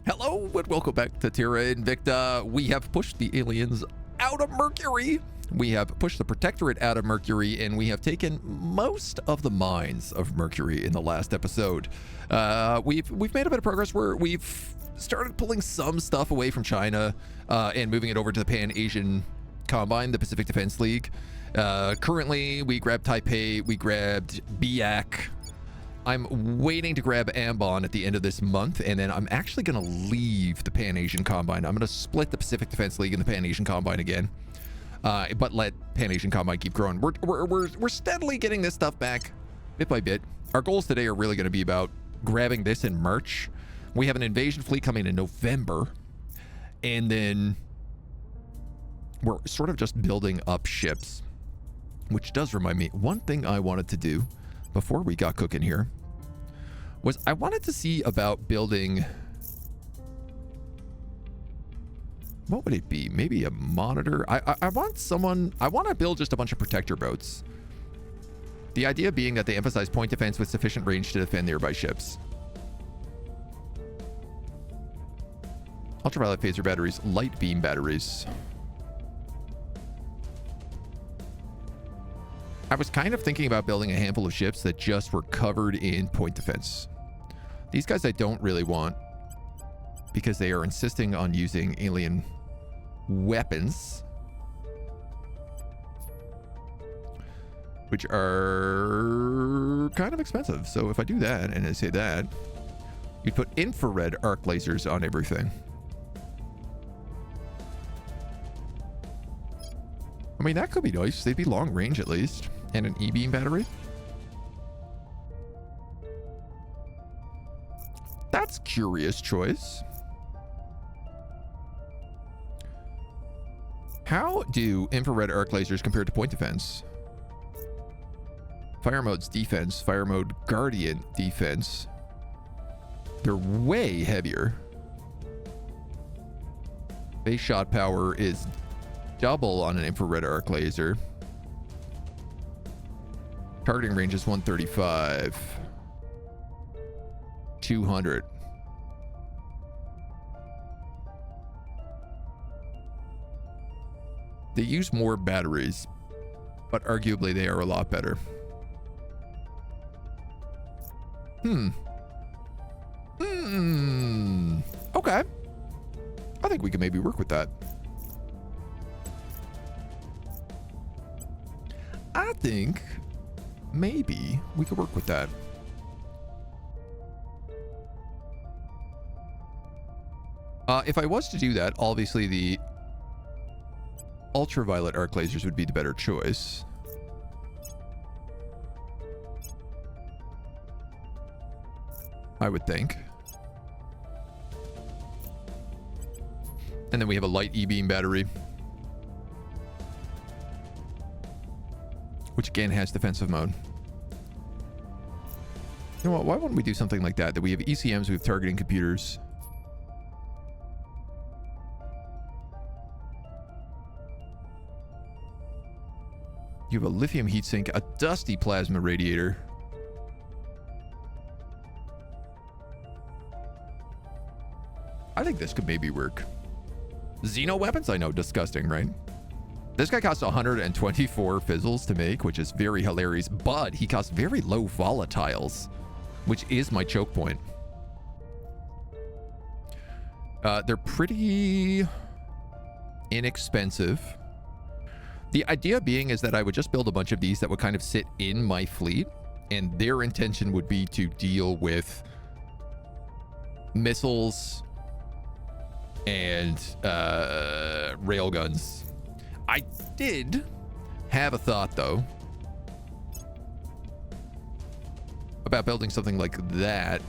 Hello and welcome back to Terra Invicta. We have pushed the aliens out of Mercury. We have pushed the Protectorate out of Mercury, and we have taken most of the mines of Mercury in the last episode. We've made a bit of progress where we've started pulling some stuff away from China and moving it over to the Pan-Asian Combine, the Pacific Defense League. Currently, we grabbed Taipei, we grabbed Biak. I'm waiting to grab Ambon at the end of this month, and then I'm actually going to leave the Pan-Asian Combine. I'm going to split the Pacific Defense League and the Pan-Asian Combine again, but let Pan-Asian Combine keep growing. We're steadily getting this stuff back bit by bit. Our goals today are really going to be about grabbing this in March. We have an invasion fleet coming in November, and then we're sort of just building up ships, which does remind me, one thing I wanted to do before we got cooking here was I wanted to see about building, what would it be? Maybe a monitor. I want to build just a bunch of protector boats. The idea being that they emphasize point defense with sufficient range to defend nearby ships. Ultraviolet phaser batteries, light beam batteries. I was kind of thinking about building a handful of ships that just were covered in point defense. These guys I don't really want because they are insisting on using alien weapons, which are kind of expensive. So if I do that and I say that, you put infrared arc lasers on everything. I mean, that could be nice. They'd be long range at least. And an E-beam battery. That's curious choice. How do infrared arc lasers compare to point defense? Fire mode's defense, fire mode guardian defense. They're way heavier. Base shot power is double on an infrared arc laser. Targeting range is 135. 200. They use more batteries, but arguably they are a lot better. Okay. I think we can maybe work with that. I think maybe we could work with that. If I was to do that, obviously the ultraviolet arc lasers would be the better choice. I would think. And then we have a light E-beam battery, which again has defensive mode. You know what? Why wouldn't we do something like that? That we have ECMs, we have targeting computers. You have a lithium heatsink, a dusty plasma radiator. I think this could maybe work. Xeno weapons? I know, disgusting, right? This guy costs 124 fizzles to make, which is very hilarious, but he costs very low volatiles, which is my choke point. They're pretty inexpensive. The idea being is that I would just build a bunch of these that would kind of sit in my fleet, and their intention would be to deal with missiles and railguns. I did have a thought, though, about building something like that,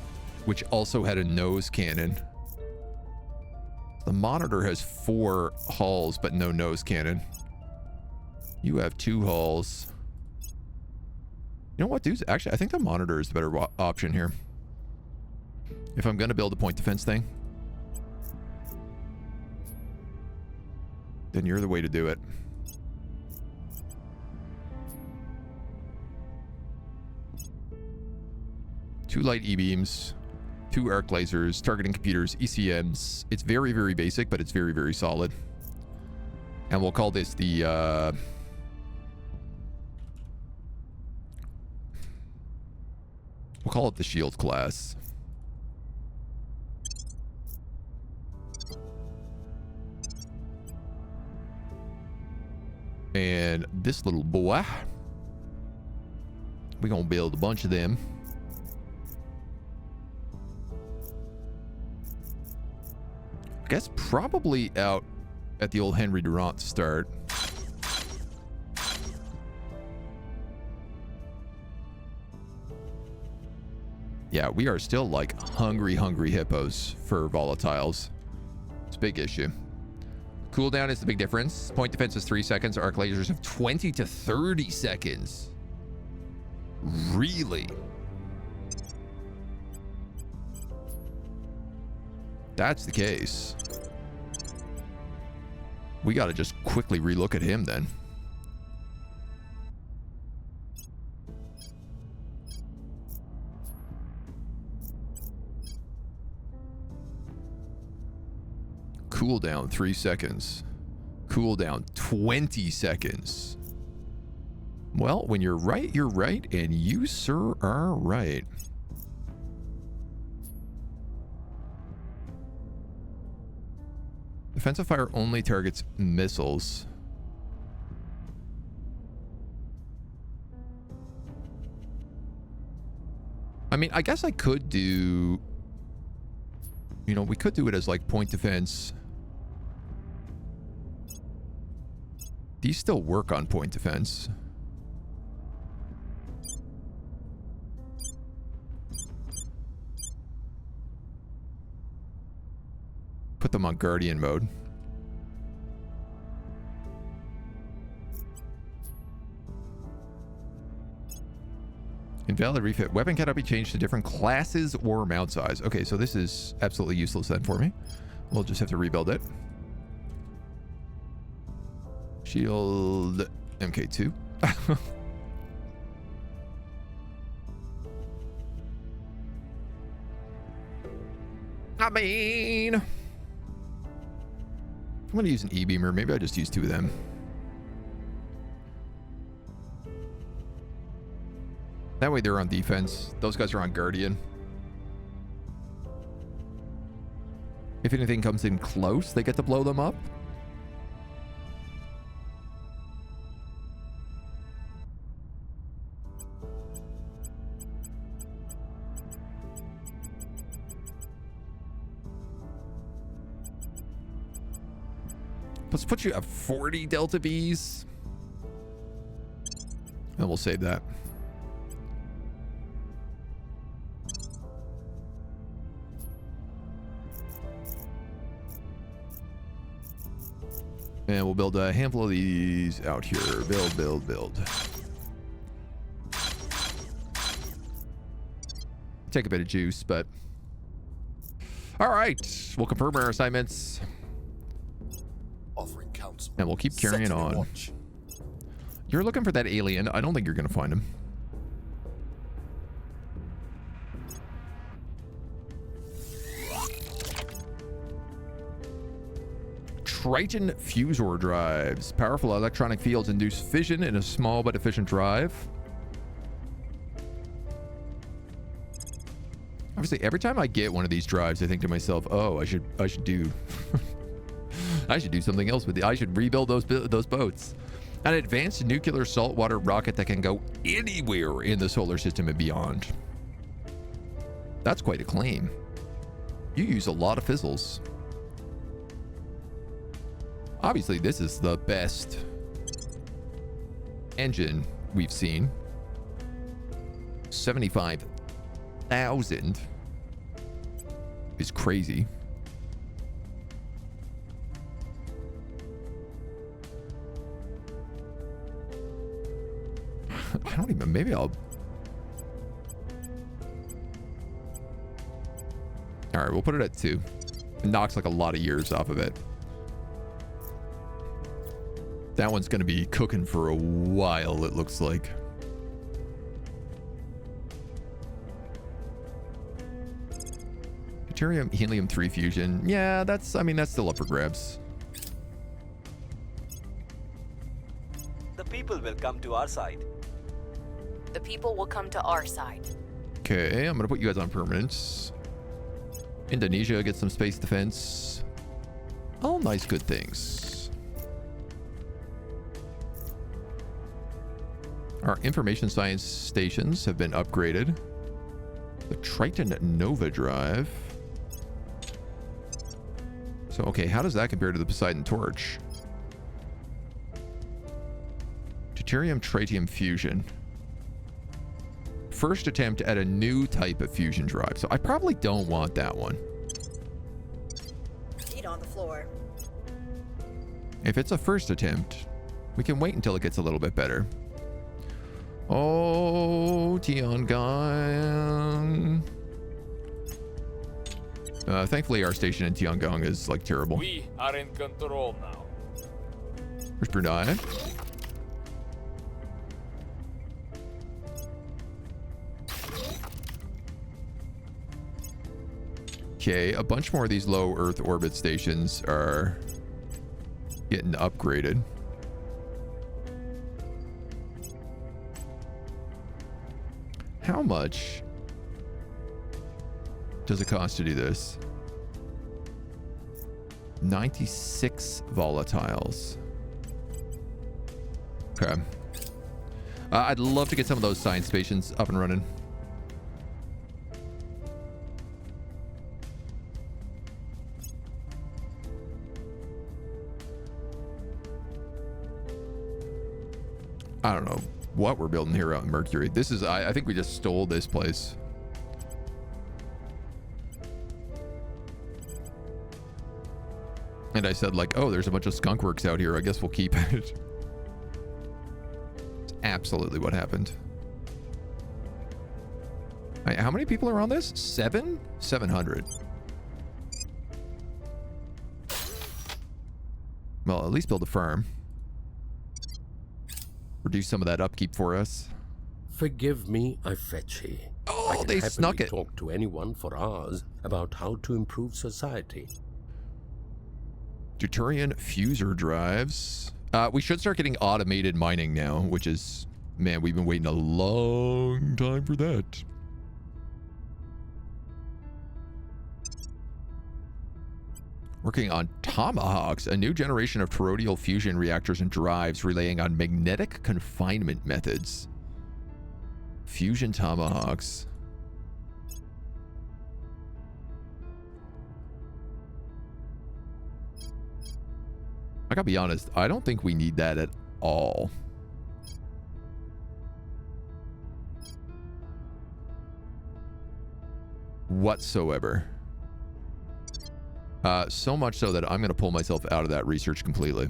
which also had a nose cannon. The monitor has 4 hulls, but no nose cannon. You have 2 hulls. You know what, dudes? Actually, I think the monitor is the better option here. If I'm going to build a point defense thing, then you're the way to do it. Two light E-beams, 2 arc lasers, targeting computers, ECMs. It's very, very basic, but it's very, very solid. And we'll call this the... we'll call it the shield class. And this little boy, we're gonna build a bunch of them. I guess probably out at the old Henry Durant to start. Yeah, we are still like hungry hippos for volatiles. It's a big issue. Cooldown is the big difference. Point defense is 3 seconds. Arc lasers have 20 to 30 seconds. Really? That's the case. We got to just quickly relook at him then. Cooldown 3 seconds. Cooldown 20 seconds. Well, when you're right, and you, sir, are right. Defensive fire only targets missiles. I mean, I guess I could do... You know, we could do it as like point defense. These still work on point defense. Put them on Guardian mode. Invalid refit. Weapon cannot be changed to different classes or mount size. Okay, so this is absolutely useless then for me. We'll just have to rebuild it. Shield MK2. I mean, I'm going to use an E-beamer. Maybe I'll just use 2 of them. That way they're on defense. Those guys are on Guardian. If anything comes in close, they get to blow them up. Let's put you at 40 Delta Bs. And we'll save that. And we'll build a handful of these out here. Build. Take a bit of juice, but... All right. We'll confirm our assignments. Offering counsel. And we'll keep carrying on. Watch. You're looking for that alien. I don't think you're going to find him. Triton fusor drives. Powerful electronic fields induce fission in a small but efficient drive. Obviously, every time I get one of these drives, I think to myself, "Oh, I should do, I should do something else with it. I should rebuild those boats." An advanced nuclear saltwater rocket that can go anywhere in the solar system and beyond. That's quite a claim. You use a lot of fizzles. Obviously, this is the best engine we've seen. 75,000 is crazy. I don't even, maybe I'll... All right, we'll put it at 2. It knocks like a lot of years off of it. That one's going to be cooking for a while, it looks like. Deuterium helium-3 fusion. Yeah, that's, I mean, that's still up for grabs. The people will come to our side. The people will come to our side. Okay, I'm gonna put you guys on permanence. Indonesia gets some space defense. All nice, good things. Our information science stations have been upgraded. The Triton Nova drive. So, okay, how does that compare to the Poseidon Torch? Deuterium Tritium fusion. First attempt at a new type of fusion drive. So I probably don't want that one. Feet on the floor. If it's a first attempt, we can wait until it gets a little bit better. Oh, Tiangong. Thankfully, our station in Tiangong is like terrible. We are in control now. Where's Brunei? Okay, a bunch more of these low Earth orbit stations are getting upgraded. How much does it cost to do this? 96 volatiles. Okay. I'd love to get some of those science stations up and running. I don't know what we're building here out in Mercury. This is, I think we just stole this place. And I said like, oh, there's a bunch of skunk works out here. I guess we'll keep it. It's absolutely what happened. How many people are on this? 700. Well, at least build a farm. Reduce some of that upkeep for us. Forgive me, I fetchy. Oh, I can they snuck happily it. Talk to anyone for hours about how to improve society. Deuterium fuser drives. We should start getting automated mining now, which is, man, we've been waiting a long time for that. Working on Tomahawks, a new generation of toroidal fusion reactors and drives relying on magnetic confinement methods. Fusion Tomahawks. I gotta be honest, I don't think we need that at all. Whatsoever. So much so that I'm going to pull myself out of that research completely.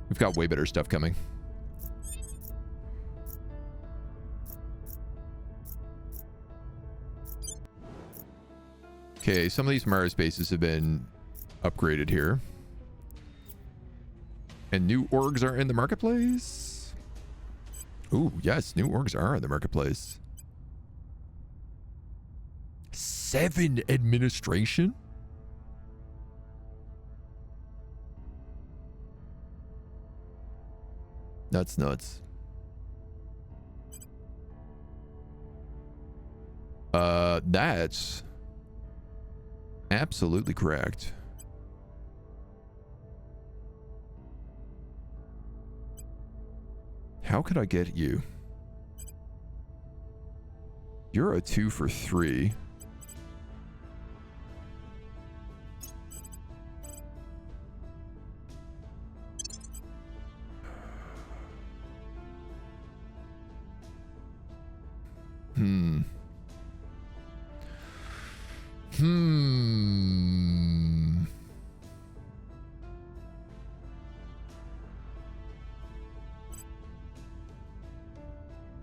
We've got way better stuff coming. Okay, some of these Mars bases have been upgraded here. And new orgs are in the marketplace. Ooh, yes, new orgs are in the marketplace. 7 administration? That's nuts. That's absolutely correct. How could I get you? You're a 2 for 3.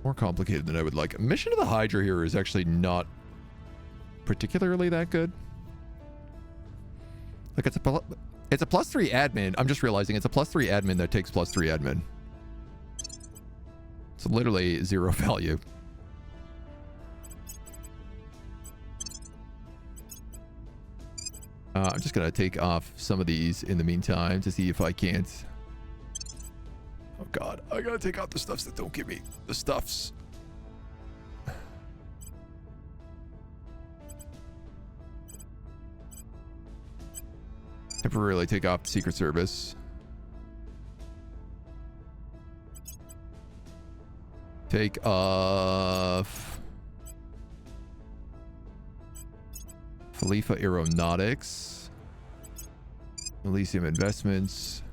More complicated than I would like. Mission of the Hydra here is actually not particularly that good. Like it's a +3 admin. I'm just realizing it's a +3 admin that takes +3 admin. It's literally 0 value. I'm just gonna take off some of these in the meantime to see if I can't. Oh god, I gotta take out the stuffs that don't give me the stuffs. Temporarily take off the Secret Service. Take off Khalifa Aeronautics, Elysium Investments,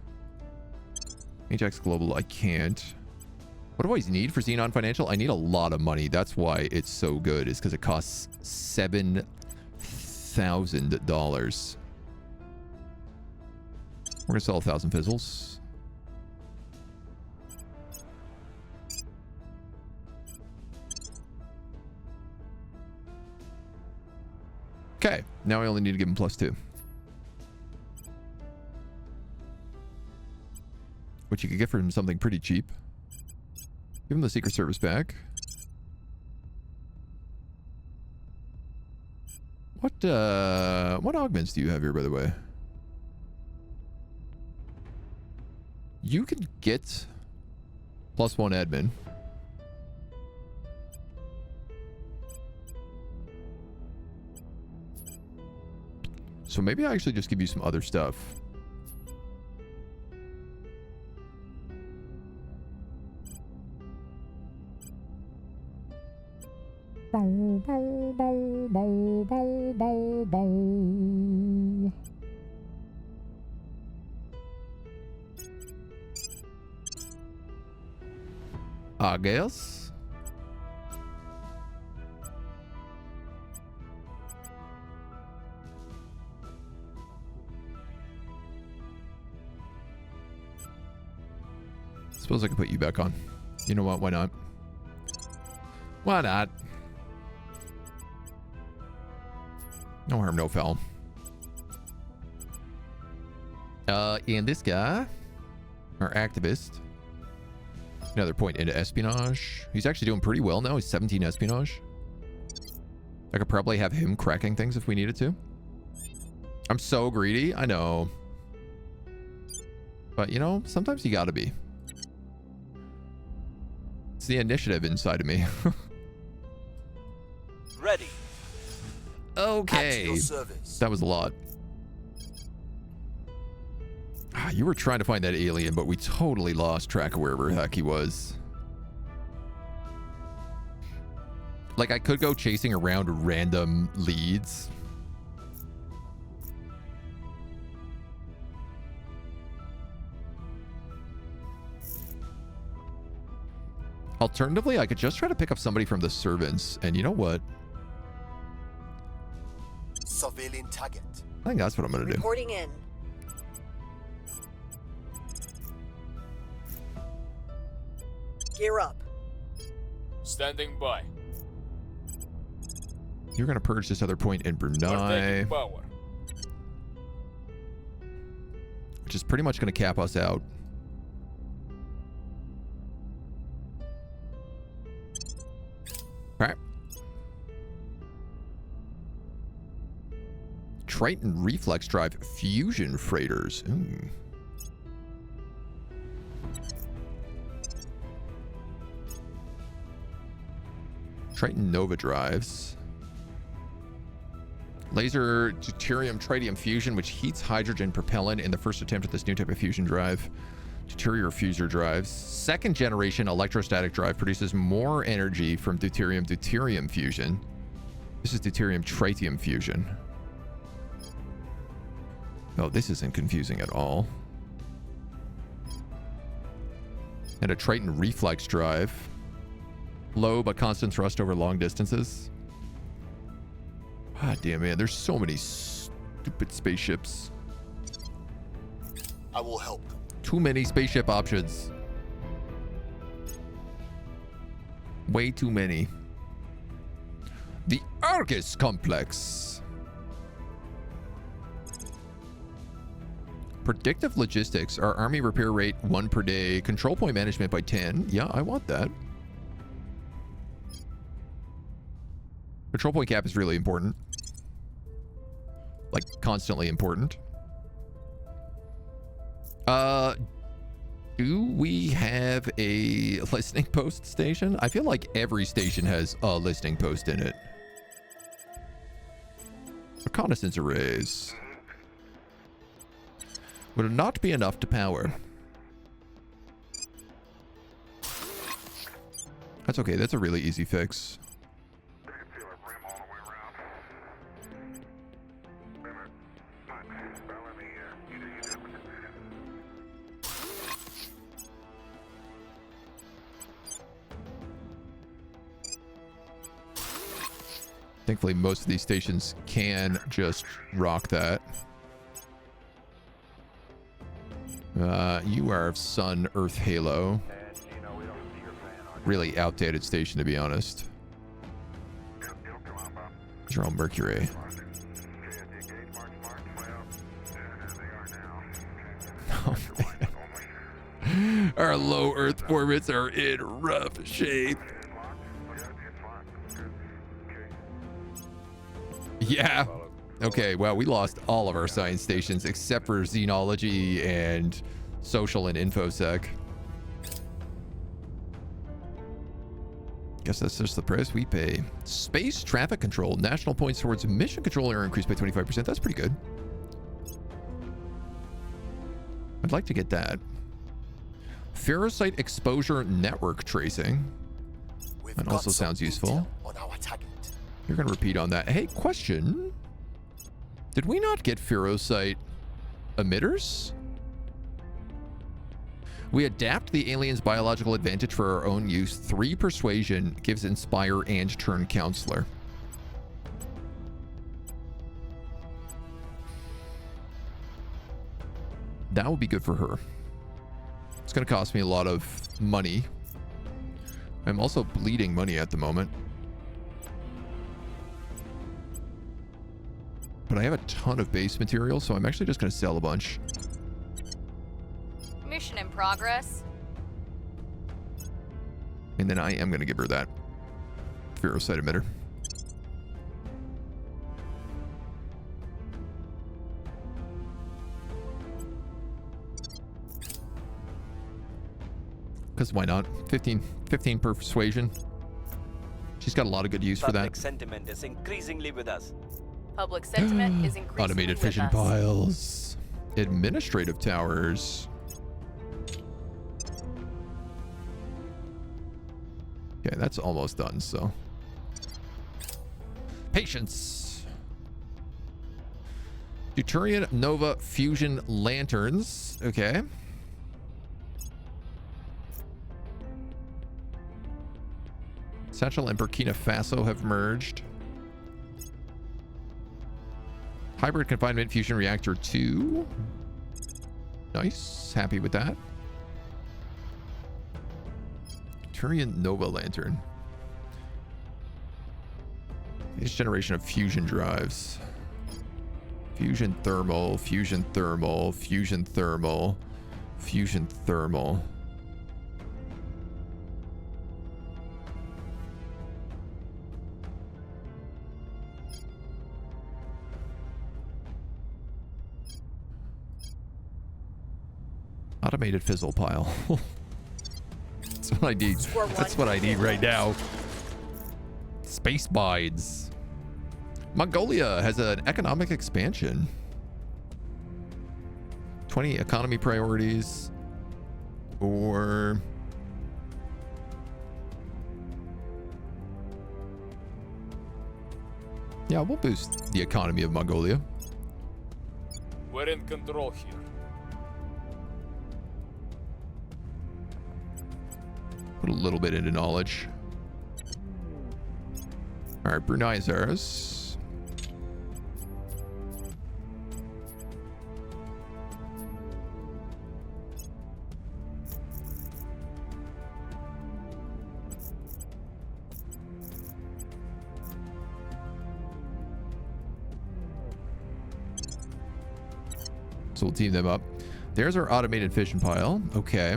Ajax Global. I can't. What do I need for Xenon Financial? I need a lot of money. That's why it's so good, is because it costs $7,000. We're gonna sell 1,000 fizzles. Okay, now I only need to give him +2. Which you could get for him something pretty cheap. Give him the Secret Service back. What augments do you have here, by the way? You can get +1 admin. So maybe I actually just give you some other stuff. I guess. Suppose I can put you back on. You know what? Why not? Why not? No harm, no foul. And this guy, our activist, another point into espionage. He's actually doing pretty well now. He's 17 espionage. I could probably have him cracking things if we needed to. I'm so greedy. I know. But, you know, sometimes you gotta be. It's the initiative inside of me. Ready. Okay. That was a lot. Ah, you were trying to find that alien, but we totally lost track of wherever the heck he was. Like, I could go chasing around random leads. Alternatively, I could just try to pick up somebody from the servants, and you know what? Civilian target. I think that's what I'm gonna do. Reporting in. Gear up. Standing by. You're gonna purge this other point in Brunei, Taking power. which is pretty much gonna cap us out. All right. Triton reflex drive fusion freighters. Ooh. Triton Nova drives. Laser deuterium tritium fusion, which heats hydrogen propellant in the first attempt at this new type of fusion drive. Deuterium fuser drives. Second generation electrostatic drive produces more energy from deuterium fusion. This is deuterium tritium fusion. Oh, this isn't confusing at all. And a Triton reflex drive. Low but constant thrust over long distances. God damn, man. There's so many stupid spaceships. I will help. Too many spaceship options. Way too many. The Argus Complex. Predictive logistics. Our army repair rate 1 per day. Control point management by 10. Yeah, I want that. Control point cap is really important. like constantly important. Do we have a listening post station? I feel like every station has a listening post in it. Reconnaissance arrays. Would it not be enough to power? That's okay. That's a really easy fix. Thankfully, most of these stations can just rock that. You are Sun Earth Halo. Really outdated station, to be honest. These are all Mercury. Oh, man. Our low Earth orbits are in rough shape. Yeah. Okay, well, we lost all of our science stations except for xenology and social and infosec. Guess that's just the price we pay. Space traffic control. National points towards mission control are increased by 25%. That's pretty good. I'd like to get that. Ferrocite exposure network tracing. That also sounds useful. You're going to repeat on that. Hey, question. Did we not get ferrocite emitters? We adapt the alien's biological advantage for our own use. 3 persuasion gives inspire and turn counselor. That will be good for her. It's going to cost me a lot of money. I'm also bleeding money at the moment. But I have a ton of base material, so I'm actually just going to sell a bunch. Mission in progress. And then I am going to give her that ferrocite emitter. Because why not? 15 persuasion. She's got a lot of good use for that. Public sentiment is increasingly with us. Public sentiment is increasing. Automated fission piles. Administrative towers. Okay, that's almost done, so. Patience. Deuterian Nova fusion lanterns. Okay. Satchel and Burkina Faso have merged. Hybrid confinement fusion reactor 2. Nice. Happy with that. Turian Nova lantern. Next generation of fusion drives. Fusion thermal, fusion thermal, fusion thermal, fusion thermal. Automated fizzle pile. That's what I need. That's what I need right now. Space bides. Mongolia has an economic expansion. 20 economy priorities. Or... yeah, we'll boost the economy of Mongolia. We're in control here. Put a little bit into knowledge. All right, Brunei is ours. So we'll team them up. There's our automated fission pile. Okay.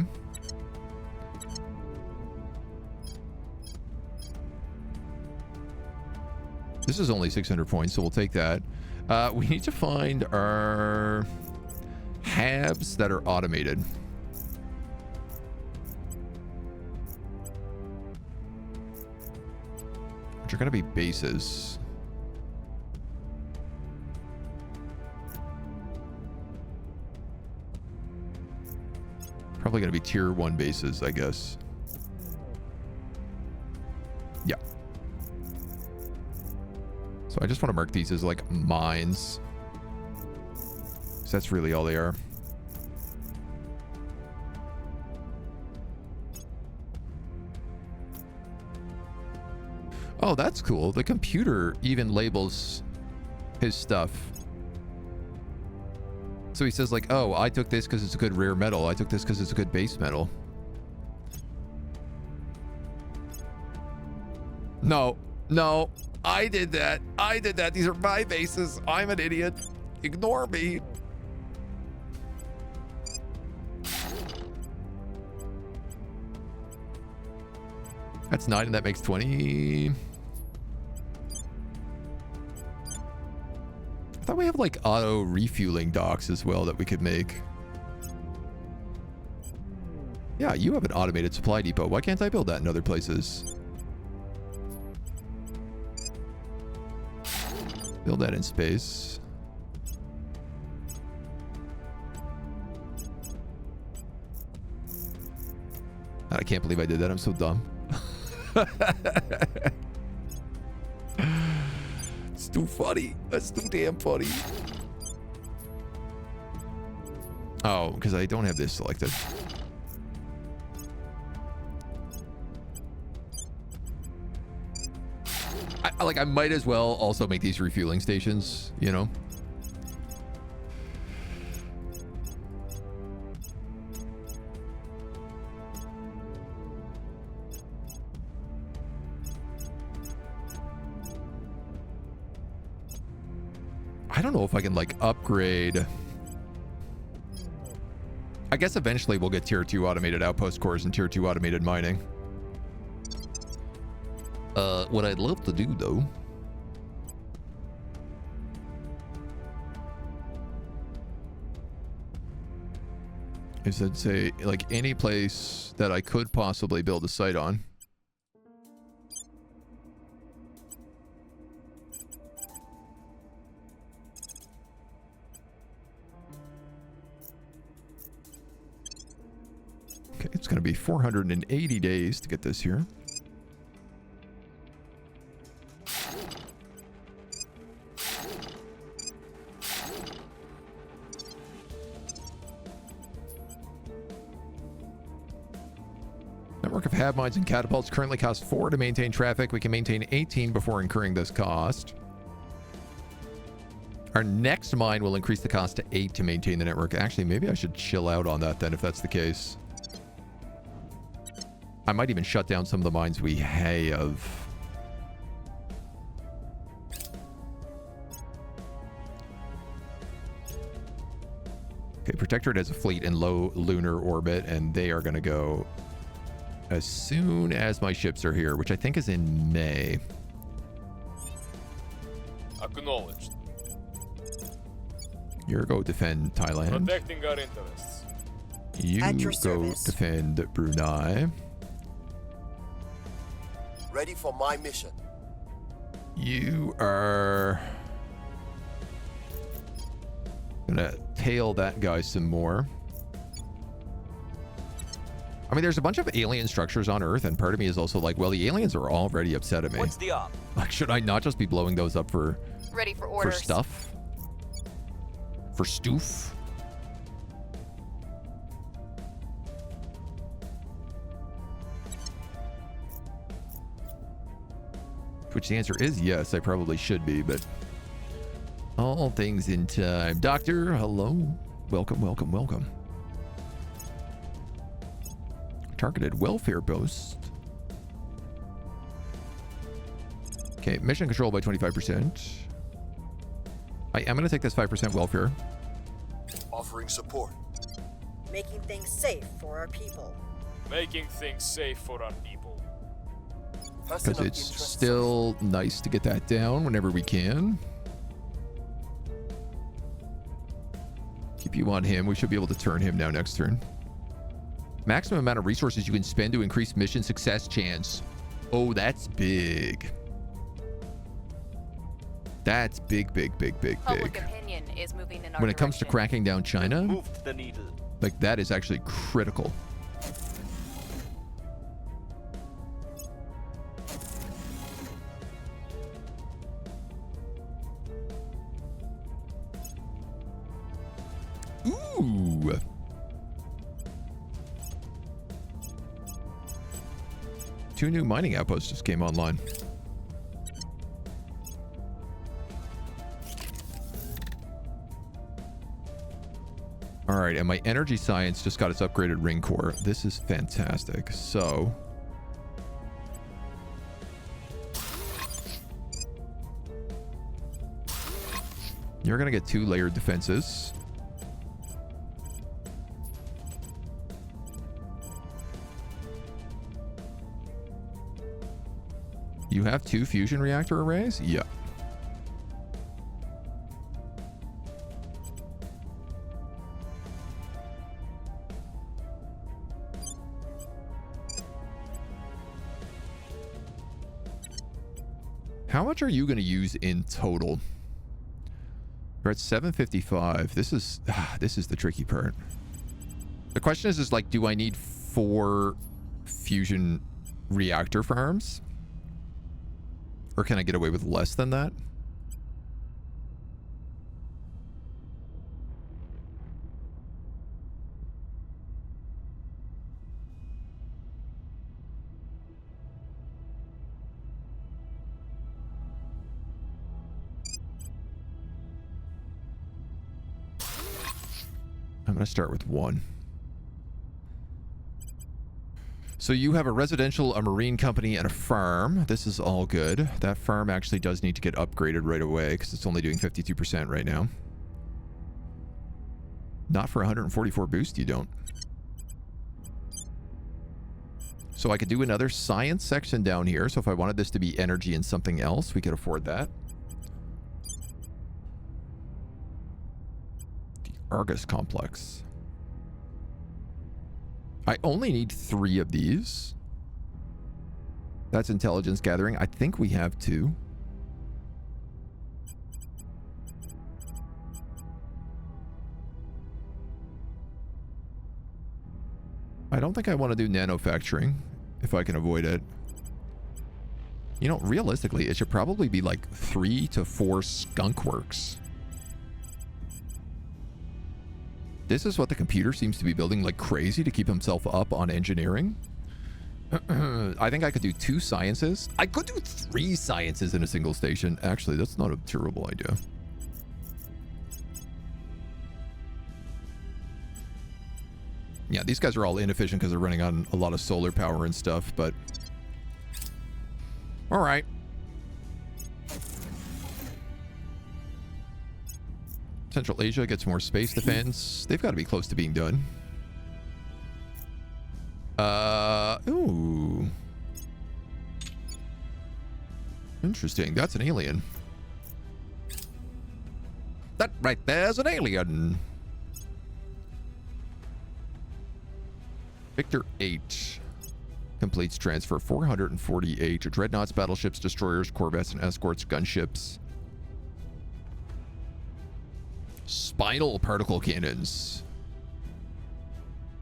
This is only 600 points, so we'll take that. We need to find our halves that are automated. Which are going to be bases. Probably going to be tier 1 bases, I guess. Yeah. So I just want to mark these as like mines. So that's really all they are. Oh, that's cool. The computer even labels his stuff. So he says like, oh, I took this because it's a good rare metal. I took this because it's a good base metal. No, no, I did that. I did that. These are my bases. I'm an idiot. Ignore me. That's 9 and that makes 20. I thought we have like auto refueling docks as well that we could make. Yeah, you have an automated supply depot. Why can't I build that in other places? Build that in space. I can't believe I did that. I'm so dumb. It's too funny. That's too damn funny. Oh, because I don't have this selected. I might as well also make these refueling stations, you know? I don't know if I can like upgrade. I guess eventually we'll get tier 2 automated outpost cores and tier 2 automated mining. What I'd love to do though is I'd say like any place that I could possibly build a site on. Okay, it's going to be 480 days to get this here. Network of hab mines and catapults currently cost 4 to maintain traffic. We can maintain 18 before incurring this cost. Our next mine will increase the cost to 8 to maintain the network. Actually, maybe I should chill out on that then if that's the case. I might even shut down some of the mines we have. Okay, Protectorate has a fleet in low lunar orbit, and they are going to go as soon as my ships are here, which I think is in May. Acknowledged. You go defend Thailand. Protecting our interests. You At your go service. defend Brunei. Ready for my mission. You are gonna tail that guy some more. I mean, there's a bunch of alien structures on Earth, and part of me is also like, well, the aliens are already upset at me. What's the op? Like, should I not just be blowing those up for Ready for orders. stuff? For stoof? Which the answer is yes, I probably should be, but all things in time. Doctor, hello. Welcome, welcome, welcome. Targeted welfare post. Okay, mission control by 25%. I'm going to take this 5% welfare. Offering support. Making things safe for our people. Making things safe for our people. Person Because of it's interest still nice to get that down whenever we can. Keep you on him. We should be able to turn him now next turn. Maximum amount of resources you can spend to increase mission success chance. Oh, that's big. That's big, big, big, big, Public big. opinion is moving in our When it comes to direction. cracking down China, Moved the needle. like that is actually critical. Ooh. Two new mining outposts just came online. All right, and my energy science just got its upgraded ring core. This is fantastic. So you're gonna get 2 layered defenses. You have 2 fusion reactor arrays? Yeah. How much are you going to use in total? We're at 755. This is the tricky part. The question is like, do I need 4 fusion reactor farms? Or can I get away with less than that? I'm going to start with 1. So you have a residential, a marine company, and a farm. This is all good. That farm actually does need to get upgraded right away because it's only doing 52% right now. Not for 144 boost, you don't. So I could do another science section down here. So if I wanted this to be energy and something else, we could afford that. The Argus complex. I only need 3 of these. That's intelligence gathering. I think we have 2. I don't think I want to do nanofacturing if I can avoid it. You know, realistically, it should probably be like 3 to 4 skunk works. This is what the computer seems to be building like crazy to keep himself up on engineering. I think I could do 2 sciences. I could do 3 sciences in a single station. Actually, that's not a terrible idea. Yeah, these guys are all inefficient because they're running on a lot of solar power and stuff, but... all right. Central Asia gets more space defense. They've got to be close to being done. Ooh. Interesting. That's an alien. That right there's an alien. Victor 8 completes transfer 448 dreadnoughts, battleships, destroyers, corvettes, and escorts, gunships. Spinal particle cannons.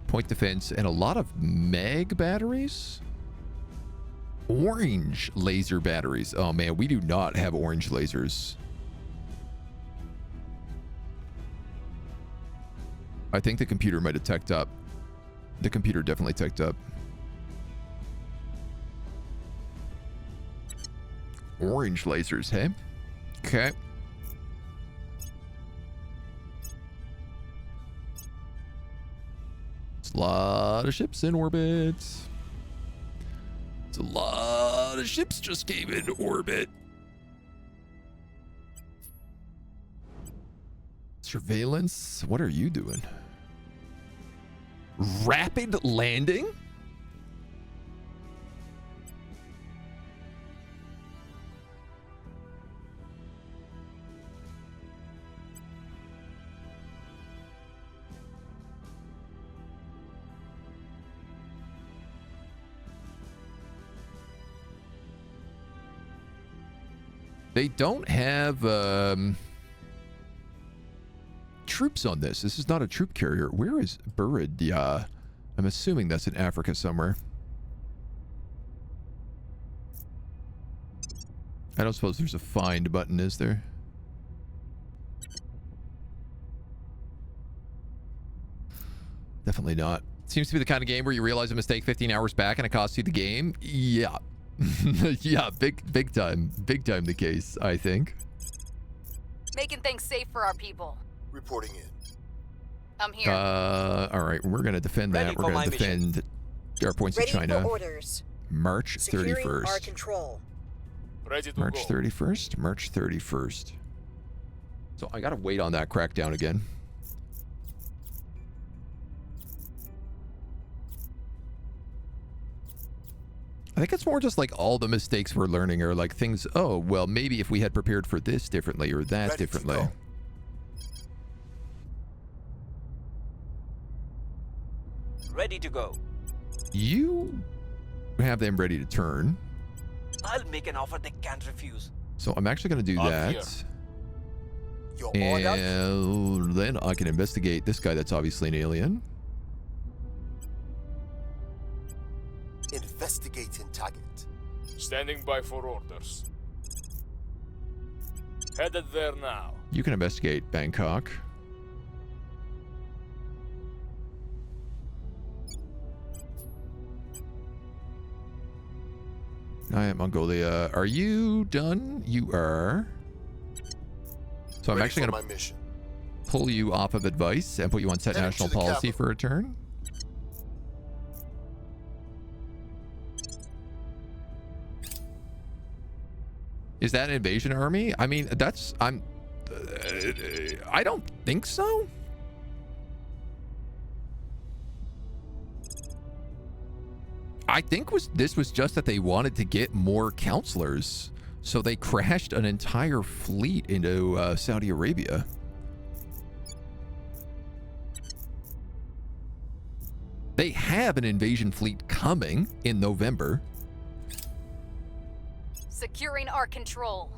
Point defense and a lot of mag batteries. Orange laser batteries. Oh man, we do not have orange lasers. I think the computer might have teched up. The computer definitely teched up. Orange lasers, hey? Okay. It's a lot of ships in orbit. It's a lot of ships just came into orbit. Surveillance? What are you doing? Rapid landing? They don't have troops on this. This is not a troop carrier. Where is Buridia? I'm assuming that's in Africa somewhere. I don't suppose there's a find button, is there? Definitely not. Seems to be the kind of game where you realize a mistake 15 hours back and it costs you the game. Yeah. Yeah, big time the case, I think. Making things safe for our people. Reporting in. I'm here. All right, we're going to defend Ready that. We're for going to my mission. defend our points Ready of China. for orders. March Securing our 31st. control. Ready to March go. 31st? March 31st. So I got to wait on that crackdown again. I think it's more just like all the mistakes we're learning are like things, oh, well, maybe if we had prepared for this differently or that Ready to differently. go. Ready to go. You have them ready to turn. I'll make an offer they can't refuse. So I'm actually going to do Up that. here. Your order? And then I can investigate this guy that's obviously an alien. Investigating target. Standing by for orders. Headed there now. You can investigate Bangkok. I am Mongolia. Are you done? You are. So I'm Ready actually for going my to mission. pull you off of advice and put you on set Heading national to the policy capital. for a turn. Is that an invasion army? I mean, that's I don't think so. I think this was just that they wanted to get more counselors, so they crashed an entire fleet into Saudi Arabia. They have an invasion fleet coming in November. Securing our control.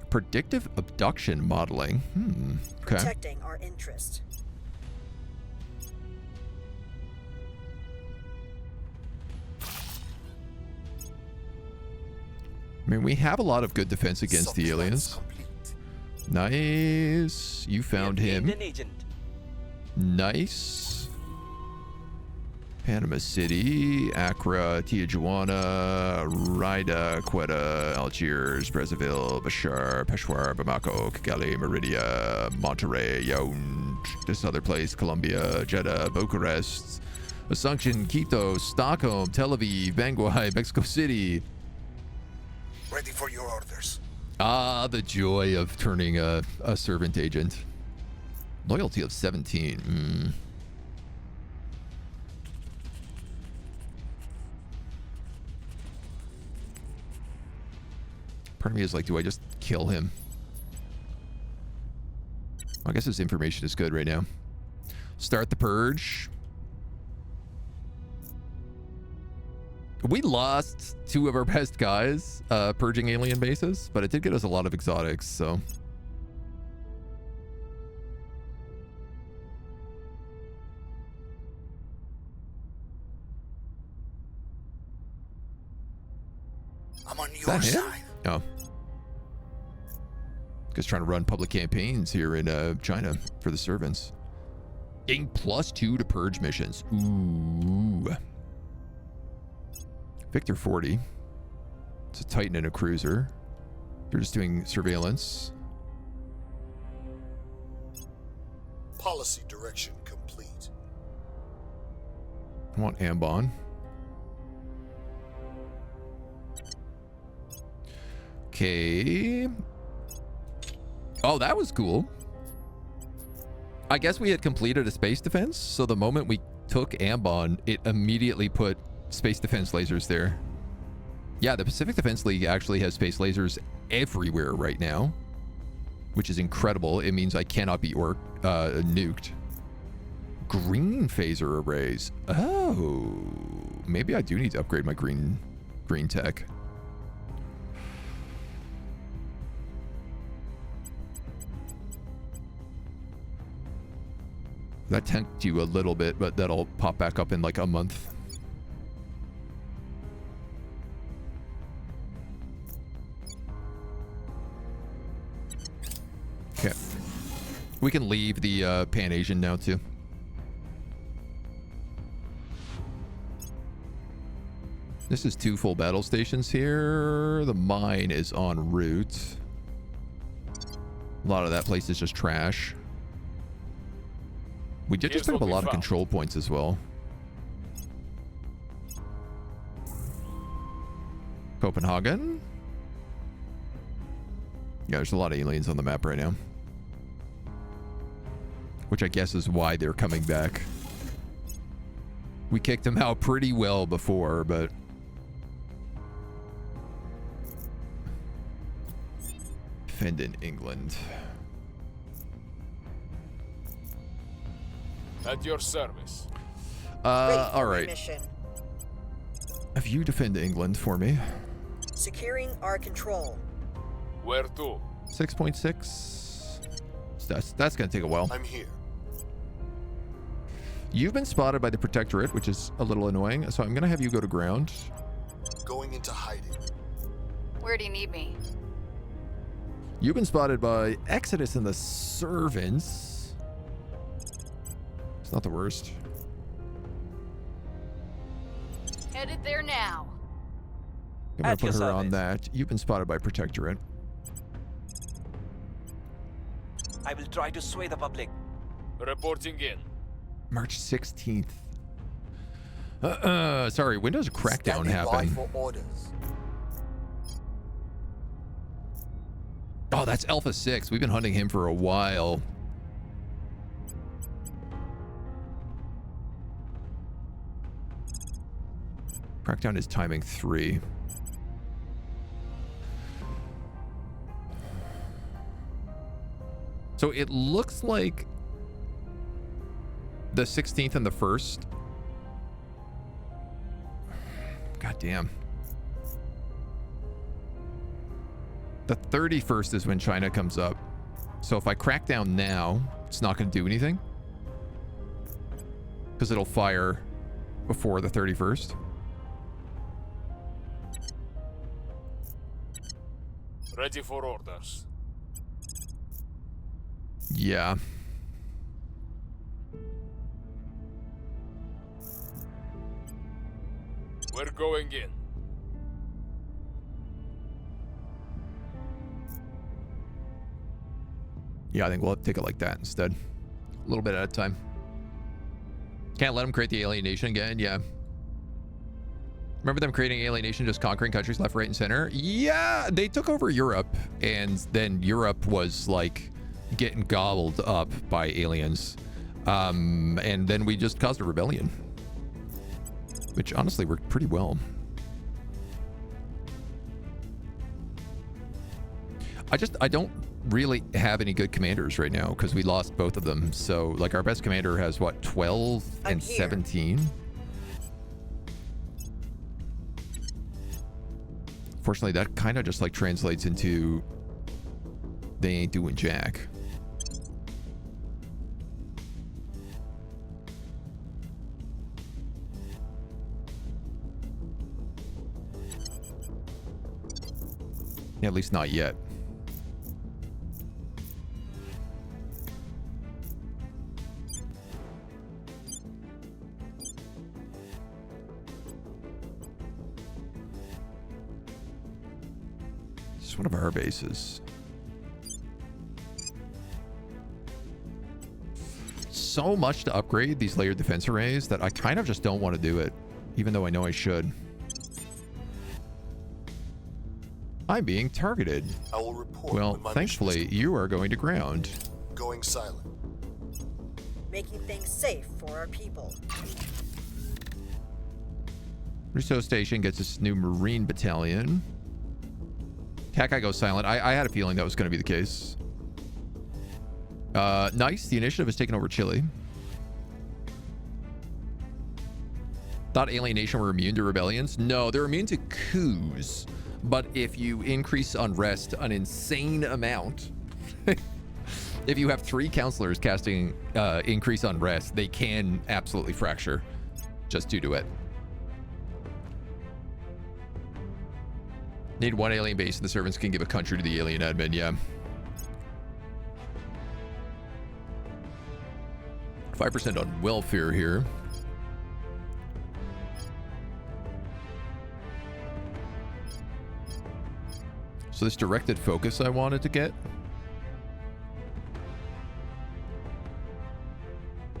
Predictive abduction modeling. Okay. Protecting our interest. I mean, we have a lot of good defense against the aliens. Complete. Nice. You found We have him. gained an agent. Nice. Panama City, Accra, Tijuana, Rida, Quetta, Algiers, Brazzaville, Bashar, Peshawar, Bamako, Kigali, Meridia, Monterrey, Yaoundé, this other place, Colombia, Jeddah, Bucharest, Asuncion, Quito, Stockholm, Tel Aviv, Bangui, Mexico City. Ready for your orders. Ah, the joy of turning a servant agent. Loyalty of 17. Part of me is like, do I just kill him? I guess his information is good right now. Start the purge. We lost 2 of our best guys purging alien bases, but it did get us a lot of exotics, so. I'm on Is your that him? side. Oh. Just trying to run public campaigns here in China for the servants. Gain +2 to purge missions. Ooh. Victor 40. It's a Titan and a cruiser. They're just doing surveillance. Policy direction complete. I want Ambon. Okay. Oh, that was cool. I guess we had completed a space defense, so the moment we took Ambon, it immediately put space defense lasers there. Yeah, the Pacific Defense League actually has space lasers everywhere right now, which is incredible. It means I cannot be nuked. Green phaser arrays. Oh, maybe I do need to upgrade my green tech. That tanked you a little bit, but that'll pop back up in like a month. Okay. We can leave the Pan-Asian now too. This is 2 full battle stations here. The mine is en route. A lot of that place is just trash. We did just pick up a lot of control points as well. Copenhagen. Yeah, there's a lot of aliens on the map right now. Which I guess is why they're coming back. We kicked them out pretty well before, but... Defend in England. At your service. All right. Mission. Have you defend England for me? Securing our control. Where to? 6.6. That's gonna take a while. I'm here. You've been spotted by the Protectorate, which is a little annoying, so I'm gonna have you go to ground. Going into hiding. Where do you need me? You've been spotted by Exodus and the Servants. It's not the worst. Headed there now. I'm gonna At put your her on service. that. You've been spotted by Protectorate. I will try to sway the public. Reporting in. March 16th. Sorry, when does Crackdown Standing by happen? for orders. Oh, that's Alpha 6. We've been hunting him for a while. Crackdown is timing 3. So it looks like the 16th and the 1st. God damn. The 31st is when China comes up. So if I crack down now, it's not going to do anything. Because it'll fire before the 31st. Ready for orders. Yeah. We're going in. Yeah, I think we'll have to take it like that instead. A little bit at a time. Can't let them create the alienation again. Yeah. Remember them creating alienation, just conquering countries left, right, and center? Yeah, they took over Europe, and then Europe was like getting gobbled up by aliens. And then we just caused a rebellion, which honestly worked pretty well. I don't really have any good commanders right now because we lost both of them. So like our best commander has what, 12 and 17? Fortunately, that kind of just like translates into they ain't doing jack. Yeah, at least not yet. It's one of our bases. So much to upgrade these layered defense arrays that I kind of just don't want to do it, even though I know I should. I'm being targeted. I will report. Well, when my thankfully, mission is you are going to ground. going silent. Making things safe for our people. Rousseau Station gets this new Marine battalion. Kakai goes silent. I had a feeling that was going to be the case. Nice. The initiative has taken over Chile. Thought alienation were immune to rebellions. No, they're immune to coups. But if you increase unrest an insane amount, If you have 3 counselors casting increase on rest, they can absolutely fracture just due to it. Need 1 alien base and the servants can give a country to the alien admin, yeah. 5% on welfare here. So this directed focus I wanted to get.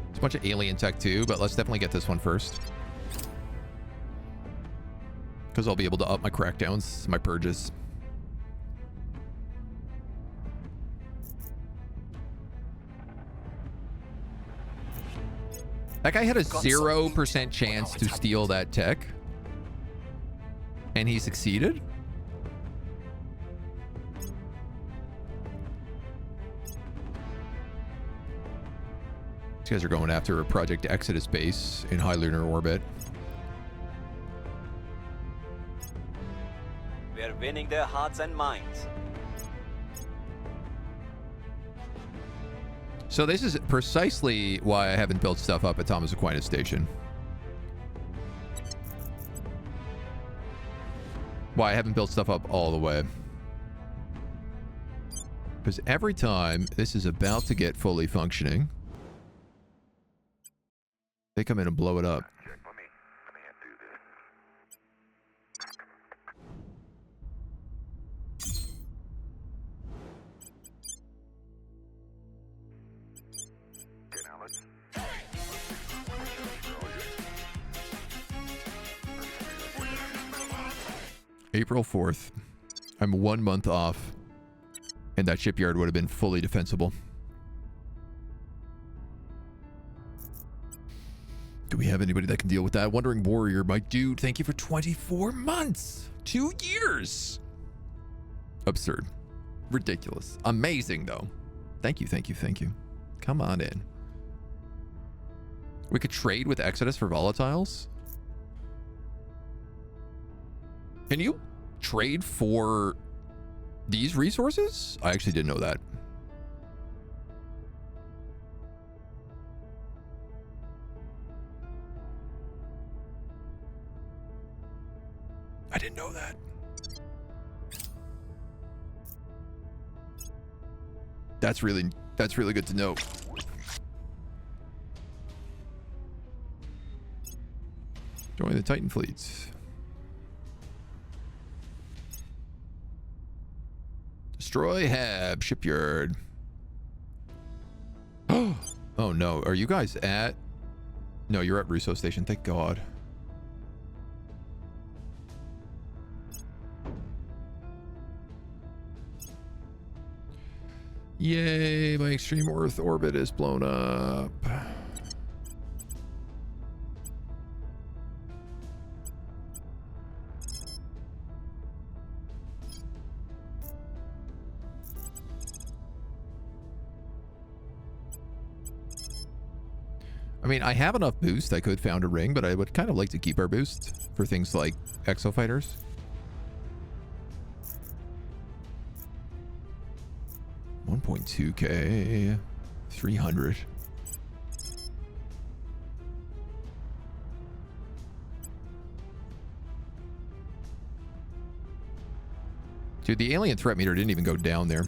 It's a bunch of alien tech too, but let's definitely get this one first. Because I'll be able to up my crackdowns, my purges. That guy had a 0% chance to steal that tech. And he succeeded? These guys are going after a Project Exodus base in high lunar orbit. We are winning their hearts and minds. So this is precisely why I haven't built stuff up at Thomas Aquinas Station. Why I haven't built stuff up all the way. Because every time this is about to get fully functioning, they come in and blow it up. April 4th. I'm 1 month off, and that shipyard would have been fully defensible. Do we have anybody that can deal with that? Wandering Warrior, my dude, thank you for 24 months. 2 years. Absurd. Ridiculous. Amazing, though. Thank you, thank you, thank you. Come on in. We could trade with Exodus for volatiles. Can you trade for these resources? I actually didn't know that. I didn't know that. That's really good to know. Join the Titan fleets. Destroy Hab shipyard. Oh no, are you guys at? No, you're at Russo Station. Thank God. Yay, my extreme Earth orbit is blown up. I mean, I have enough boost. I could found a ring, but I would kind of like to keep our boost for things like exo fighters. $1.2K, 300. Dude, the alien threat meter didn't even go down there.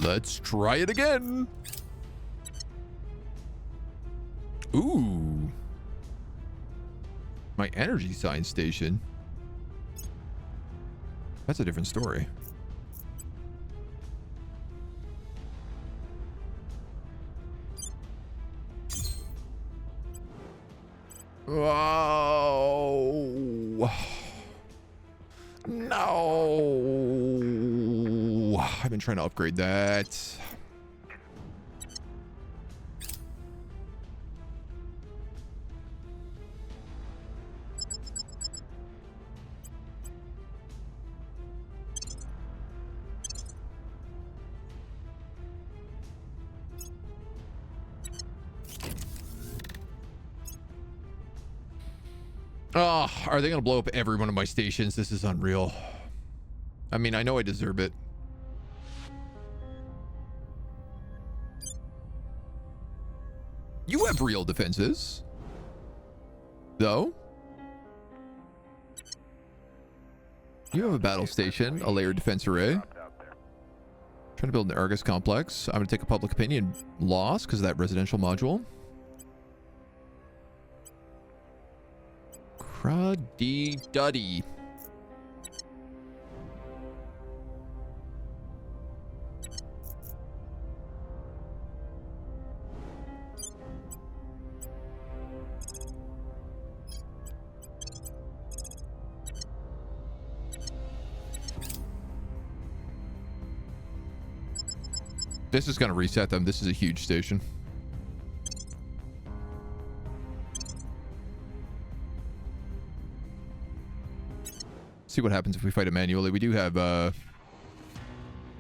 Let's try it again. Ooh. My energy science station. That's a different story. Oh. No. I've been trying to upgrade that. Oh, are they going to blow up every one of my stations? This is unreal. I mean, I know I deserve it. You have real defenses, though. You have a battle station, a layered defense array. Trying to build an Argus complex. I'm going to take a public opinion loss because of that residential module. Cruddy duddy. This is going to reset them. This is a huge station. See what happens if we fight it manually. We do have,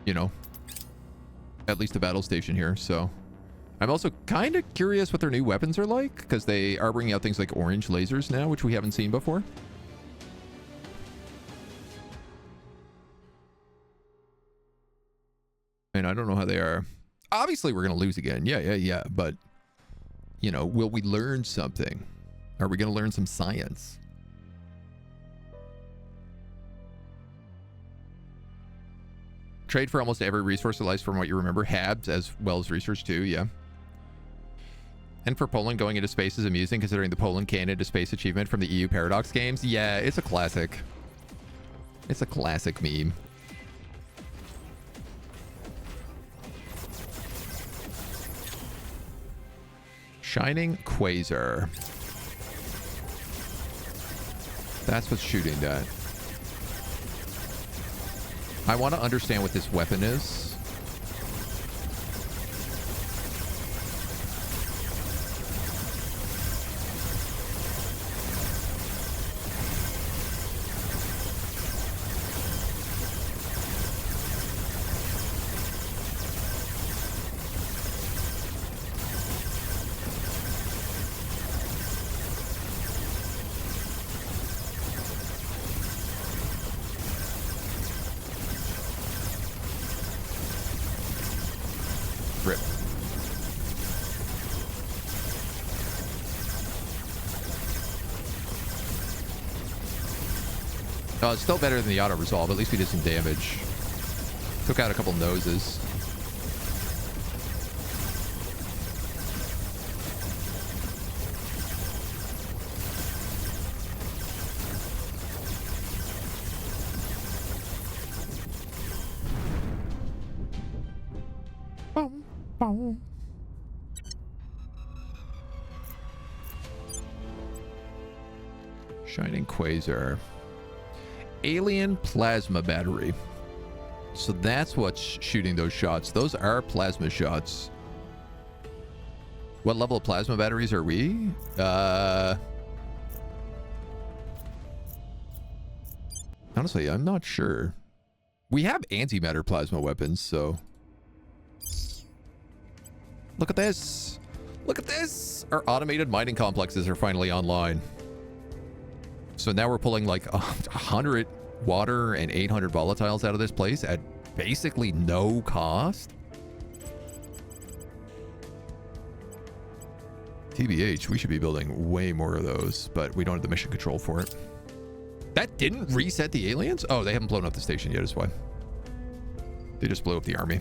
you know, at least a battle station here. So I'm also kind of curious what their new weapons are like, because they are bringing out things like orange lasers now, which we haven't seen before. And I don't know how they are. Obviously, we're going to lose again. Yeah. But, you know, will we learn something? Are we going to learn some science? Trade for almost every resource of life from what you remember. Habs as well as research too, yeah. And for Poland, going into space is amusing considering the Poland Canada space achievement from the EU Paradox games. Yeah, it's a classic. It's a classic meme. Shining Quasar. That's what's shooting that. I want to understand what this weapon is. It's still better than the auto resolve. At least we did some damage. Took out a couple noses. Boom, boom. Shining Quasar. Alien plasma battery. So that's what's shooting those shots. Those are plasma shots. What level of plasma batteries are we? Honestly, I'm not sure. We have antimatter plasma weapons, so... Look at this! Look at this! Our automated mining complexes are finally online. So now we're pulling like 100 water and 800 volatiles out of this place at basically no cost. TBH, we should be building way more of those, but we don't have the mission control for it. That didn't reset the aliens? Oh, they haven't blown up the station yet is why. They just blew up the army.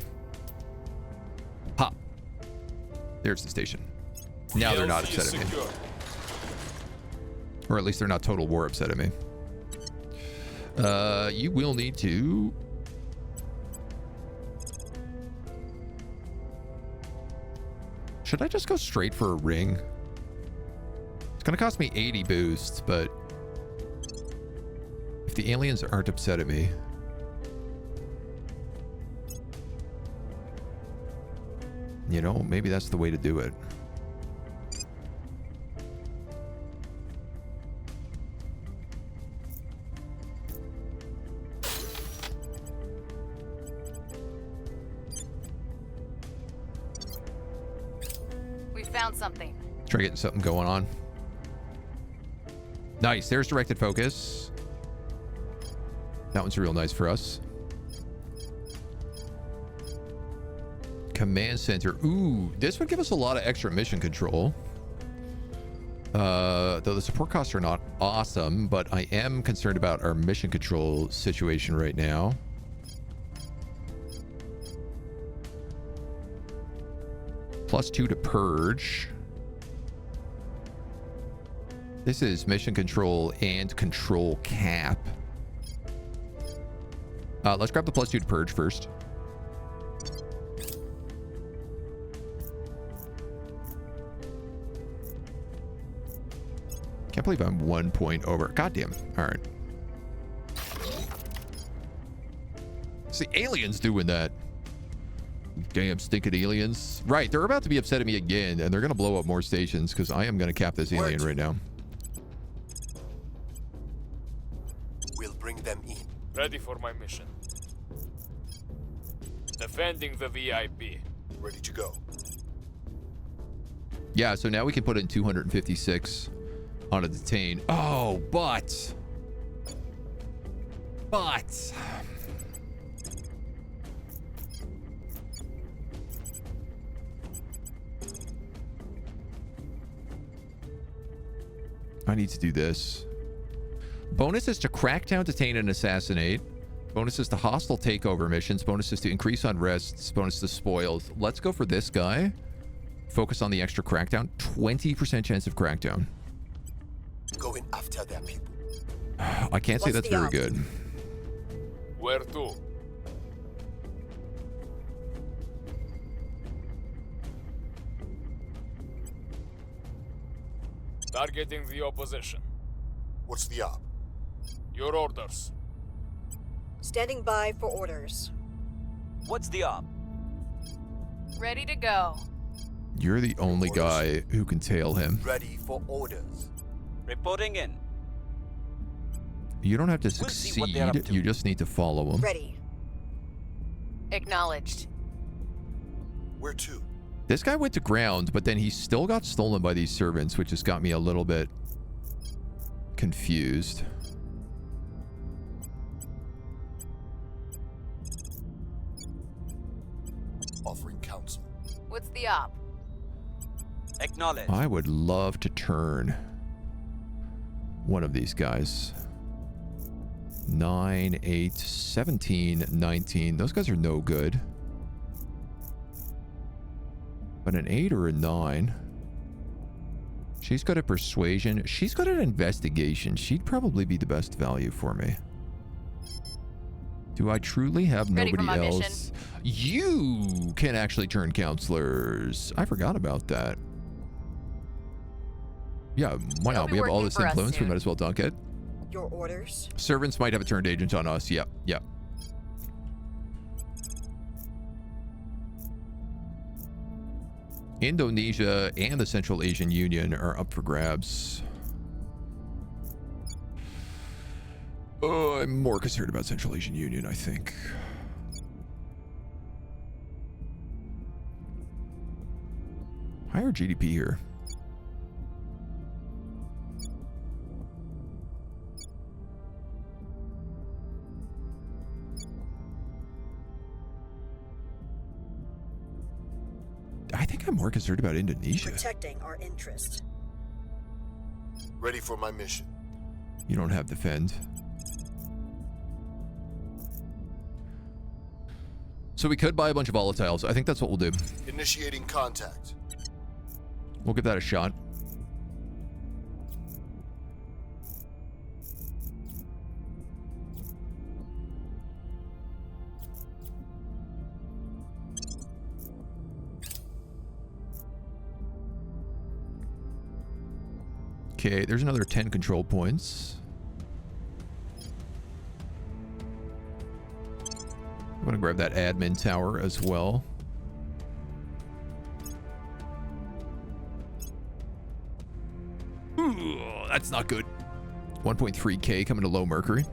Ha. There's the station. Now they're not upset at me. Or at least they're not total war upset at me. You will need to... Should I just go straight for a ring? It's going to cost me 80 boosts, but... If the aliens aren't upset at me... You know, maybe that's the way to do it. We found something. Try getting something going on. Nice. There's directed focus. That one's real nice for us. Command center. Ooh, this would give us a lot of extra mission control. Though the support costs are not awesome, but I am concerned about our mission control situation right now. +2 to purge. This is mission control and control cap. Let's grab the +2 to purge first. Can't believe I'm 1 point over. Goddamn. All right. It's the aliens doing that. Damn stinking aliens. Right, they're about to be upset at me again, and they're going to blow up more stations because I am going to cap this alien right now. We'll bring them in. Ready for my mission. Defending the VIP. Ready to go. Yeah, so now we can put in 256 on a detain. Oh, but... I need to do this. Bonuses to crack down, detain, and assassinate. Bonuses to hostile takeover missions. Bonuses to increase unrests. Bonus to spoils. Let's go for this guy. Focus on the extra crackdown. 20% chance of crackdown. Going after their people. I can't say that's very good. Where to? Targeting the opposition. What's the op? Your orders. Standing by for orders. What's the op? Ready to go. You're the only guy who can tail him. Ready for orders. Reporting in. You don't have to We'll see what they're succeed. up to. You just need to follow him. Ready. Acknowledged. Where to? This guy went to ground, but then he still got stolen by these servants, which has got me a little bit confused. Offering counsel. What's the op? Acknowledge. I would love to turn one of these guys. 9, 8, 17, 19. Those guys are no good. But an 8 or a 9. She's got a persuasion. She's got an investigation. She'd probably be the best value for me. Do I truly have Ready for nobody my else? mission. You can actually turn counselors. I forgot about that. Yeah, why They'll not? be We have all working this for us influence. We soon. might as well dunk it. Your orders. Servants might have a turned agent on us. Yep, yep. Indonesia and the Central Asian Union are up for grabs. Oh, I'm more concerned about Central Asian Union, I think. Higher GDP here. I think I'm more concerned about Indonesia. Protecting our interest. Ready for my mission. You don't have defend. So we could buy a bunch of volatiles. I think that's what we'll do. Initiating contact. We'll give that a shot. Okay, there's another 10 control points. I'm gonna grab that admin tower as well. Ooh, that's not good. 1.3k coming to low mercury.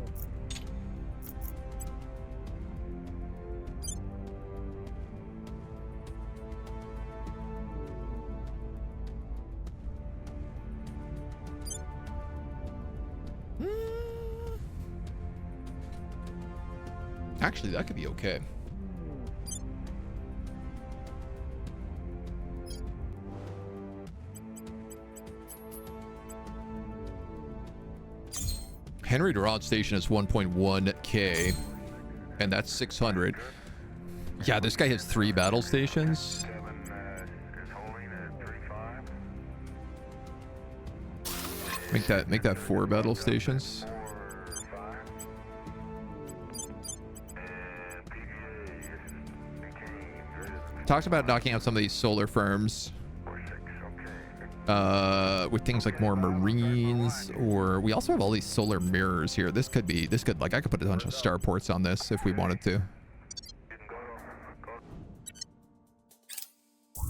Actually, that could be okay. Henry Durant Station is 1.1k, and that's 600. Yeah, this guy has 3 battle stations. Make that 4 battle stations. Talks about knocking out some of these solar firms with things like more marines, or we also have all these solar mirrors here. This could like, I could put a bunch of starports on this if we wanted to.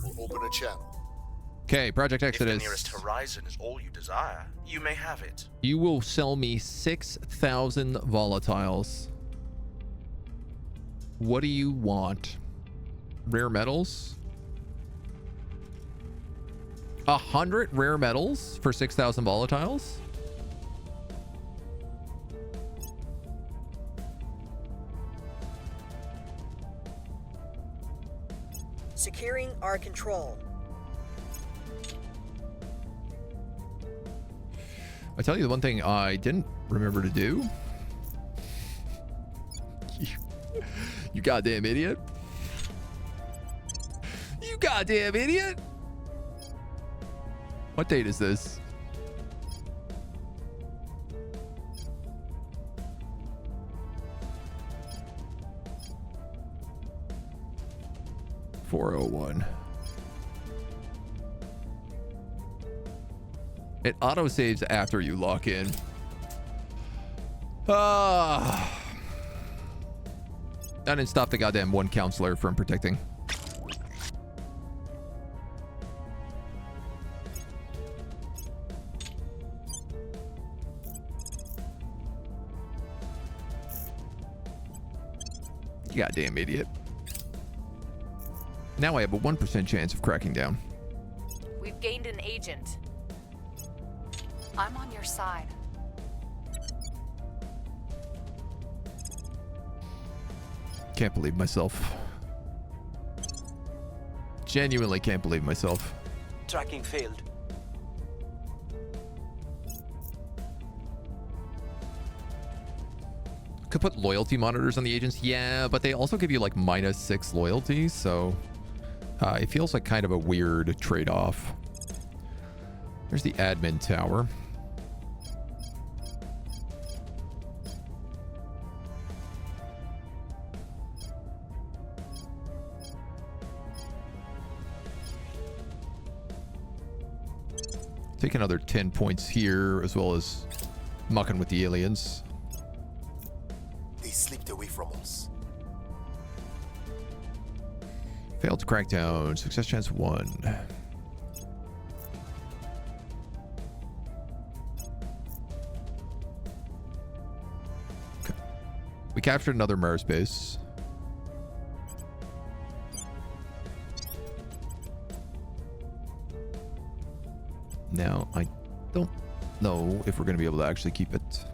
We'll open a channel. Okay, Project Exodus. If the nearest horizon is all you desire, you may have it. You will sell me 6,000 volatiles. What do you want? Rare metals? 100 rare metals for 6,000 volatiles? Securing our control. I tell you the one thing I didn't remember to do. You goddamn idiot. You goddamn idiot. What date is this? $401. It auto-saves after you lock in. That didn't stop the goddamn one counselor from protecting. You goddamn idiot. Now I have a 1% chance of cracking down. We've gained an agent. I'm on your side. Can't believe myself. Genuinely can't believe myself. Tracking failed. Could put loyalty monitors on the agents. Yeah, but they also give you like -6 loyalty, so it feels like kind of a weird trade-off. There's the admin tower. Take another 10 points here, as well as mucking with the aliens. They slipped away from us. Failed to crack down. Success chance 1. Okay. We captured another Mars base. Now, I don't know if we're going to be able to actually keep it.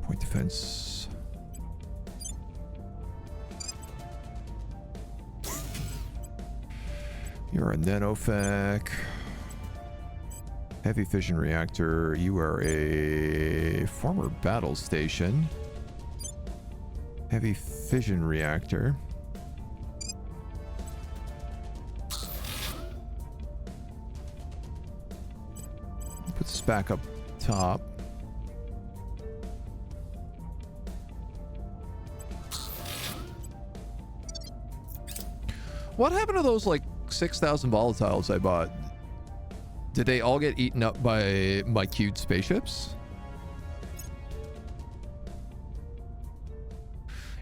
Point defense. You're a nanofec. Heavy fission reactor. You are a former battle station. Heavy fission reactor. Put this back up top. What happened to those like 6,000 volatiles I bought? Did they all get eaten up by my queued spaceships?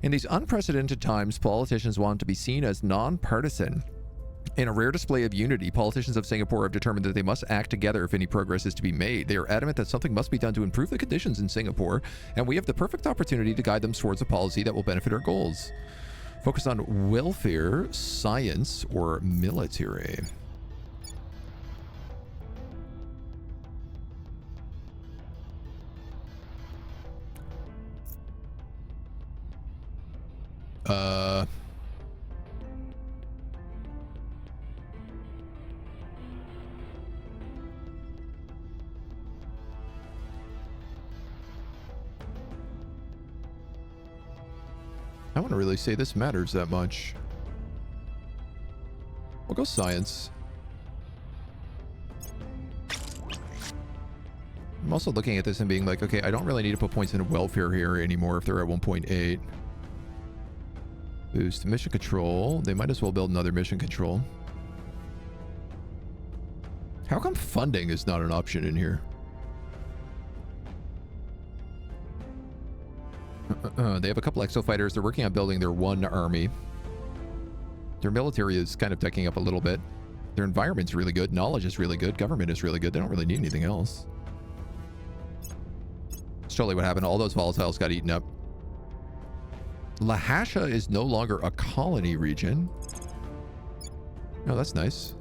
In these unprecedented times, politicians want to be seen as non-partisan. In a rare display of unity, politicians of Singapore have determined that they must act together if any progress is to be made. They are adamant that something must be done to improve the conditions in Singapore, and we have the perfect opportunity to guide them towards a policy that will benefit our goals. Focus on welfare, science, or military. I wouldn't really say this matters that much. We'll go science. I'm also looking at this and being like, okay, I don't really need to put points into welfare here anymore if they're at 1.8. Boost mission control. They might as well build another mission control. How come funding is not an option in here? They have a couple exo fighters. They're working on building their one army. Their military is kind of decking up a little bit. Their environment's really good. Knowledge is really good. Government is really good. They don't really need anything else. It's totally what happened. All those volatiles got eaten up. Lahasha is no longer a colony region. Oh, that's nice.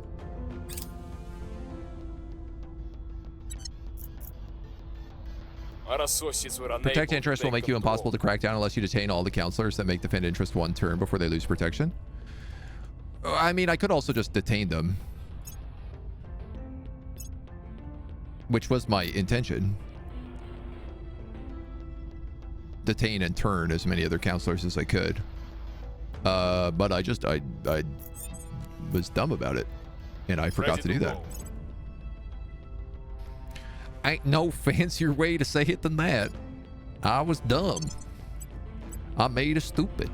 Protect interest will make you impossible to crack down unless you detain all the counselors that make defend interest one turn before they lose protection. I mean, I could also just detain them, which was my intention. Detain and turn as many other counselors as I could. But I was dumb about it, and I forgot to do that. Ain't no fancier way to say it than that. I was dumb. I made us stupid.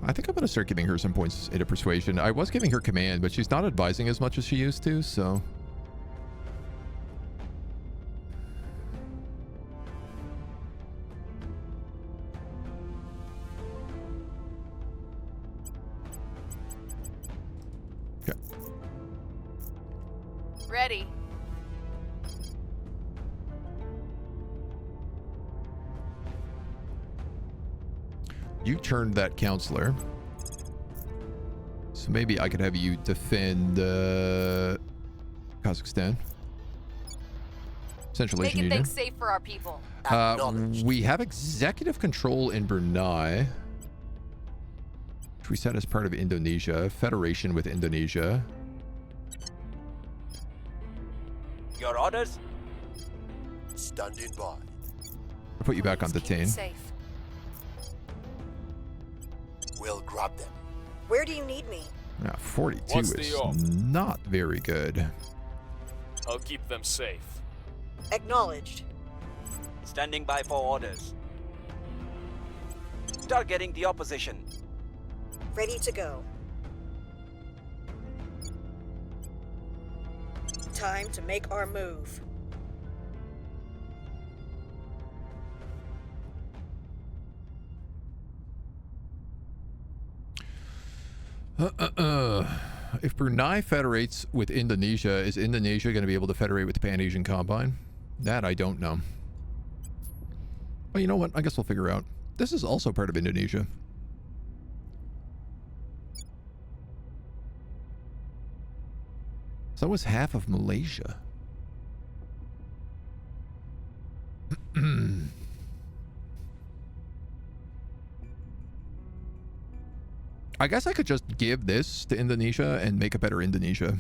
I think I'm going to start giving her some points into persuasion. I was giving her command, but she's not advising as much as she used to, so... Okay. Ready. You turned that counselor. So maybe I could have you defend Kazakhstan. Central Asian Making Union. things safe for our people. We have executive control in Brunei, which we set as part of Indonesia. Federation with Indonesia. Your orders? Standing by. I'll put you back on Keep it detain. safe. We'll grab them. Where do you need me? 42 What's the is off? not very good. I'll keep them safe. Acknowledged. Standing by for orders. Targeting the opposition. Ready to go. Time to make our move. If Brunei federates with Indonesia, is Indonesia going to be able to federate with the Pan-Asian Combine? That I don't know. Well, you know what? I guess we'll figure out. This is also part of Indonesia. So was half of Malaysia. I guess I could just give this to Indonesia and make a better Indonesia.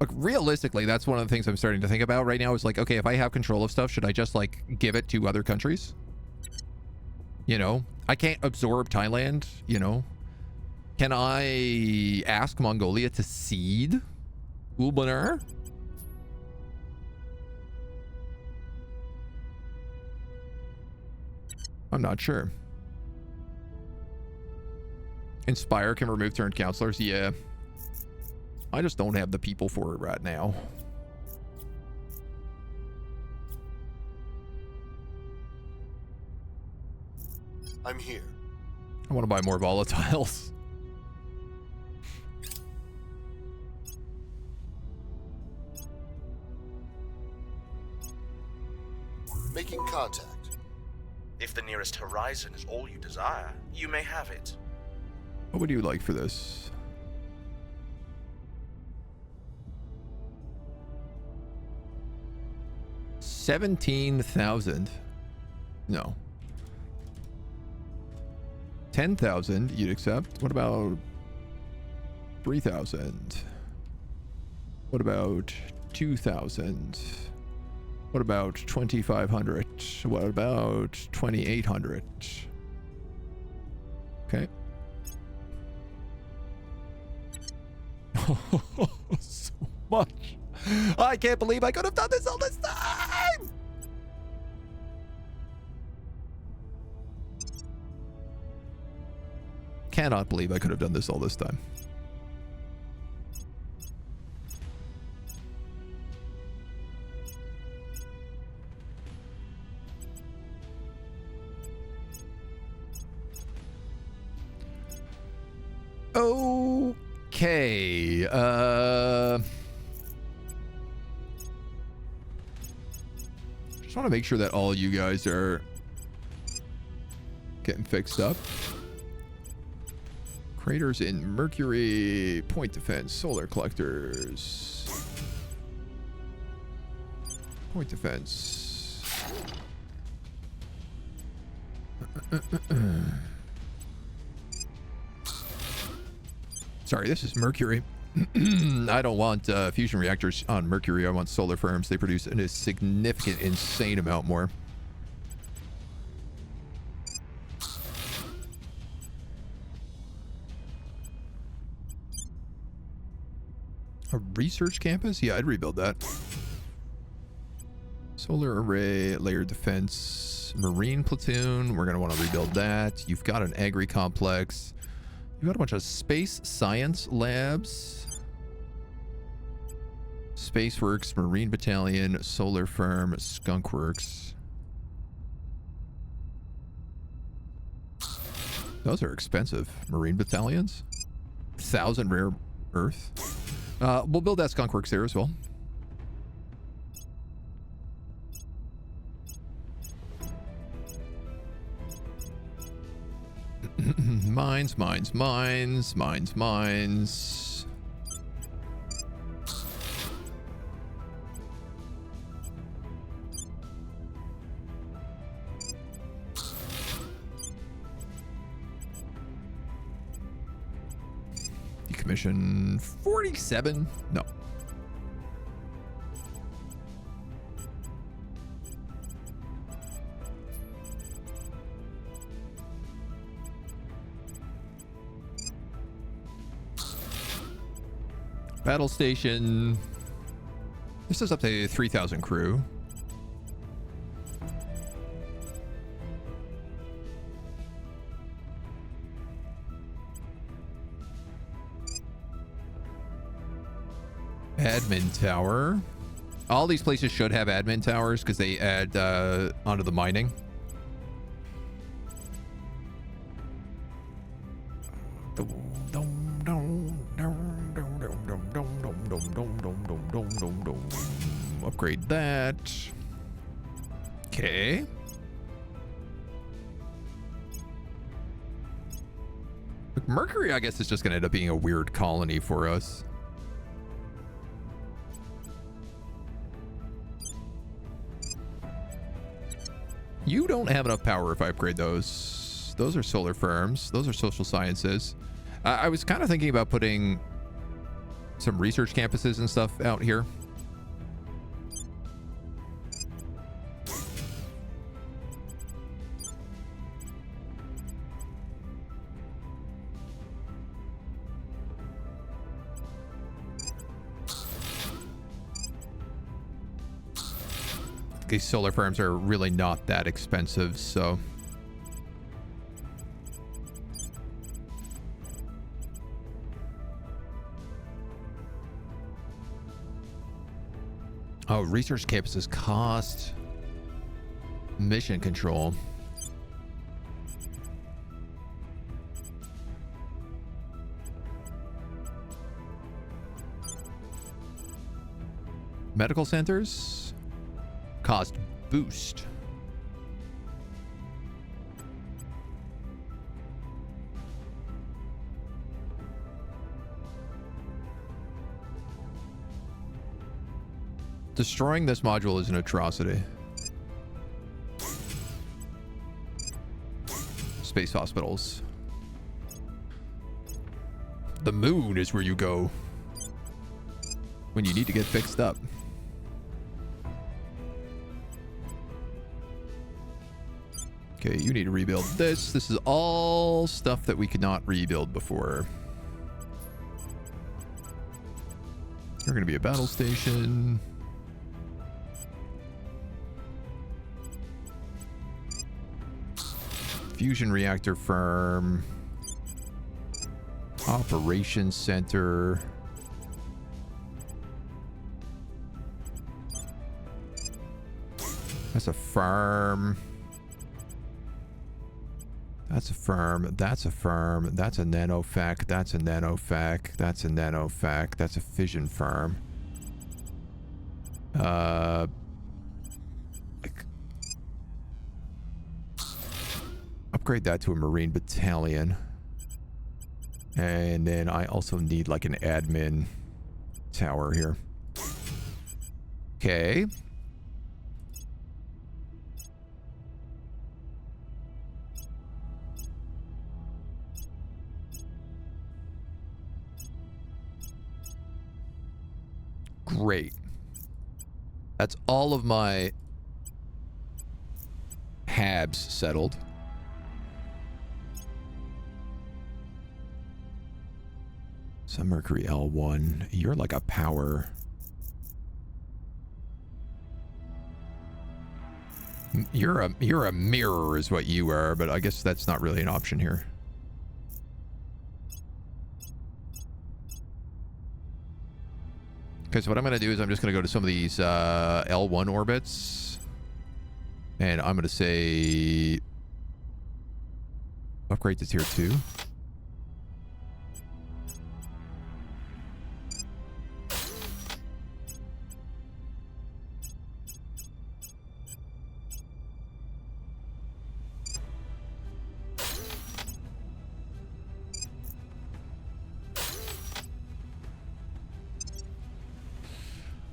Like, realistically, that's one of the things I'm starting to think about right now is like, okay, if I have control of stuff, should I just like give it to other countries? You know, I can't absorb Thailand, you know. Can I ask Mongolia to cede Ulbanar? I'm not sure. Inspire can remove turned counselors. Yeah. I just don't have the people for it right now. I'm here. I want to buy more volatiles. Making contact. If the nearest nearest horizon is all you desire, you may have it. What would you like for this? $17,000. No. 10,000 you'd accept. What about 3,000? What about 2,000? What about 2,500? What about 2,800? Okay. So much. I can't believe I could have done this all this time. Cannot believe I could have done this all this time. Okay. Just want to make sure that all you guys are getting fixed up. Craters in Mercury, point defense, solar collectors. Point defense. Sorry, this is Mercury. I don't want fusion reactors on Mercury. I want solar farms. They produce a significant, insane amount more. A research campus? Yeah, I'd rebuild that. Solar array, layered defense, marine platoon. We're going to want to rebuild that. You've got an agri complex. You've got a bunch of space science labs. Space Works, Marine Battalion, Solar Firm, Skunk Works. Those are expensive. Marine Battalions? 1,000 rare earth. We'll build that Skunk Works there as well. Mines, mines, mines, mines, mines. Decommission 47? No. Battle station. This is up to 3,000 crew. Admin tower. All these places should have admin towers because they add onto the mining. Upgrade that. Okay. Mercury, I guess, is just going to end up being a weird colony for us. You don't have enough power if I upgrade those. Those are solar firms. Those are social sciences. I was kind of thinking about putting some research campuses and stuff out here. These solar farms are really not that expensive, so. Oh, research campuses cost. Mission control. Medical centers. Cost boost. Destroying this module is an atrocity. Space hospitals. The moon is where you go when you need to get fixed up. Okay, you need to rebuild this. This is all stuff that we could not rebuild before. You're going to be a battle station. Fusion reactor farm. Operations center. That's a farm. That's a firm. That's a firm. That's a nanofac. That's a nanofac. That's a nanofac. That's a fission firm. Upgrade that to a marine battalion. And then I also need like an admin tower here. Okay. Great. That's all of my habs settled. So Mercury L1, you're like a power. You're a mirror is what you are, but I guess that's not really an option here. Okay, so what I'm going to do is I'm just going to go to some of these L1 orbits. And I'm going to say upgrade to tier 2.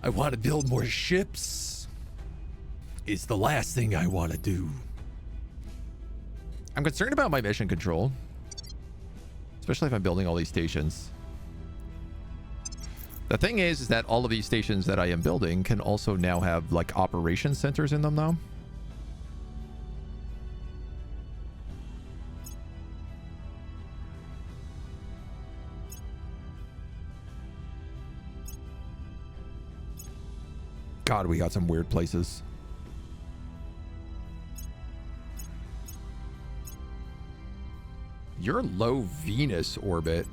I want to build more ships. It's the last thing I want to do. I'm concerned about my mission control. Especially if I'm building all these stations. The thing is that all of these stations that I am building can also now have like operations centers in them now. God, we got some weird places. You're low Venus orbit.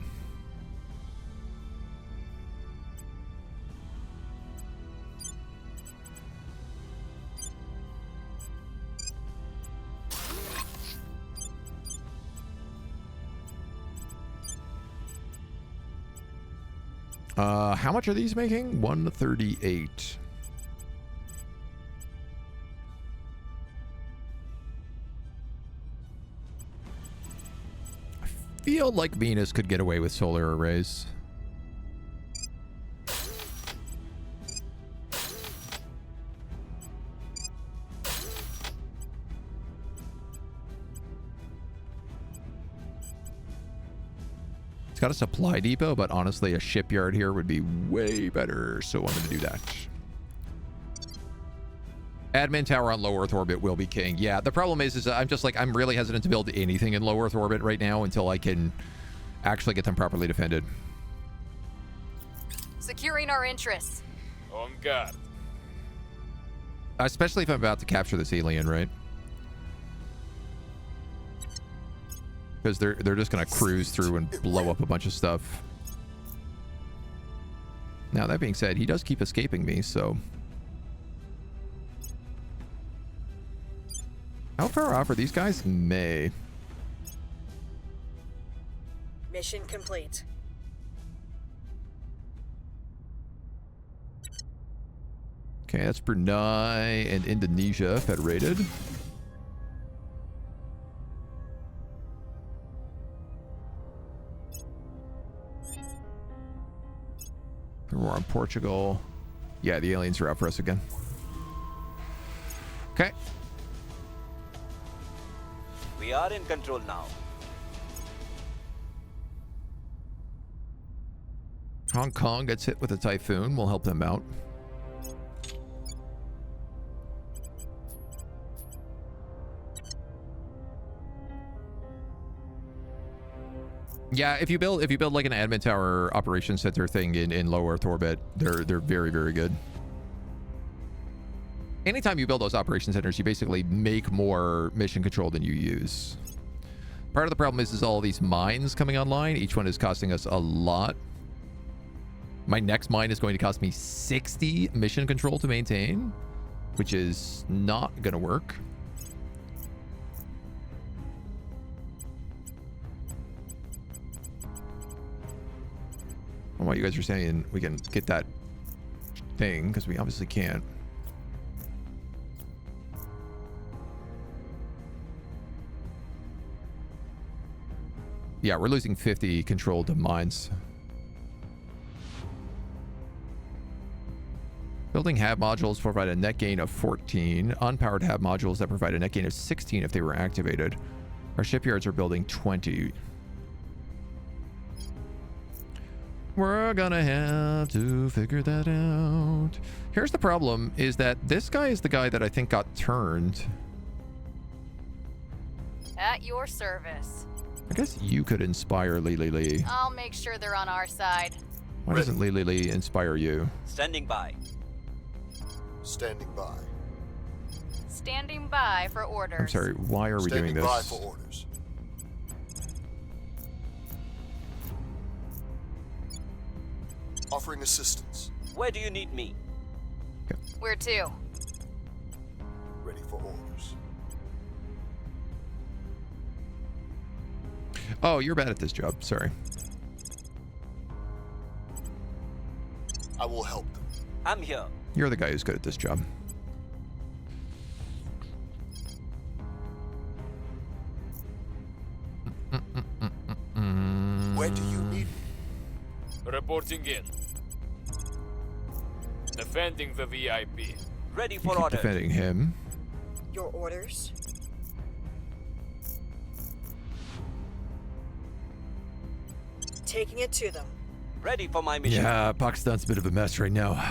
How much are these making? 138. Feel like Venus could get away with solar arrays. It's got a supply depot, but honestly a shipyard here would be way better, so I'm going to do that. Admin tower on low Earth orbit will be king. Yeah, the problem is I'm just like, I'm really hesitant to build anything in low Earth orbit right now until I can actually get them properly defended. Securing our interests. On guard. Especially if I'm about to capture this alien, right? Because they're just going to cruise through and blow up a bunch of stuff. Now, that being said, he does keep escaping me, so... How far off are these guys? May. Mission complete. Okay, that's Brunei and Indonesia federated. We're on Portugal. Yeah, the aliens are out for us again. Okay. We are in control now. Hong Kong gets hit with a typhoon. We'll help them out. Yeah, if you build like an admin tower operations center thing in low Earth orbit, they're very, very good. Anytime you build those operation centers, you basically make more mission control than you use. Part of the problem is all these mines coming online. Each one is costing us a lot. My next mine is going to cost me 60 mission control to maintain, which is not going to work. Well, you guys are saying we can get that thing, because we obviously can't. Yeah, we're losing 50 control to mines. Building HAB modules provide a net gain of 14. Unpowered HAB modules that provide a net gain of 16 if they were activated. Our shipyards are building 20. We're gonna have to figure that out. Here's the problem, is that this guy is the guy that I think got turned. At your service. I guess you could inspire Lee. I'll make sure they're on our side. Why doesn't Lee inspire you? Standing by. Standing by. Standing by for orders. I'm sorry, why are we doing Standing this? by for orders. Offering assistance. Where do you need me? Where to? Ready for orders. Oh, you're bad at this job. Sorry. I will help them. I'm here. You're the guy who's good at this job. Where do you need me? Reporting in. Defending the VIP. Ready You for keep orders. defending him. Your orders? Taking it to them. Ready for my mission. Yeah, Pakistan's a bit of a mess right now.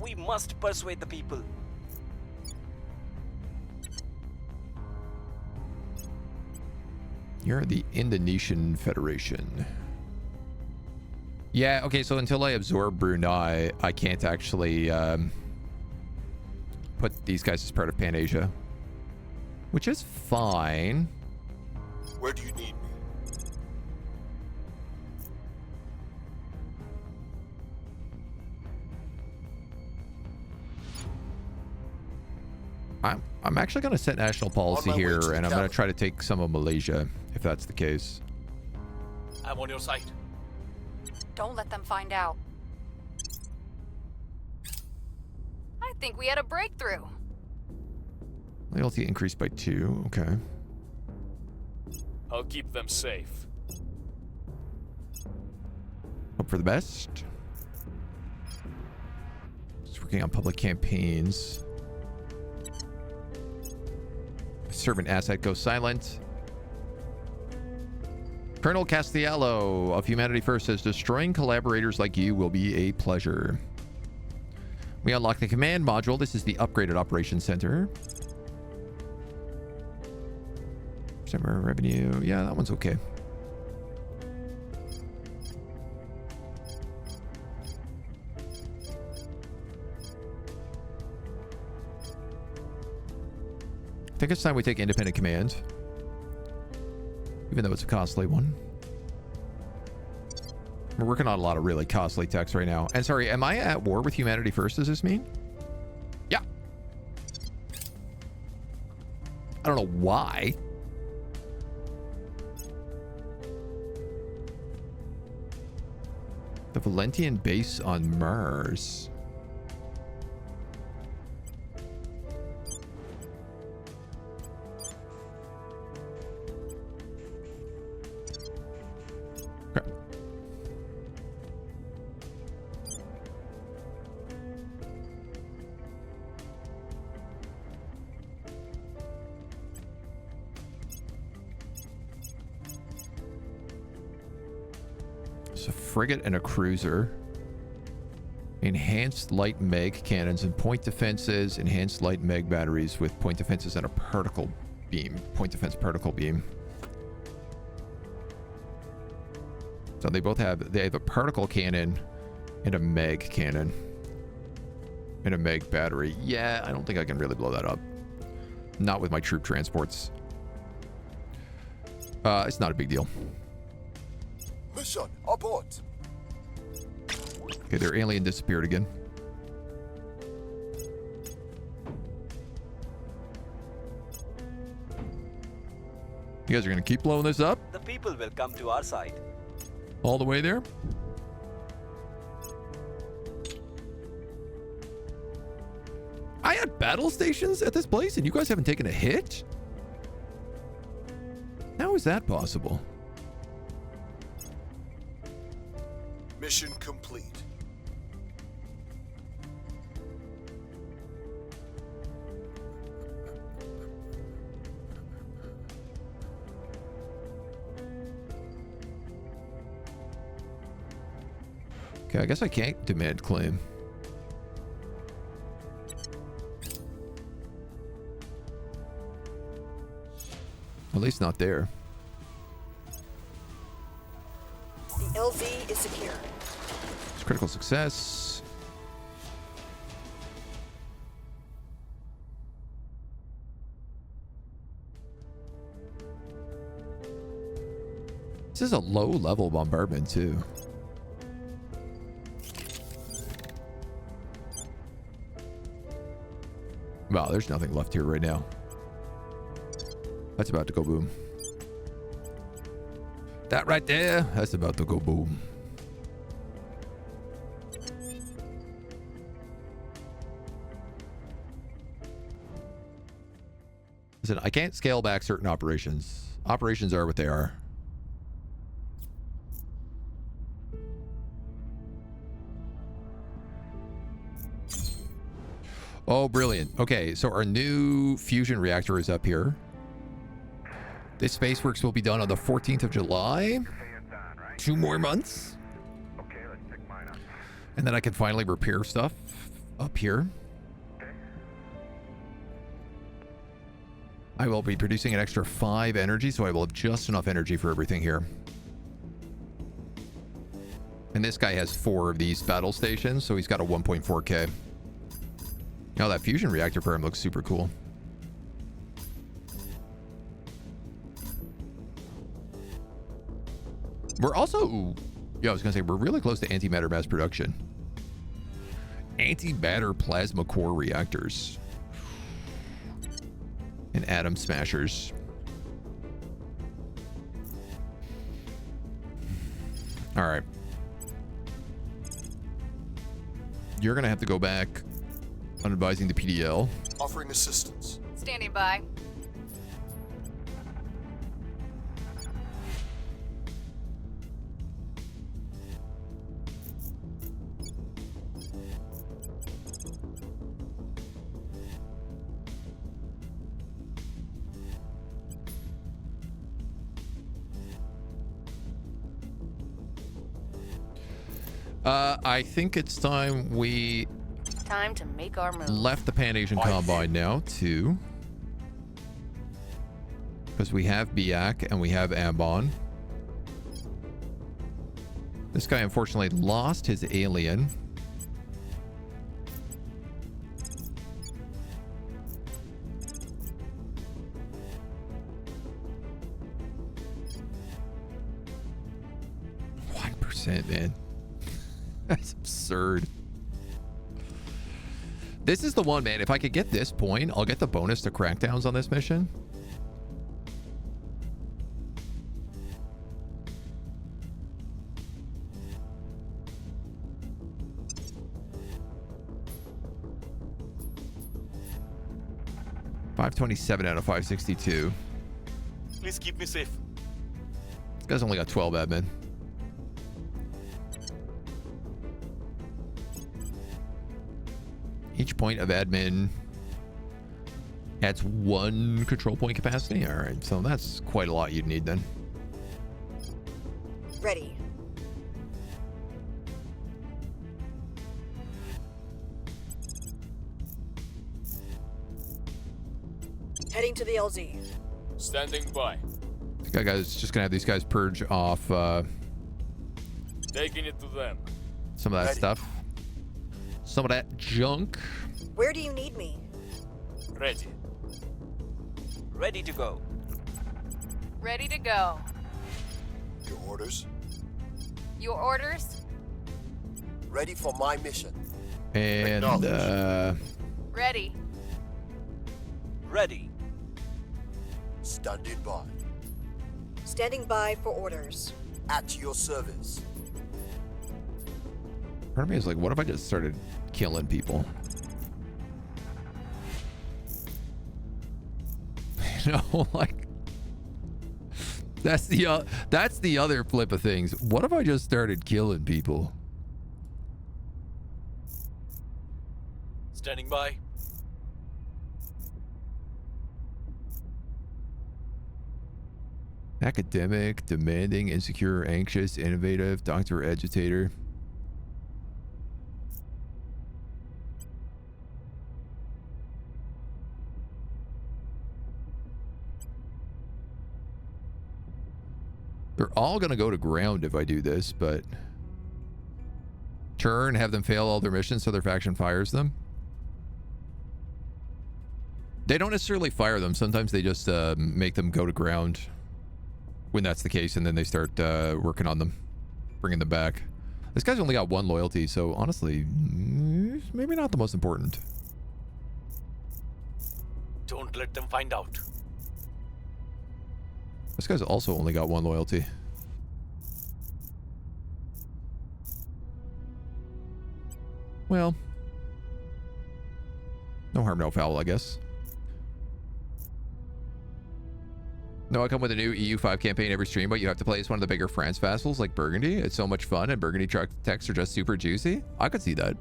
We must persuade the people. You're the Indonesian Federation. Yeah, okay, so until I absorb Brunei, I can't actually put these guys as part of Pan-Asia. Which is fine. Where do you need me? I'm actually going to set national policy On my way here, to the and I'm going to capital. try to take some of Malaysia, if that's the case. I'm on your side. Don't let them find out. I think we had a breakthrough. Loyalty increased by 2. Okay. I'll keep them safe. Hope for the best. Just working on public campaigns. Servant asset goes silent. Colonel Castello of Humanity First says, destroying collaborators like you will be a pleasure. We unlock the command module. This is the upgraded operations center. Summer revenue. Yeah, that one's okay. I think it's time we take independent command. Even though it's a costly one. We're working on a lot of really costly techs right now. And sorry, am I at war with Humanity First, does this mean? Yeah. I don't know why. The Valentian base on Mars. Okay. frigate and a cruiser. Enhanced light meg cannons and point defenses. Enhanced light meg batteries with point defenses and a particle beam. Point defense particle beam. So they have a particle cannon and a meg cannon. And a meg battery. Yeah, I don't think I can really blow that up. Not with my troop transports. It's not a big deal. Mission abort. Okay, their alien disappeared again. You guys are gonna keep blowing this up? The people will come to our side. All the way there? I had battle stations at this place and you guys haven't taken a hit? How is that possible? Mission complete. Okay, I guess I can't demand claim. At least not there. The LZ is secure. It's critical success. This is a low-level bombardment, too. Wow, there's nothing left here right now. That's about to go boom. That right there, that's about to go boom. Listen, I can't scale back certain operations. Operations are what they are. Oh, brilliant. Okay, so our new fusion reactor is up here. This spaceworks will be done on the 14th of July. 2 more months. And then I can finally repair stuff up here. I will be producing an extra 5 energy, so I will have just enough energy for everything here. And this guy has 4 of these battle stations, so he's got a 1.4K. Now that fusion reactor for him looks super cool. We're also, yeah, I was gonna say, we're really close to antimatter mass production. Antimatter plasma core reactors. And atom smashers. All right. You're gonna have to go back on advising the PDL. Offering assistance. Standing by. I think it's time we Time to make our move. left the Pan-Asian Combine now, too. Because we have Biak and we have Ambon. This guy unfortunately lost his alien. Man, that's absurd. This is the one, man. If I could get this point, I'll get the bonus to crackdowns on this mission. $527 out of 562. Please keep me safe. This guy's only got 12 admin. Each point of admin adds 1 control point capacity. All right, so that's quite a lot you'd need then. Ready. Heading to the LZ. Standing by. This guy's just gonna have these guys purge off Taking it to them. some of that Ready. stuff. Some of that junk. Where do you need me? Ready. Ready to go. Ready to go. Your orders? Your orders? Ready for my mission. And Ready. Ready. Standing by. Standing by for orders. At your service. part of me is like, what if I just started killing people? You know, like that's the other flip of things. What if I just started killing people? Standing by. Academic, demanding, insecure, anxious, innovative, doctor, agitator. They're all going to go to ground if I do this, but turn, have them fail all their missions so their faction fires them. They don't necessarily fire them. Sometimes they just make them go to ground when that's the case, and then they start working on them, bringing them back. This guy's only got 1 loyalty, so honestly, maybe not the most important. Don't let them find out. This guy's also only got 1 loyalty. Well, no harm, no foul, I guess. No, I come with a new EU5 campaign every stream, but you have to play as one of the bigger France vassals like Burgundy. It's so much fun, and Burgundy truck techs are just super juicy. I could see that.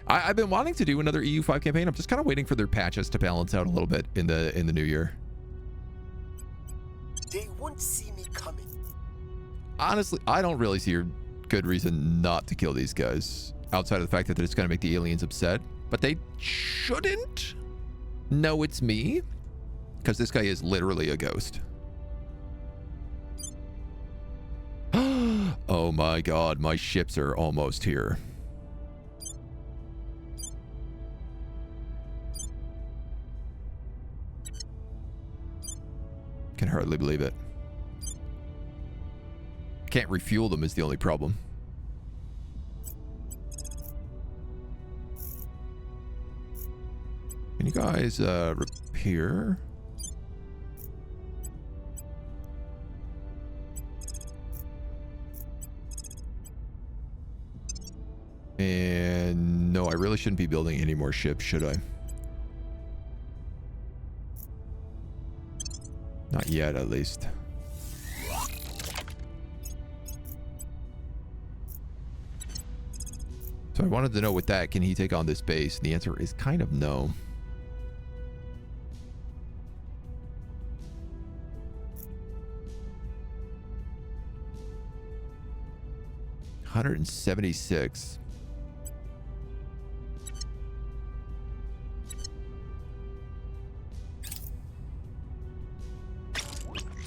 I've been wanting to do another EU5 campaign. I'm just kind of waiting for their patches to balance out a little bit in the new year. They won't see me coming. Honestly, I don't really see a good reason not to kill these guys, outside of the fact that it's going to make the aliens upset. But they shouldn't know it's me, because this guy is literally a ghost. Oh my god, my ships are almost here. Can hardly believe it. Can't refuel them is the only problem. Can you guys repair? And no, I really shouldn't be building any more ships, should I? Not yet, at least. So I wanted to know with that, can he take on this base? And the answer is kind of no. $176.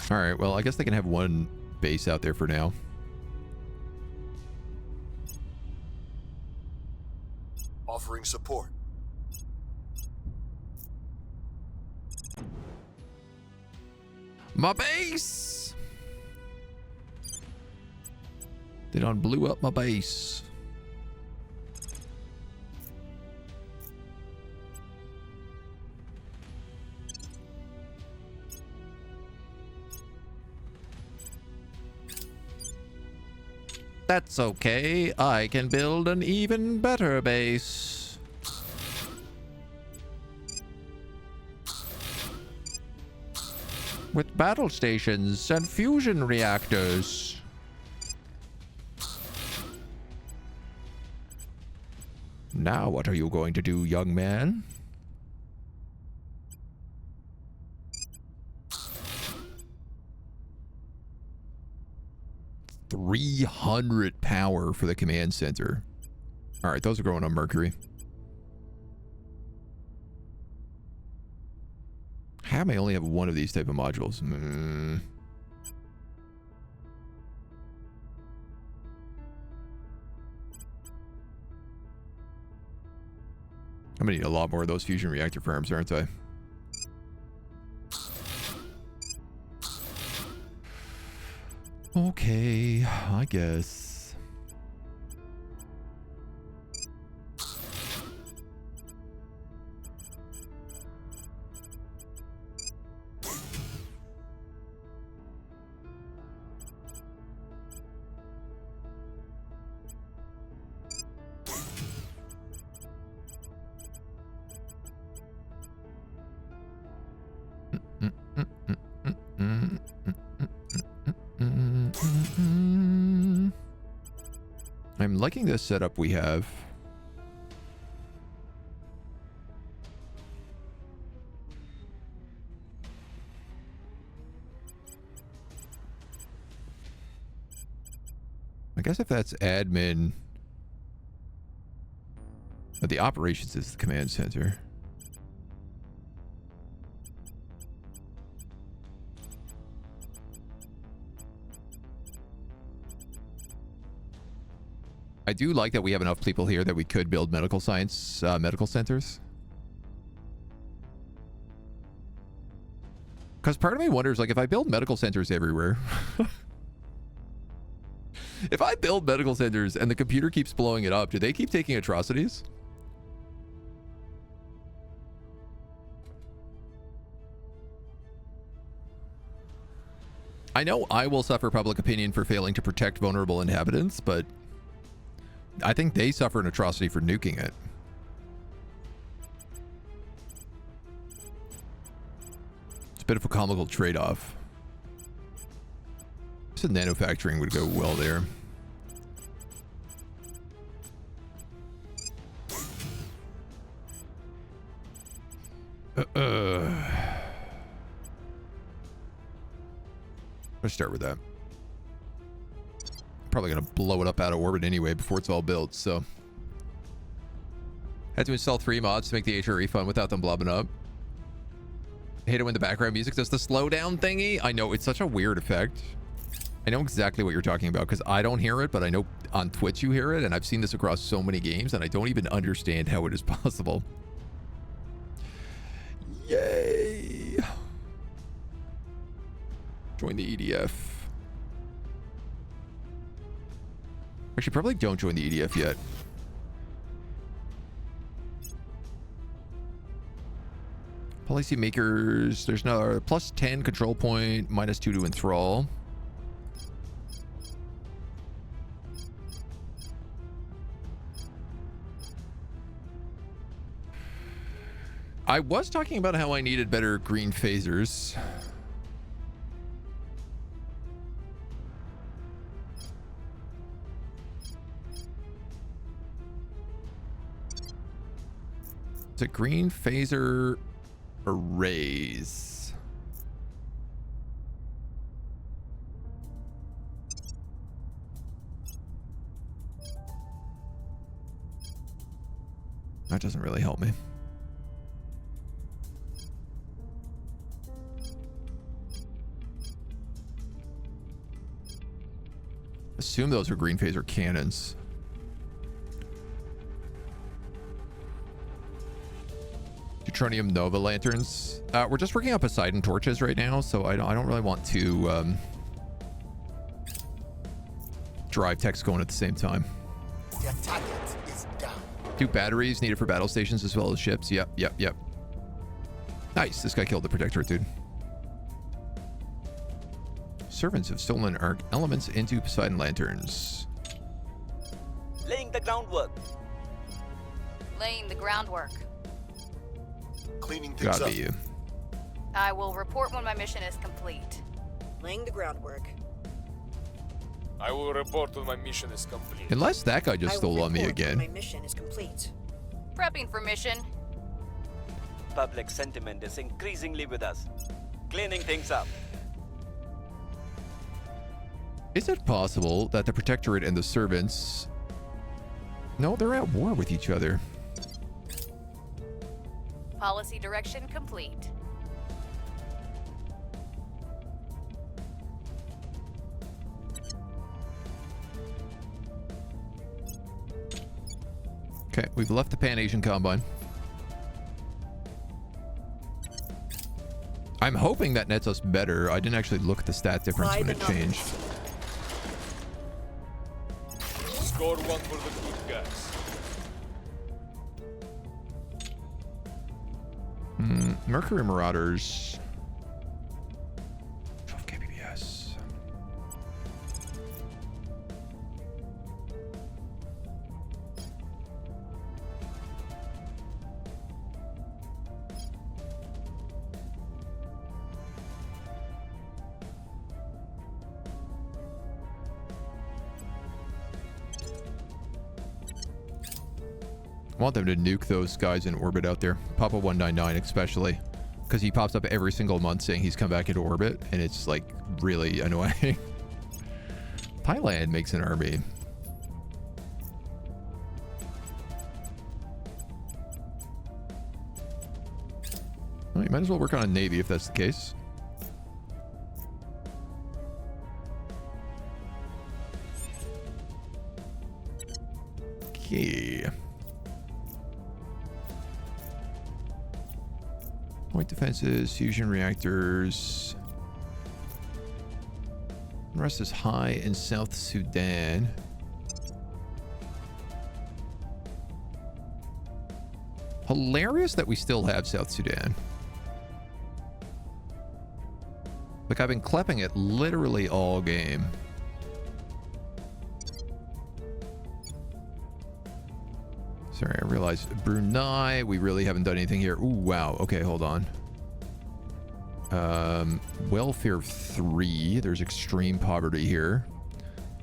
All right, well, I guess they can have 1 base out there for now. Offering support. My base! They done blew up my base. That's okay. I can build an even better base. With battle stations and fusion reactors. Now what are you going to do, young man? $300 power for the command center. All right, those are going on Mercury. How may I only have one of these type of modules? I'm gonna need a lot more of those fusion reactor farms, aren't I? Okay, I guess. I'm liking this setup we have. I guess if that's admin, but the operations is the command center. I do like that we have enough people here that we could build medical science, medical centers. Because part of me wonders, like, if I build medical centers everywhere, if I build medical centers and the computer keeps blowing it up, do they keep taking atrocities? I know I will suffer public opinion for failing to protect vulnerable inhabitants, but I think they suffer an atrocity for nuking it. It's a bit of a comical trade-off. So nanofacturing would go well there. Let's start with that. Probably gonna blow it up out of orbit anyway before it's all built, so. Had to install 3 mods to make the HRE fun without them blobbing up. Hate it when the background music does the slowdown thingy. I know, it's such a weird effect. I know exactly what you're talking about because I don't hear it, but I know on Twitch you hear it, and I've seen this across so many games, and I don't even understand how it is possible. Yay! Join the EDF. Actually, probably don't join the EDF yet. Policy makers, there's no plus 10 control point, minus 2 to enthrall. I was talking about how I needed better green phasers. It's a green phaser arrays. That doesn't really help me. Assume those are green phaser cannons. Neutronium Nova lanterns. We're just working on Poseidon torches right now, so I don't really want to drive techs going at the same time. Their target is down. 2 batteries needed for battle stations as well as ships. Yep. Nice. This guy killed the Protectorate, dude. Servants have stolen our elements into Poseidon lanterns. Laying the groundwork. Laying the groundwork. Cleaning things Gotta up. be you. I will report when my mission is complete. Laying the groundwork. I will report when my mission is complete. Unless that guy just I will stole on me report when again. my mission is complete. Prepping for mission. Public sentiment is increasingly with us. Cleaning things up. Is it possible that the Protectorate and the servants... No, they're at war with each other. Policy direction complete. Okay, we've left the Pan-Asian Combine. I'm hoping that nets us better. I didn't actually look at the stat difference By when the it changed. Score one for the good guys. Mercury Marauders. 12 kbps. I want them to nuke those guys in orbit out there. Papa 199 especially. Because he pops up every single month saying he's come back into orbit. And it's like really annoying. Thailand makes an army. Well, you might as well work on a navy if that's the case. Okay. Point defenses, fusion reactors. The rest is high in South Sudan. Hilarious that we still have South Sudan. Like, I've been klepping it literally all game. Sorry, I realized Brunei, we really haven't done anything here. Ooh, wow. Okay, hold on. Welfare 3. There's extreme poverty here.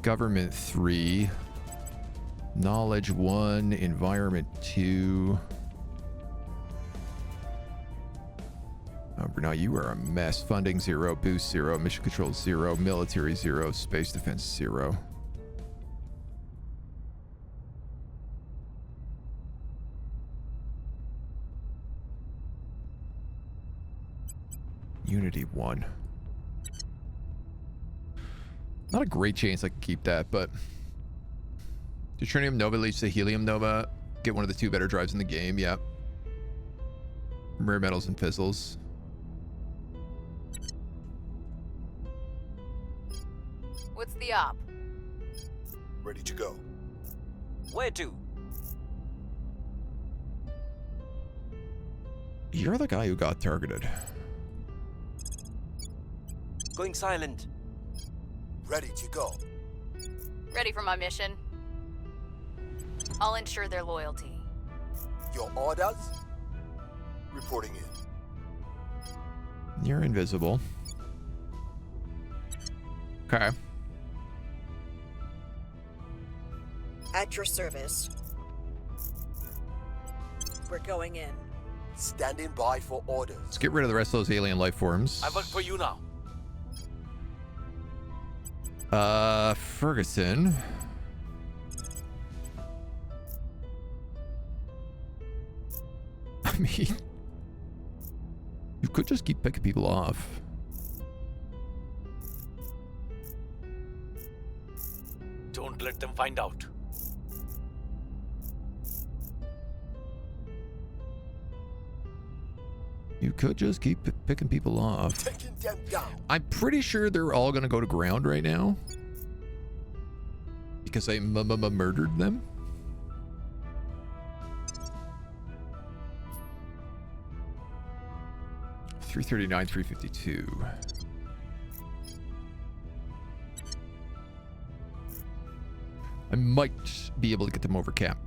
Government 3. Knowledge 1. Environment 2. Oh, Brunei, you are a mess. Funding 0. Boost 0. Mission control 0. Military 0. Space defense 0. Unity 1. Not a great chance I can keep that, but Deuterium Nova leads to Helium Nova. Get one of the 2 better drives in the game, yeah. Rare metals and fizzles. What's the op? Ready to go. Where to? You're the guy who got targeted. Going silent. Ready to go. Ready for my mission. I'll ensure their loyalty. Your orders? Reporting in. You're invisible. Okay. At your service. We're going in. Standing by for orders. Let's get rid of the rest of those alien life forms. I work for you now. Ferguson. I mean, you could just keep picking people off. Don't let them find out. You could just keep picking people off. Taking them down. I'm pretty sure they're all gonna go to ground right now. Because I murdered them. $339, $352. I might be able to get them over cap.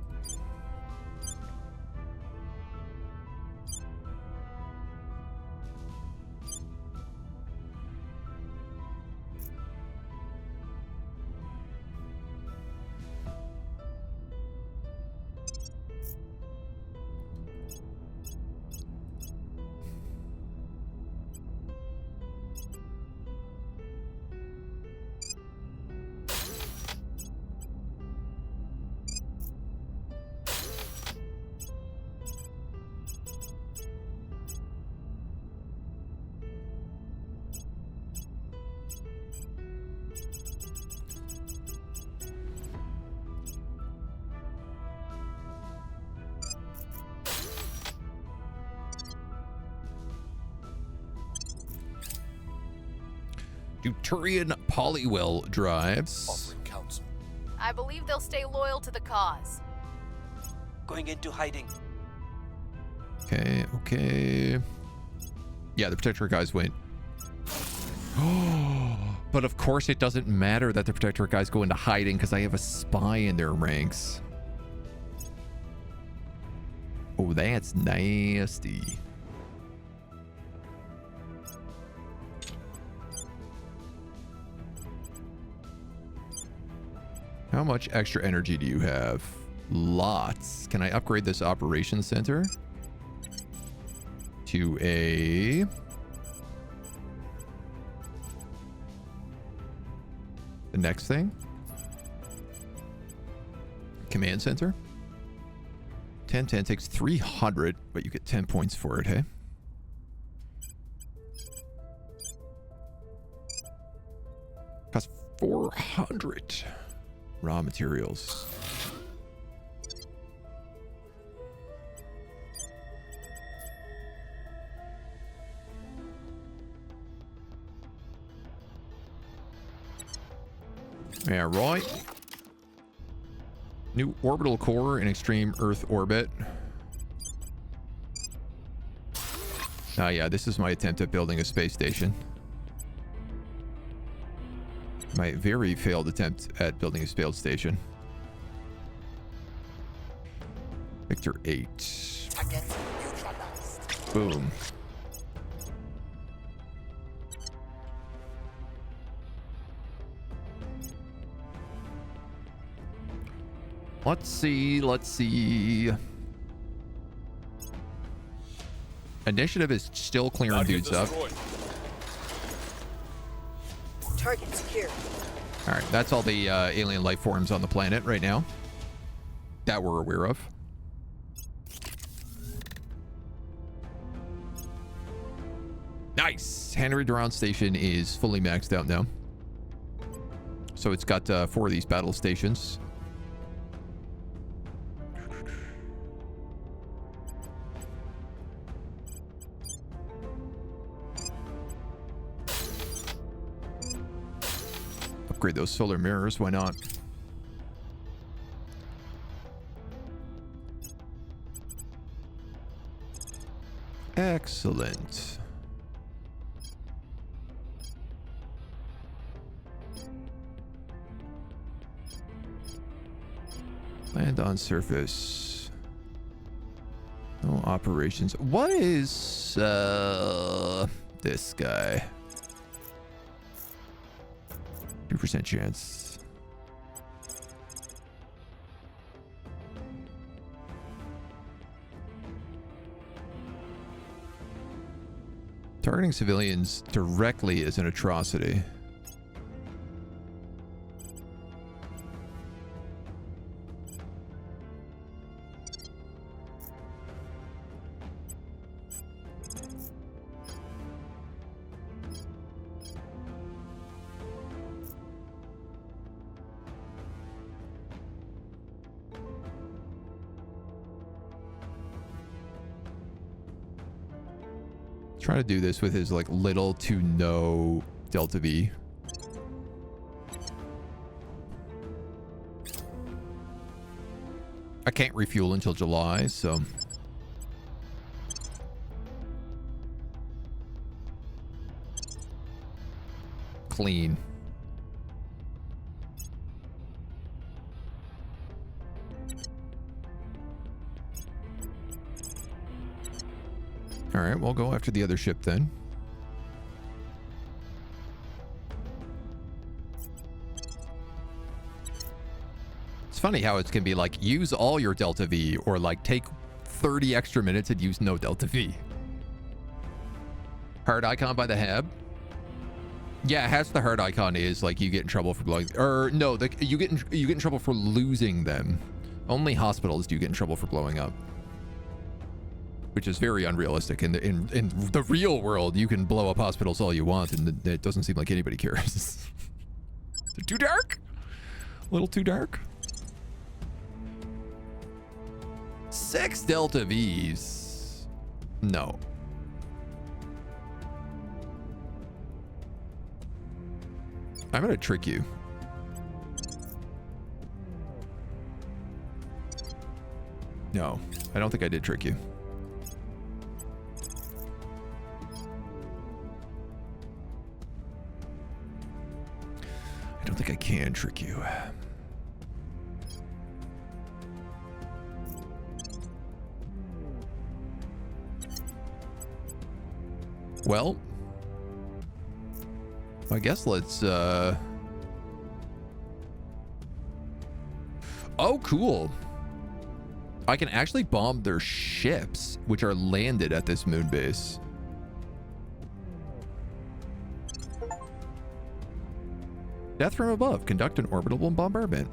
Deuterian polywell drives. Offering counsel. I believe they'll stay loyal to the cause. Going into hiding. Okay, okay. Yeah, the Protectorate guys went. But of course it doesn't matter that the Protectorate guys go into hiding because I have a spy in their ranks. Oh, that's nasty. How much extra energy do you have? Lots. Can I upgrade this operations center to a the next thing? Command center. 1010 takes 300, but you get 10 points for it, hey? Costs 400 raw materials. Yeah, right. New orbital core in extreme Earth orbit. Oh yeah, this is my attempt at building a space station. My very failed attempt at building a space station. Victor 8. Target neutralized. Boom. Let's see, let's see. Initiative is still clearing Target dudes up. destroyed. Target secure. All right, that's all the alien life forms on the planet right now that we're aware of. Nice. Henry Duran Station is fully maxed out now. So it's got 4 of these battle stations. Upgrade those solar mirrors, why not? Excellent. Land on surface. No operations. What is this guy? 2% chance. Targeting civilians directly is an atrocity. Trying to do this with his like little to no Delta V. I can't refuel until July, so clean. All right, we'll go after the other ship then. It's funny how it can be like use all your Delta V or like take 30 extra minutes and use no Delta V. Hard icon by the Hab. Yeah, has the hard icon is like you get in trouble for blowing, or no, you get in trouble for losing them. Only hospitals do you get in trouble for blowing up, which is very unrealistic. In the real world, you can blow up hospitals all you want, and it doesn't seem like anybody cares. Too dark? A little too dark? 6 Delta Vs. No. I'm gonna trick you. No, I don't think I did trick you. I don't think I can trick you. Well, I guess let's, oh, cool. I can actually bomb their ships, which are landed at this moon base. Death from above. Conduct an orbital bombardment.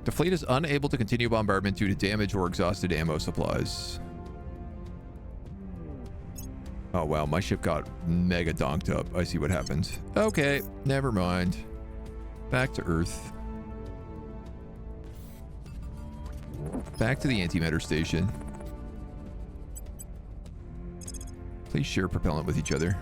The fleet is unable to continue bombardment due to damage or exhausted ammo supplies. Oh, wow. My ship got mega donked up. I see what happened. Okay. Never mind. Back to Earth. Back to the antimatter station. Please share propellant with each other.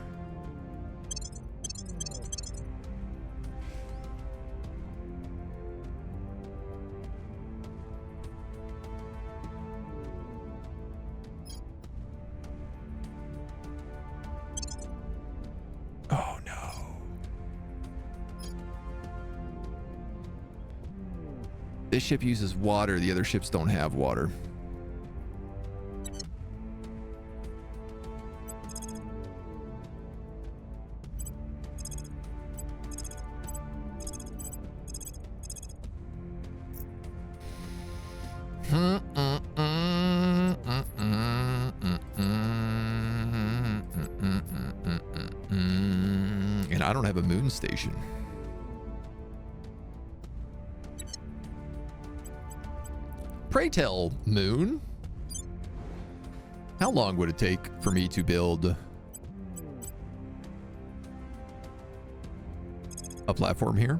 Oh no. This ship uses water. The other ships don't have water. And I don't have a moon station. Pray tell, moon, how long would it take for me to build a platform here?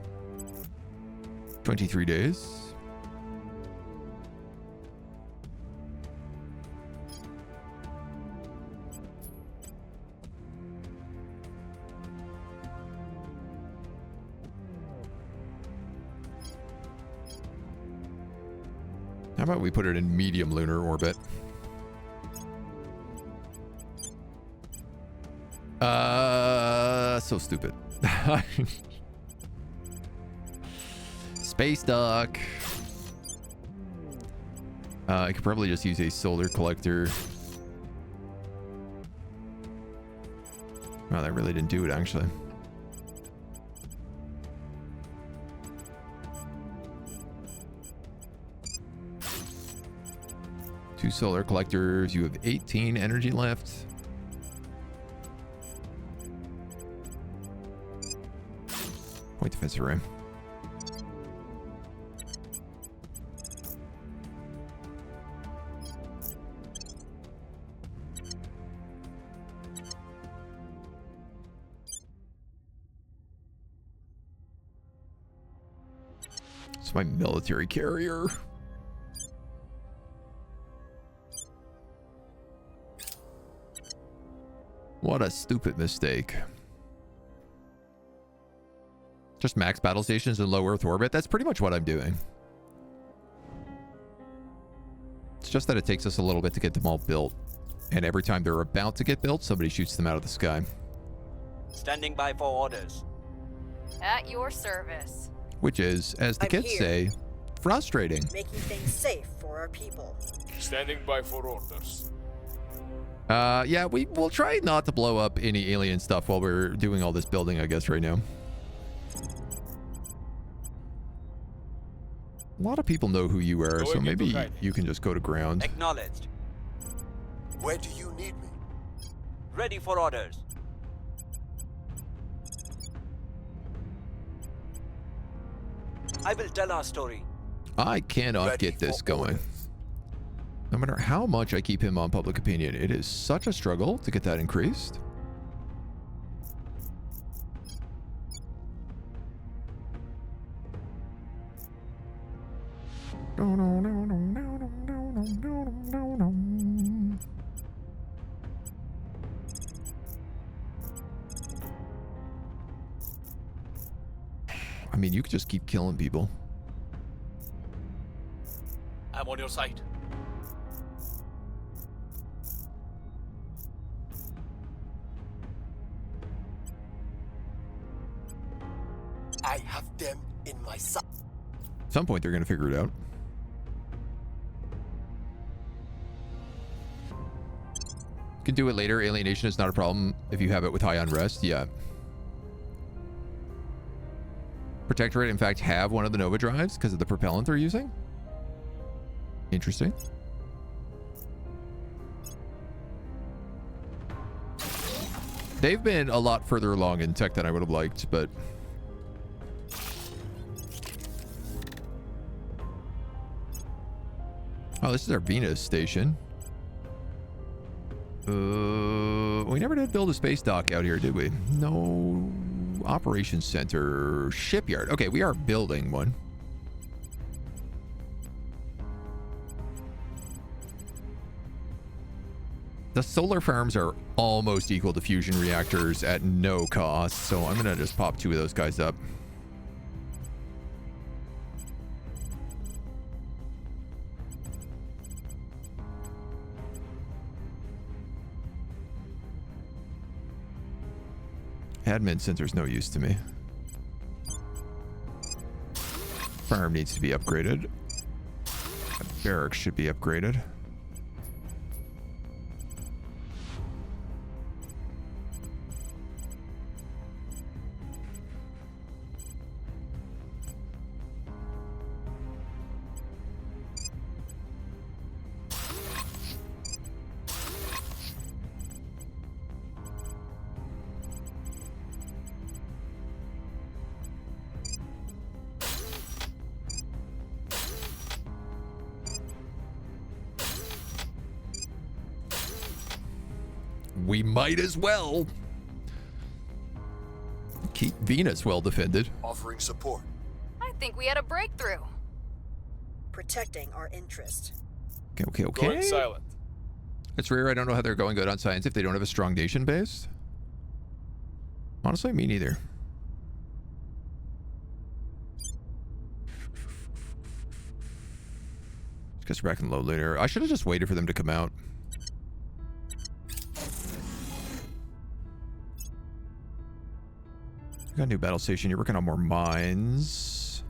23 days. How about we put it in medium lunar orbit? So stupid. Space dock. I could probably just use a solar collector. Wow, that really didn't do it, actually. Two solar collectors. You have 18 energy left. Point defensive array. It's my military carrier. What a stupid mistake. Just max battle stations in low Earth orbit. That's pretty much what I'm doing. It's just that it takes us a little bit to get them all built. And every time they're about to get built, somebody shoots them out of the sky. Standing by for orders. At your service. Which is, as the I'm kids here. say, frustrating. Making things safe for our people. Standing by for orders. Yeah, we'll try not to blow up any alien stuff while we're doing all this building, I guess, right now. A lot of people know who you are, so Going maybe into hiding. you can just go to ground. Acknowledged. Where do you need me? Ready for orders. I will tell our story. I cannot Ready get this for going. orders. No matter how much I keep him on public opinion, it is such a struggle to get that increased. mean, you could just keep killing people. I'm on your side. I have them in my sight. At some point, they're going to figure it out. You can do it later. Alienation is not a problem if you have it with high unrest. Yeah. Protectorate, in fact, have one of the Nova drives because of the propellant they're using. Interesting. They've been a lot further along in tech than I would have liked, but... Oh, this is our Venus station. We never did build a space dock out here, did we? No. Operations center. Shipyard. Okay, we are building one. The solar farms are almost equal to fusion reactors at no cost, so I'm gonna just pop 2 of those guys up. Admin center's no use to me. Farm needs to be upgraded. Barracks should be upgraded. We might as well keep Venus well defended. Offering support. I think we had a breakthrough. Protecting our interest. Okay. Going silent. It's rare. I don't know how they're going good on science if they don't have a strong nation base. Honestly, me neither. Guess we're back in low later. I should have just waited for them to come out. Got a new battle station. You're working on more mines.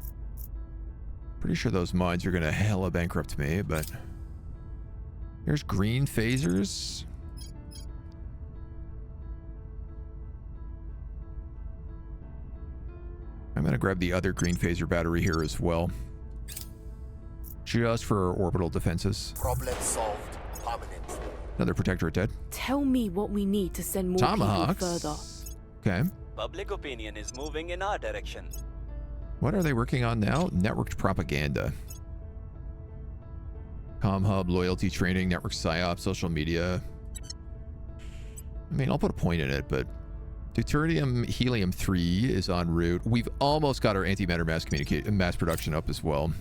Pretty sure those mines are gonna hella bankrupt me, but here's green phasers. I'm gonna grab the other green phaser battery here as well, just for orbital defenses. Problem solved. Permanently. Another protectorate dead. Tell me what we need to send more Tomahawks. people further. Okay. Public opinion is moving in our direction. What are they working on now? Networked propaganda. Comm hub, loyalty training, network psyop, social media. I mean, I'll put a point in it, but deuterium helium-3 is en route. We've almost got our antimatter mass production up as well.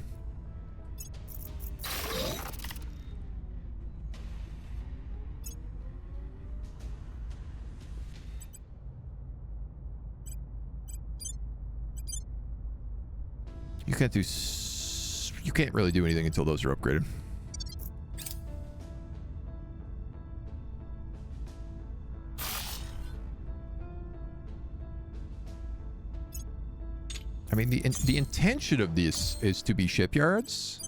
You can't really do anything until those are upgraded. I mean, the intention of this is to be shipyards.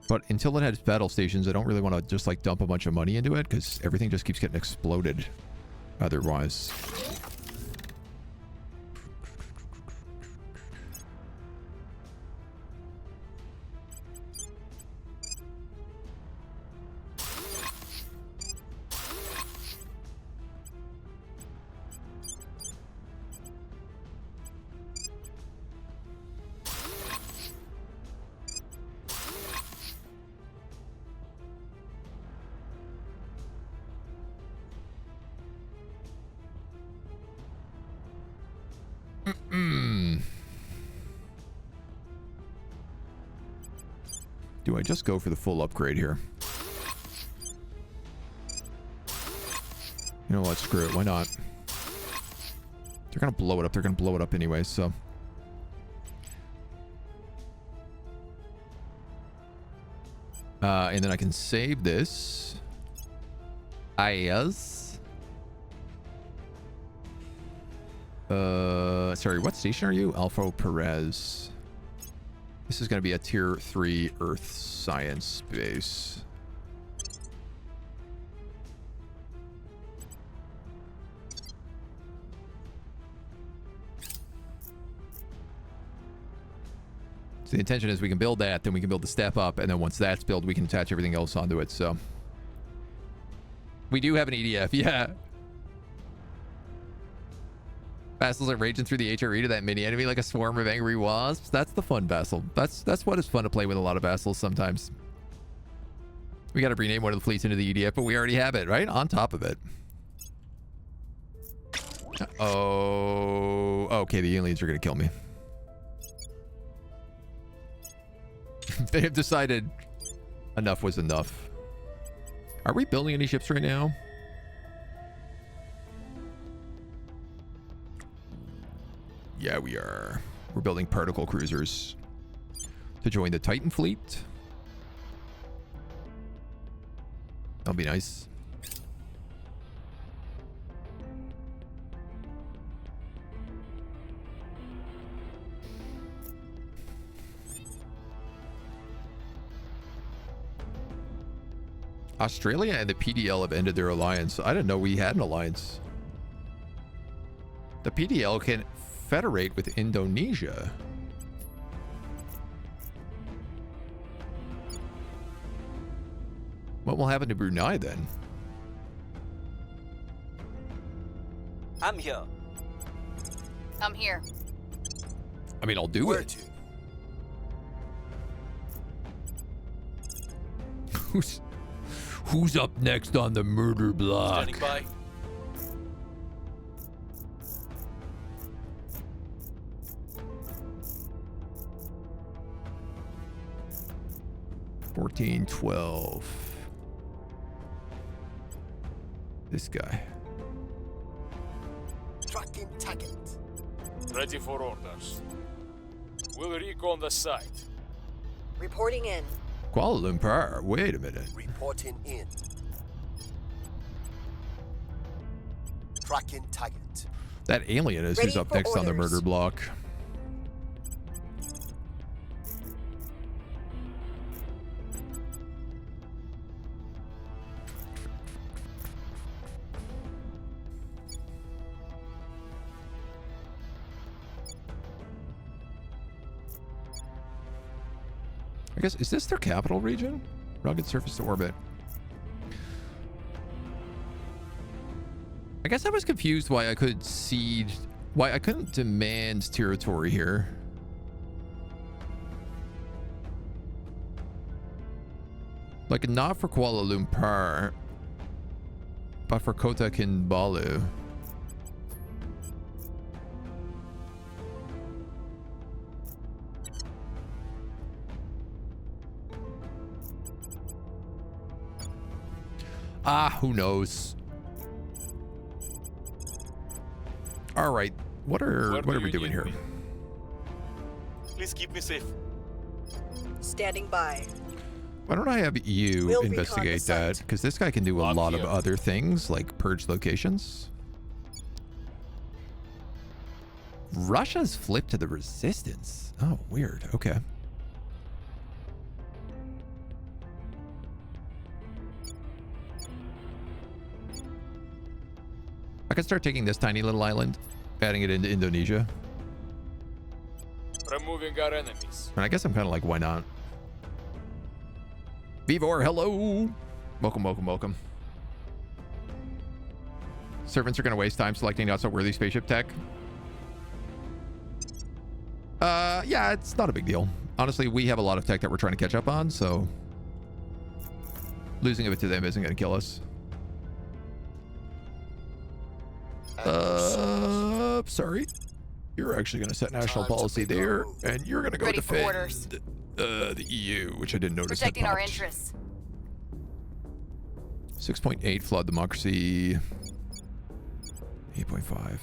But until it has battle stations, I don't really want to just like dump a bunch of money into it because everything just keeps getting exploded otherwise. do I just go for the full upgrade here? You know what? Screw it. Why not? They're going to blow it up. They're going to blow it up anyway, so... and then I can save this as... sorry, what station are you? Alpha Perez. This is going to be a tier 3 Earth Science base. So the intention is we can build that, then we can build the step up, and then once that's built, we can attach everything else onto it, so. We do have an EDF, yeah. Vassals are raging through the HRE to that mini enemy like a swarm of angry wasps. That's the fun vassal. That's what is fun to play with a lot of vassals sometimes. We got to rename one of the fleets into the EDF, but we already have it, right? On top of it. Oh, okay, the aliens are going to kill me. They have decided enough was enough. Are we building any ships right now? Yeah, we are. We're building particle cruisers to join the Titan fleet. That'll be nice. Australia and the PDL have ended their alliance. I didn't know we had an alliance. The PDL can federate with Indonesia. What will happen to Brunei then? I'm here. I'm here. I mean, I'll do Where it. to? Who's up next on the murder block? Standing by. $14, $12. This guy. Tracking target. Ready for orders. We'll recon the site. Reporting in. Kuala Lumpur. Wait a minute. Reporting in. Tracking target. That alien is who's Ready up for next on the orders. murder block. I guess, is this their capital region? Rugged surface to orbit. I guess I was confused why I could siege, why I couldn't demand territory here. Like, not for Kuala Lumpur, but for Kota Kinabalu. Ah, who knows? All right, what are we doing here? Please keep me safe. Standing by. Why don't I have you We'll recon investigate the that? site. Because this guy can do a I'm lot of here. other things, like purge locations. Russia's flipped to the resistance. Oh, weird. Okay. I could start taking this tiny little island, adding it into Indonesia. Removing our enemies. And I guess I'm kind of like, why not? Vivor, hello. Welcome, welcome, welcome. Servants are going to waste time selecting not so worthy spaceship tech. Yeah, it's not a big deal. Honestly, we have a lot of tech that we're trying to catch up on, so losing of it to them isn't going to kill us. Sorry. You're actually going to set national Time to policy make a there, move. and you're going to go Ready for defend orders. The EU, which I didn't notice. Protecting our interests. 6.8 flawed democracy. 8.5.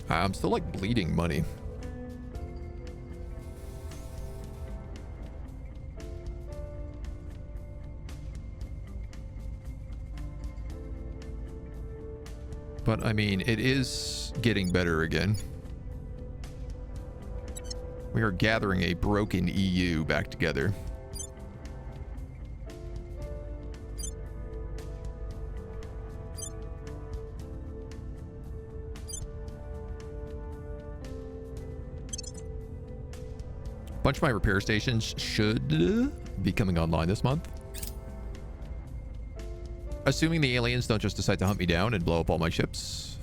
I'm still like bleeding money. But I mean, it is getting better again. We are gathering a broken EU back together. A bunch of my repair stations should be coming online this month. Assuming the aliens don't just decide to hunt me down and blow up all my ships.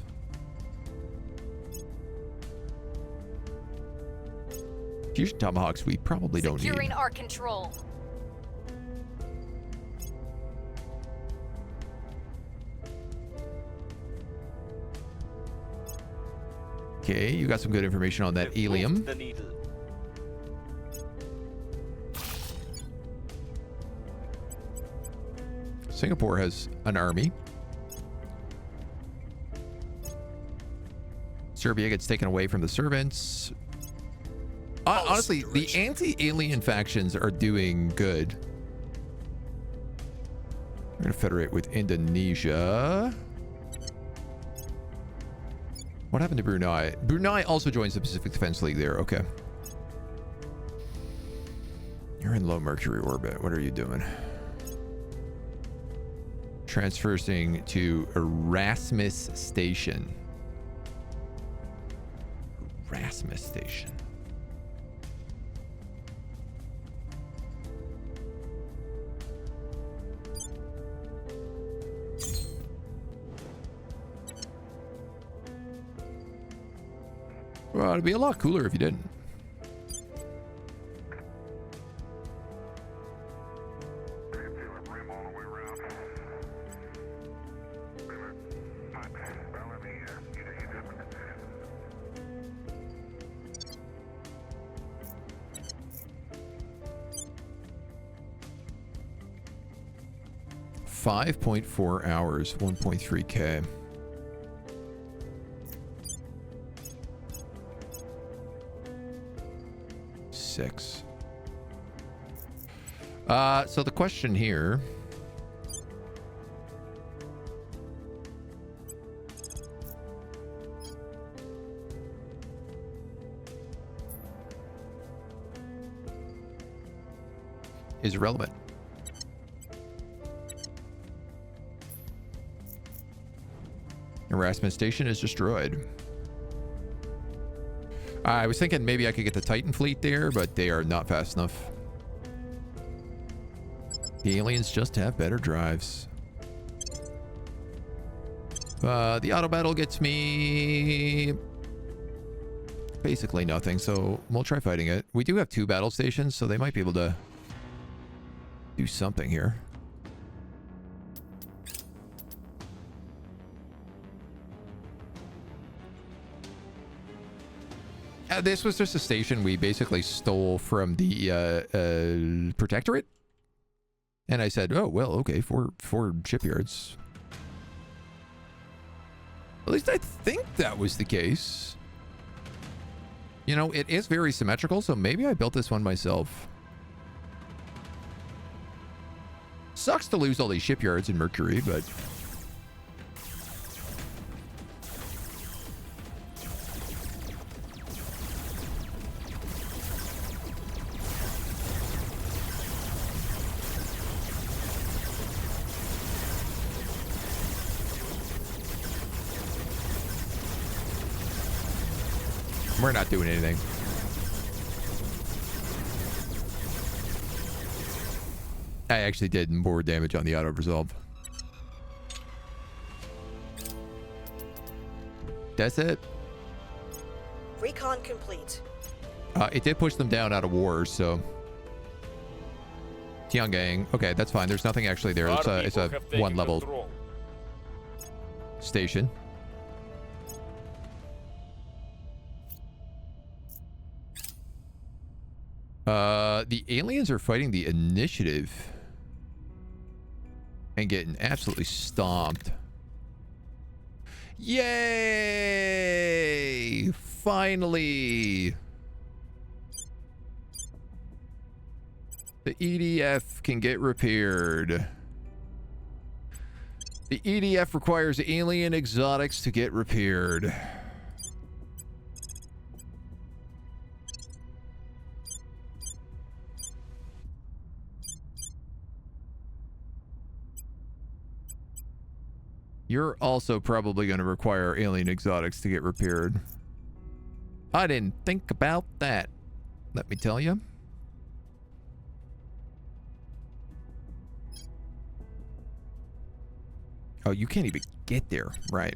Fusion Tomahawks we probably don't need. Securing our control. Okay, you got some good information on that We've moved helium. the needle. Singapore has an army. Serbia gets taken away from the servants. Honestly, the anti-alien factions are doing good. We're gonna federate with Indonesia. What happened to Brunei? Brunei also joins the Pacific Defense League there. Okay. You're in low Mercury orbit. What are you doing? Transferring to Erasmus Station. Erasmus Station. Well, it'd be a lot cooler if you didn't. $5.4 hours, 1.3K. Six. So the question here is relevant. Erasmus Station is destroyed. I was thinking maybe I could get the Titan fleet there, but they are not fast enough. The aliens just have better drives. The auto battle gets me basically nothing, so we'll try fighting it. We do have 2 battle stations, so they might be able to do something here. This was just a station we basically stole from the Protectorate. And I said, oh, well, okay, four shipyards. At least I think that was the case. You know, it is very symmetrical, so maybe I built this one myself. Sucks to lose all these shipyards in Mercury, but... We're not doing anything. I actually did more damage on the auto resolve. That's it. Recon complete. It did push them down out of wars, so... Tiangang. Okay, that's fine. There's nothing actually there. It's a one-level station. The aliens are fighting the initiative and getting absolutely stomped. Yay! Finally! The EDF can get repaired. The EDF requires alien exotics to get repaired. You're also probably going to require alien exotics to get repaired. I didn't think about that, let me tell you. Oh, you can't even get there, right?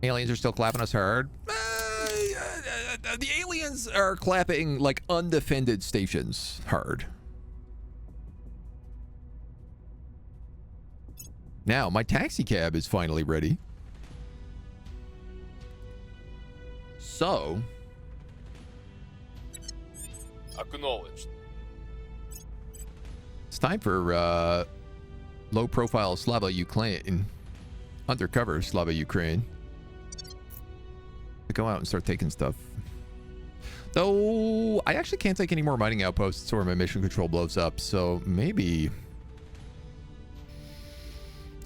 Aliens are still clapping us hard. The aliens are clapping like undefended stations hard. Now, my taxi cab is finally ready. So... Acknowledged. It's time for, low-profile Slava Ukraine. Undercover Slava Ukraine. To go out and start taking stuff. Though, I actually can't take any more mining outposts or my mission control blows up, so maybe...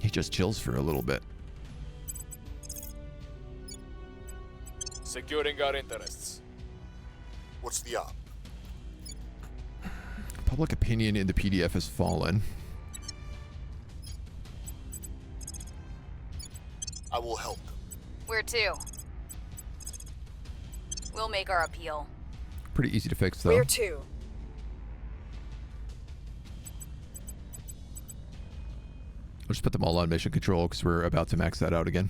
he just chills for a little bit. Securing our interests. What's the op? Public opinion in the PDF has fallen. I will help them. Where to? We'll make our appeal. Pretty easy to fix, though. Where to? We'll just put them all on mission control because we're about to max that out again.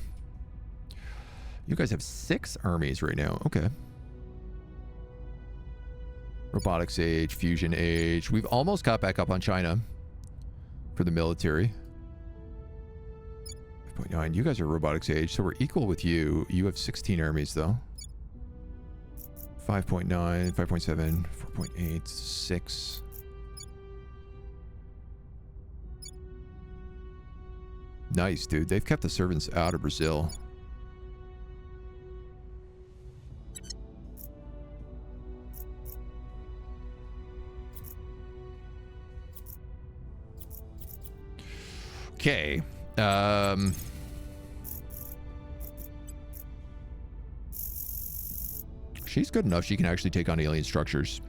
You guys have 6 armies right now. Okay. Robotics age, fusion age. We've almost got back up on China for the military. 5.9. You guys are robotics age, so we're equal with you. You have 16 armies, though. 5.9, 5.7, 4.8, 6. Nice, dude. They've kept the servants out of Brazil. Okay. She's good enough. She can actually take on alien structures.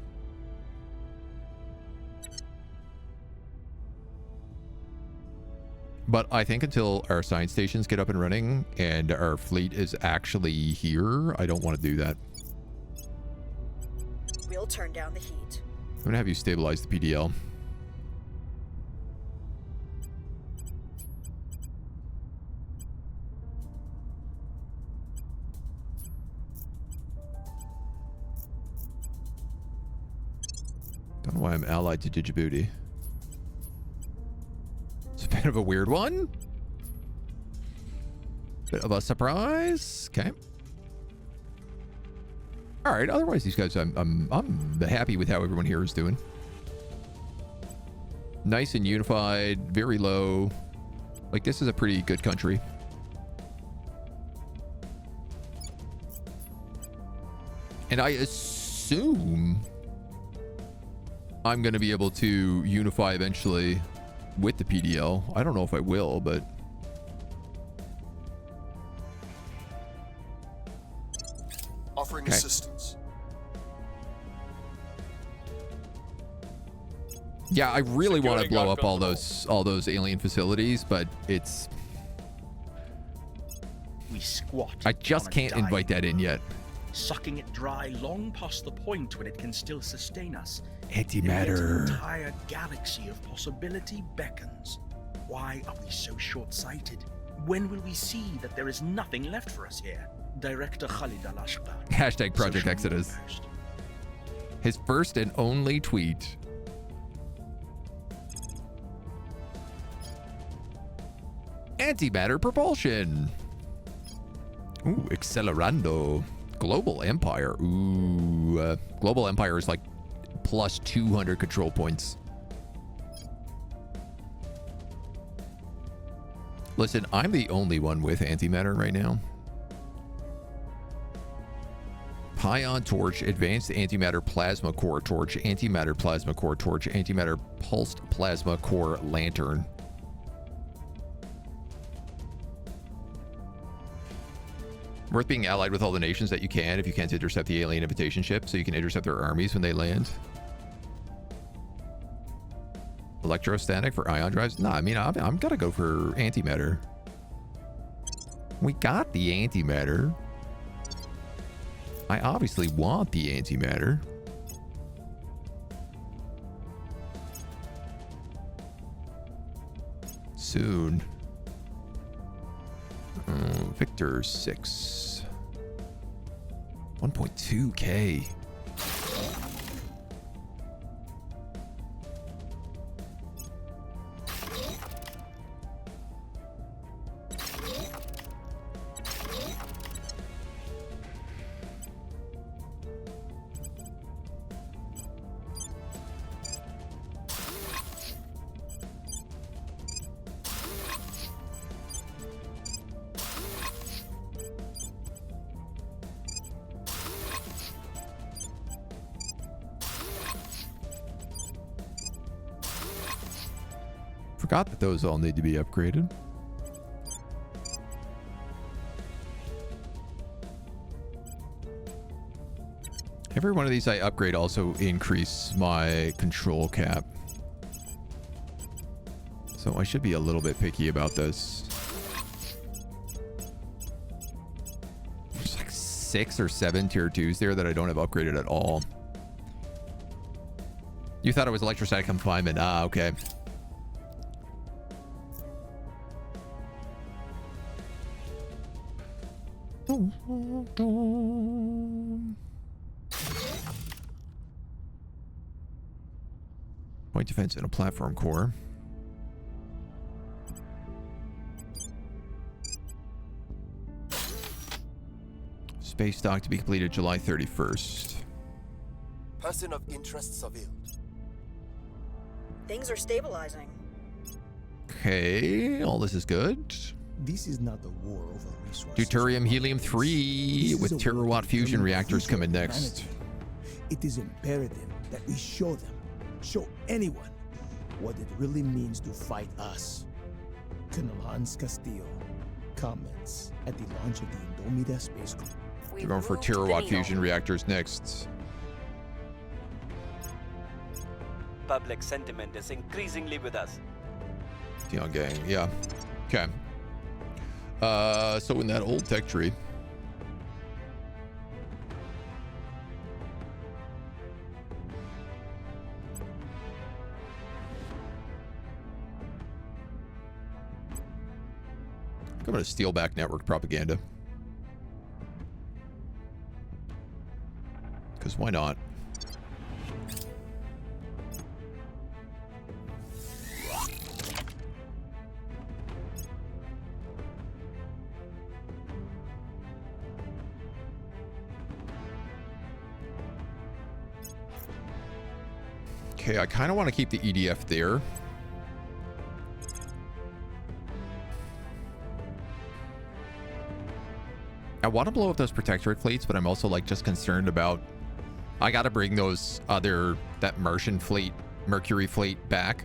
But I think until our science stations get up and running and our fleet is actually here, I don't want to do that. We'll turn down the heat. I'm going to have you stabilize the PDL. Don't know why I'm allied to Djibouti. It's a bit of a weird one. Bit of a surprise. Okay. All right. Otherwise, these guys, I'm happy with how everyone here is doing. Nice and unified. Very low. Like, this is a pretty good country. And I assume I'm going to be able to unify eventually with the PDL. I don't know if I will, but... Offering assistance. Yeah, I really want to Securing blow our up all those alien facilities, but it's... We squat. I just on a can't dying invite that in yet. sucking it dry long past the point when it can still sustain us. Antimatter. An entire galaxy of possibility beckons. Why are we so short-sighted? When will we see that there is nothing left for us here? Director Khalid Al-Ashqar. Hashtag Project Social Exodus. media post. His first and only tweet. Antimatter propulsion. Ooh, accelerando. Global Empire. Ooh. Global Empire is like plus 200 control points. Listen, I'm the only one with antimatter right now. Pion Torch, Advanced Antimatter Plasma Core Torch, Antimatter Plasma Core Torch, Antimatter Pulsed Plasma Core Lantern. Worth being allied with all the nations that you can if you can't intercept the alien invitation ship, so you can intercept their armies when they land. Electrostatic for ion drives? Nah, I mean, I'm gonna go for antimatter. We got the antimatter. I obviously want the antimatter. Soon. Victor 6. 1.2K. Forgot that those all need to be upgraded. Every one of these I upgrade also increase my control cap. So I should be a little bit picky about this. There's like 6 or 7 tier 2s there that I don't have upgraded at all. You thought it was electrostatic confinement. Ah, okay. Point defense and a platform core. Space dock to be completed July 31st. Person of interest surveilled. Things are stabilizing. Okay, all this is good. This is not a war over resources. Deuterium helium-3 with terawatt fusion reactors coming next. It is imperative that we show them, show anyone, what it really means to fight us. Colonel Hans Castillo comments at the launch of the Indomida spacecraft. We're going for terawatt fusion reactors next. Public sentiment is increasingly with us. Dion gang, yeah. Okay. So in that old tech tree. I'm going to steal back network propaganda. Because why not? Okay, I kind of want to keep the EDF there. I want to blow up those protectorate fleets, but I'm also like just concerned about I got to bring those that Martian fleet, Mercury fleet back.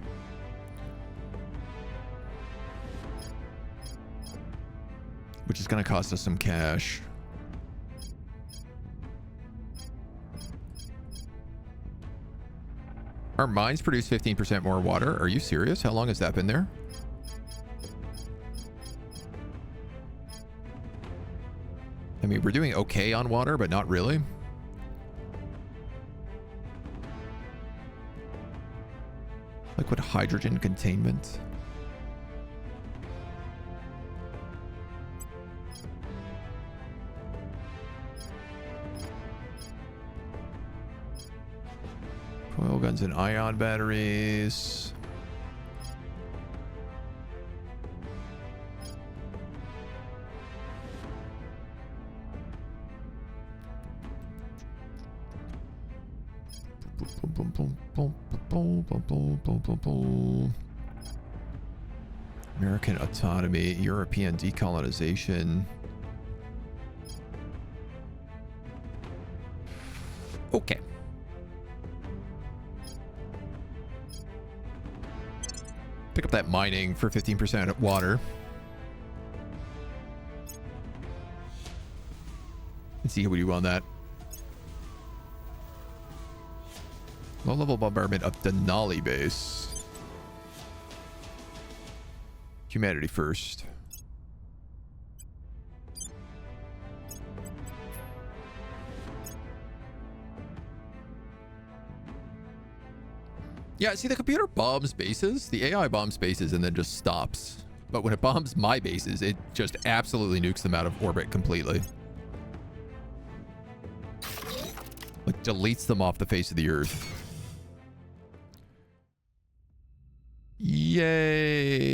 Which is going to cost us some cash. Our mines produce 15% more water. Are you serious? How long has that been there? I mean, we're doing okay on water, but not really. Liquid hydrogen containment. Coil guns and ion batteries. American autonomy, European decolonization. Okay. Pick up that mining for 15% at water. Let's see how we do on that. Low-level bombardment of Denali base. Humanity first. Yeah, see, the computer bombs bases, the AI bombs bases, and then just stops. But when it bombs my bases, it just absolutely nukes them out of orbit completely. Like, deletes them off the face of the earth. Yay!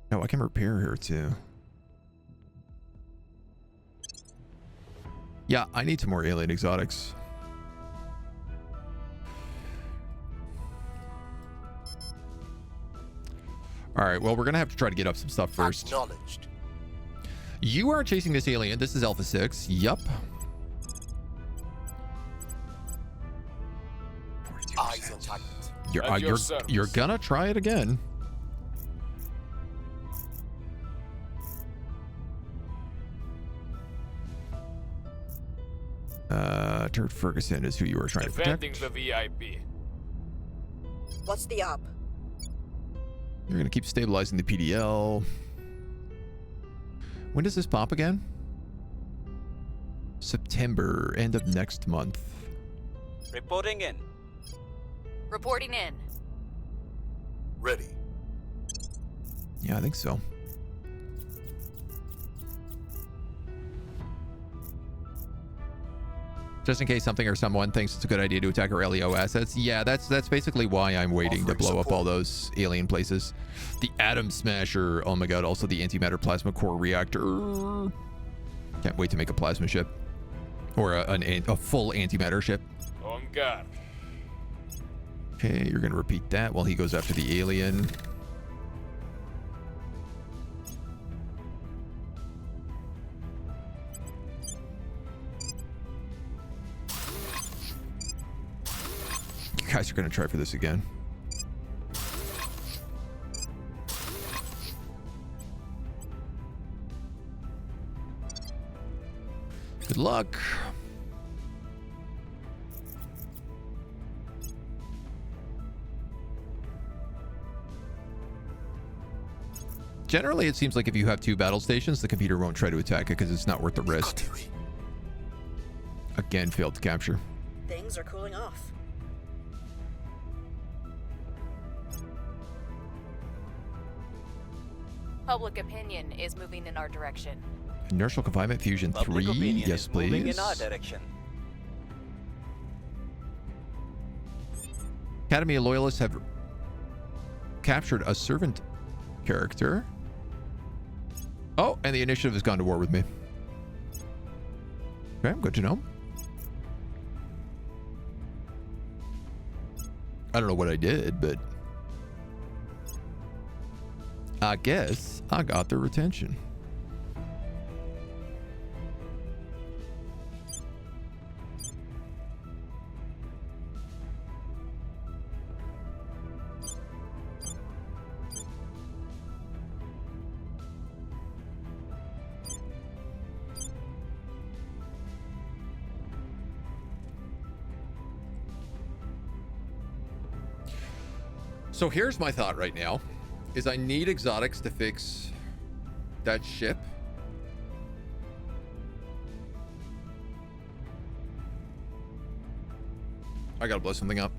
Oh, I can repair here too. Yeah, I need some more alien exotics. All right, well, we're going to have to try to get up some stuff first. Acknowledged. You are chasing this alien. This is Alpha 6. Yup. Eyes on target. You're gonna try it again. Turd Ferguson is who you were trying to protect. Defending the VIP. What's the up? You're gonna keep stabilizing the PDL. When does this pop again? September, end of next month. Reporting in. Reporting in. Ready. Yeah, I think so. Just in case something or someone thinks it's a good idea to attack our LEO assets. Yeah, that's basically why I'm waiting to blow up all those alien places. The Atom Smasher. Oh my god, also the Antimatter Plasma Core Reactor. Can't wait to make a plasma ship. Or a full antimatter ship. On guard. Okay, you're going to repeat that while he goes after the alien. You guys are going to try for this again. Good luck. Generally, it seems like if you have 2 battle stations, the computer won't try to attack it because it's not worth the risk. Again, failed to capture. Things are cooling off. Public opinion is moving in our direction. Inertial confinement fusion 3. Yes, please. Moving in our direction. Academy of Loyalists have captured a servant character. Oh, and the initiative has gone to war with me. Okay, good to know. I don't know what I did, but I guess I got their attention. So here's my thought right now, is I need exotics to fix that ship. I gotta blow something up.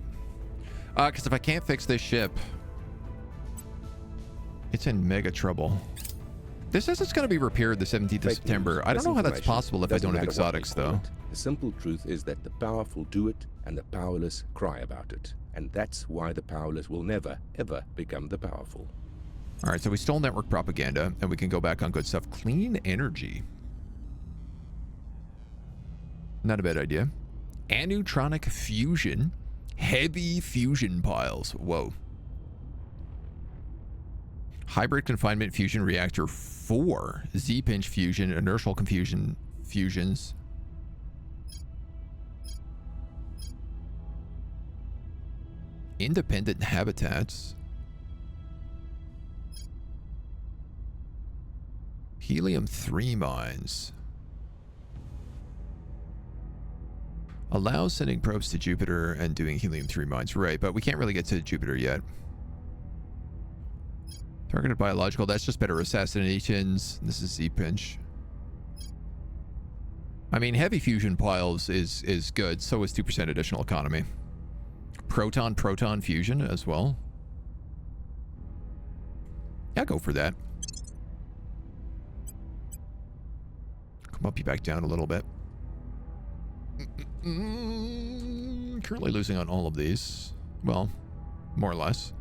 Because if I can't fix this ship, it's in mega trouble. This says it's going to be repaired the 17th of September. I don't know how that's possible if I don't have exotics, though. The simple truth is that the powerful do it and the powerless cry about it. And that's why the powerless will never, ever become the powerful. All right, so we stole network propaganda, and we can go back on good stuff. Clean energy. Not a bad idea. Anutronic fusion. Heavy fusion piles. Whoa. Hybrid confinement fusion reactor 4. Z-pinch fusion. Inertial confusion fusions. Independent habitats. Helium-3 mines. Allows sending probes to Jupiter and doing helium-3 mines. Right, but we can't really get to Jupiter yet. Targeted biological. That's just better assassinations. This is Z-pinch. I mean, heavy fusion piles is good. So is 2% additional economy. Proton fusion as well. Yeah, go for that. Come up you back down a little bit. Currently losing on all of these. Well, more or less.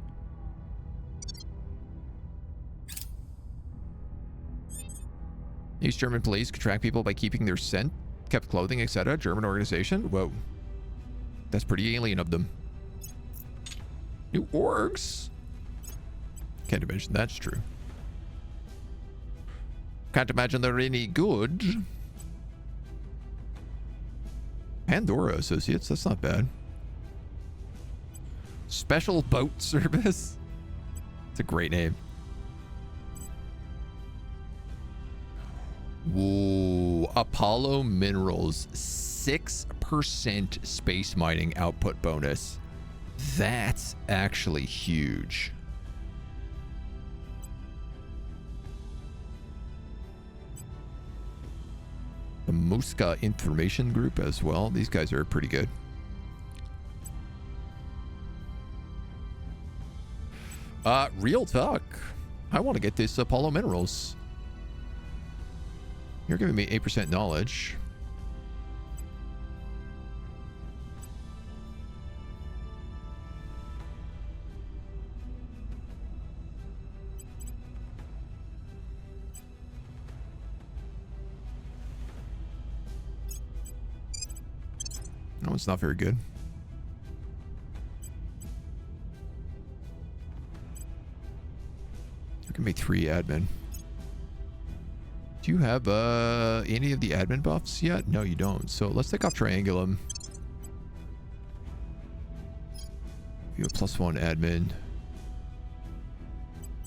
East German police could track people by keeping their scent, kept clothing, etc. German organization. Whoa. That's pretty alien of them. New orgs? Can't imagine that's true. Can't imagine they're any good. Pandora Associates, that's not bad. Special Boat Service. It's a great name. Whoa. Apollo Minerals, 6% space mining output bonus. That's actually huge. The Muska Information Group as well. These guys are pretty good. Real talk. I want to get this Apollo Minerals. You're giving me 8% knowledge. No, it's not very good. You can make 3 admin. Do you have any of the admin buffs yet? No, you don't. So let's take off Triangulum. You have +1 admin.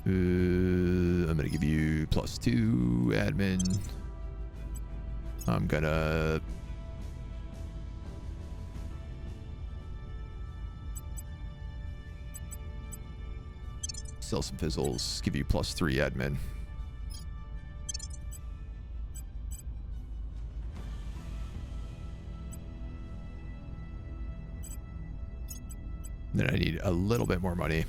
I'm gonna give you +2 admin. I'm gonna sell some fizzles, give you +3 admin. Then I need a little bit more money.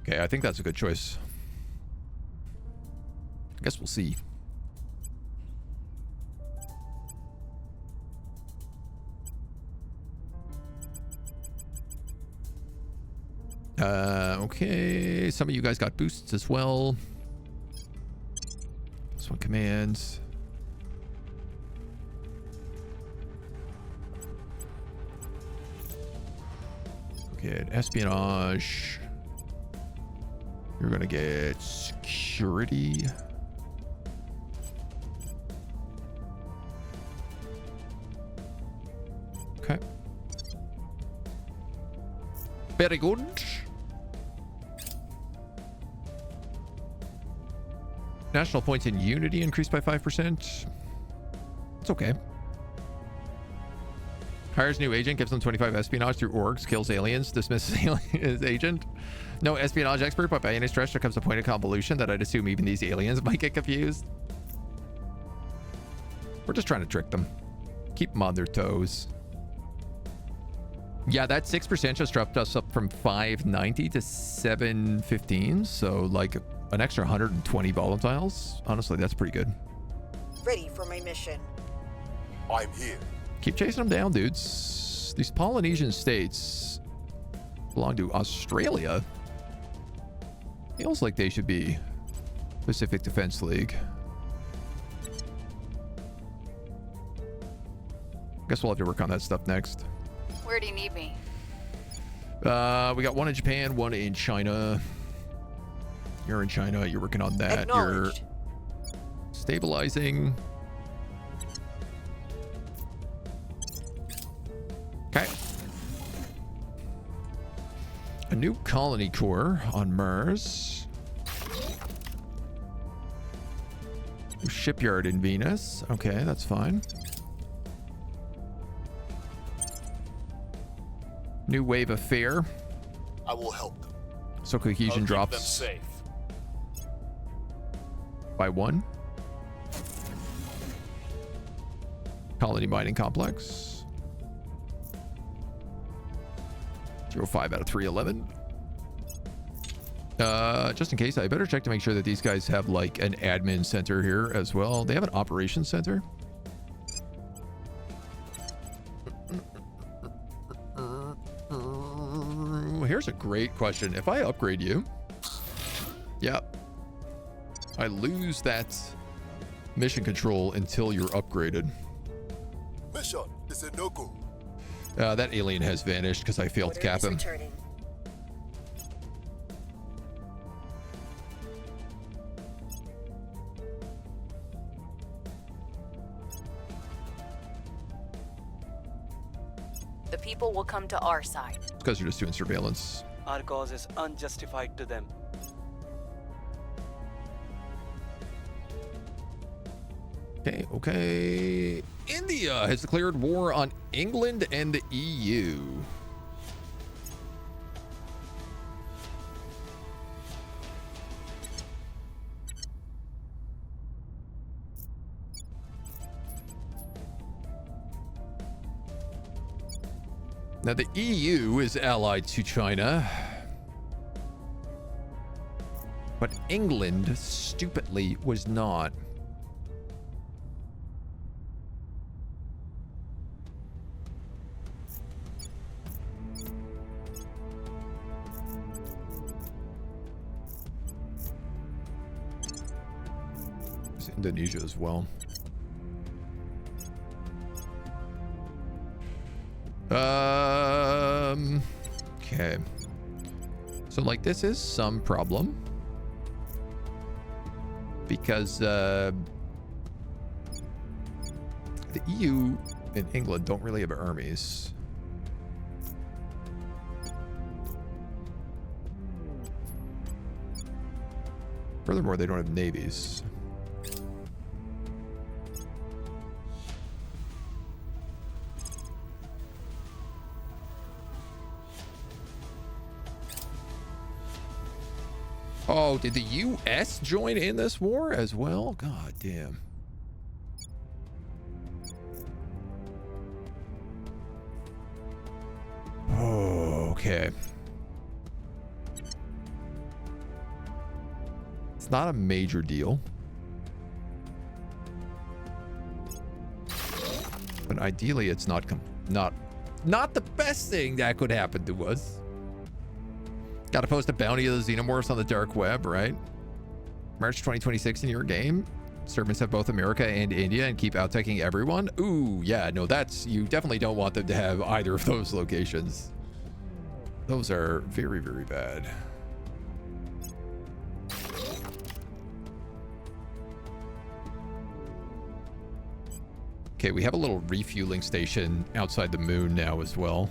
Okay, I think that's a good choice. I guess we'll see. Okay, some of you guys got boosts as well. This one commands. Okay, espionage. You're gonna get security. Okay. Very good. National points in unity increased by 5%. It's okay. Hires new agent, gives them 25 espionage through orgs, kills aliens, dismisses his agent. No espionage expert, but by any stretch there comes a point of convolution that I'd assume even these aliens might get confused. We're just trying to trick them. Keep them on their toes. Yeah, that 6% just dropped us up from 590 to 715. So like an extra 120 volatiles. Honestly, that's pretty good. Ready for my mission. I'm here. Keep chasing them down, dudes. These Polynesian states belong to Australia. Feels like they should be Pacific Defense League. Guess we'll have to work on that stuff next. Where do you need me? We got one in Japan, one in China. You're in China. You're working on that. You're stabilizing. Okay. A new colony core on Mars. New shipyard in Venus. Okay, that's fine. New wave of fear. I will help them. So cohesion drops them safe. by 1. Colony mining complex. 05 out of 311. Just in case, I better check to make sure that these guys have like an admin center here as well. They have an operations center. Here's a great question. If I upgrade you, yep, I lose that mission control until you're upgraded. Mission is a no-go. That alien has vanished because I failed to cap him. Returning. The people will come to our side. It's because you're just doing surveillance. Our cause is unjustified to them. Okay. India has declared war on England and the EU. Now, the EU is allied to China, but England, stupidly, was not. There's Indonesia as well. Okay. So like this is some problem because the EU and England don't really have armies. Furthermore, they don't have navies. Oh, did the U.S. join in this war as well? God damn. Oh, okay. It's not a major deal. But ideally, it's not the best thing that could happen to us. Got to post a bounty of the xenomorphs on the dark web, right? March 2026 in your game. Servants have both America and India and keep out-taking everyone. Ooh, yeah, no, you definitely don't want them to have either of those locations. Those are very, very bad. Okay, we have a little refueling station outside the moon now as well.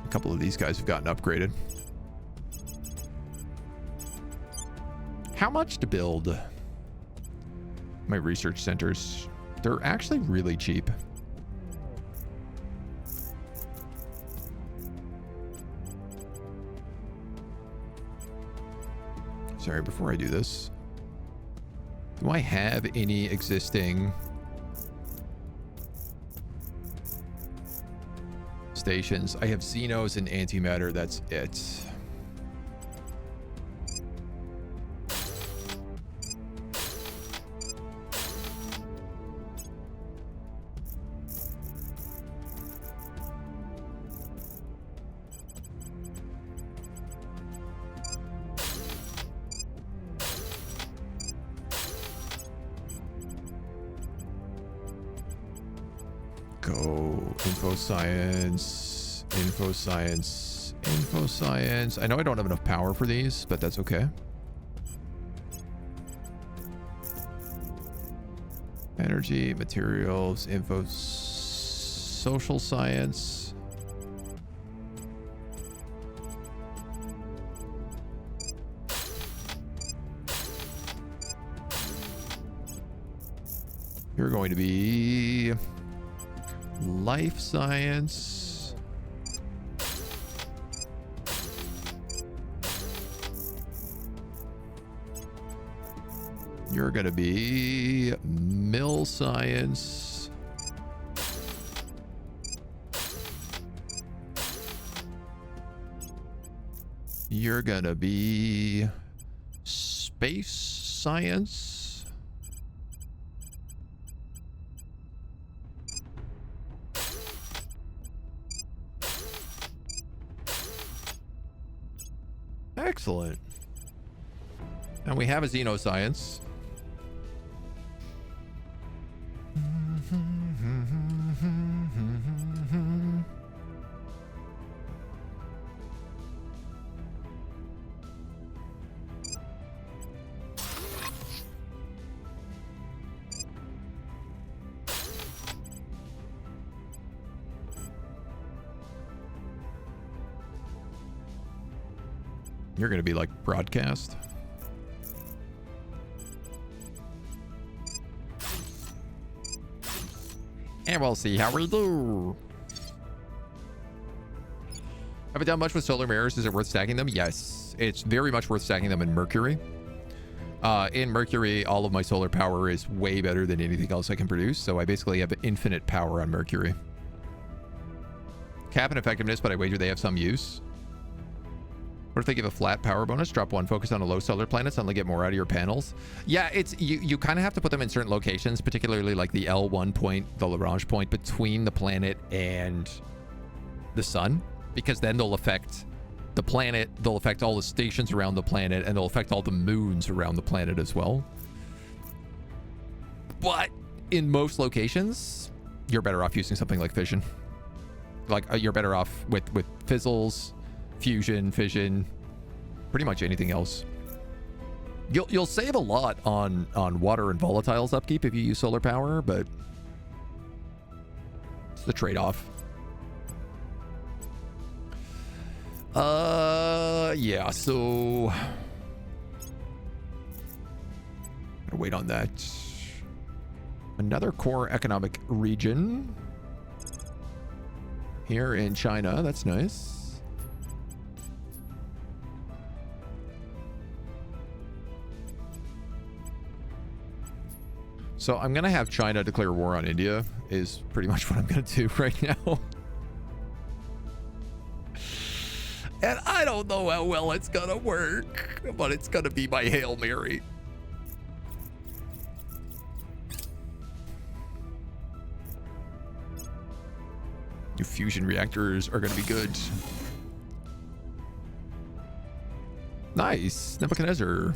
A couple of these guys have gotten upgraded. How much to build my research centers? They're actually really cheap. sorry, before I do this, do I have any existing stations? I have Xenos and antimatter. That's it. Science, info science, info science. I know I don't have enough power for these, but that's okay. Energy, materials, info, social science. You're going to be life science. You're gonna be mill science. You're gonna be space science. Excellent. And we have a xenoscience. You're going to be like broadcast. And we'll see how we do. Have I done much with solar mirrors? Is it worth stacking them? Yes, it's very much worth stacking them in Mercury. In Mercury, all of my solar power is way better than anything else I can produce. So I basically have infinite power on Mercury. Cap and effectiveness, but I wager they have some use. What if they give a flat power bonus? Drop one, focus on a low solar planet, suddenly get more out of your panels. Yeah, it's you kind of have to put them in certain locations, particularly like the L1 point, the Lagrange point between the planet and the sun, because then they'll affect the planet, they'll affect all the stations around the planet, and they'll affect all the moons around the planet as well. But in most locations, you're better off using something like fission. Like you're better off with fizzles, fusion, fission, pretty much anything else. You'll save a lot on water and volatiles upkeep if you use solar power, but it's the trade-off. Yeah, so gotta wait on that. Another core economic region here in China. That's nice. So I'm going to have China declare war on India is pretty much what I'm going to do right now. And I don't know how well it's going to work, but it's going to be my Hail Mary. New fusion reactors are going to be good. Nice. Nebuchadnezzar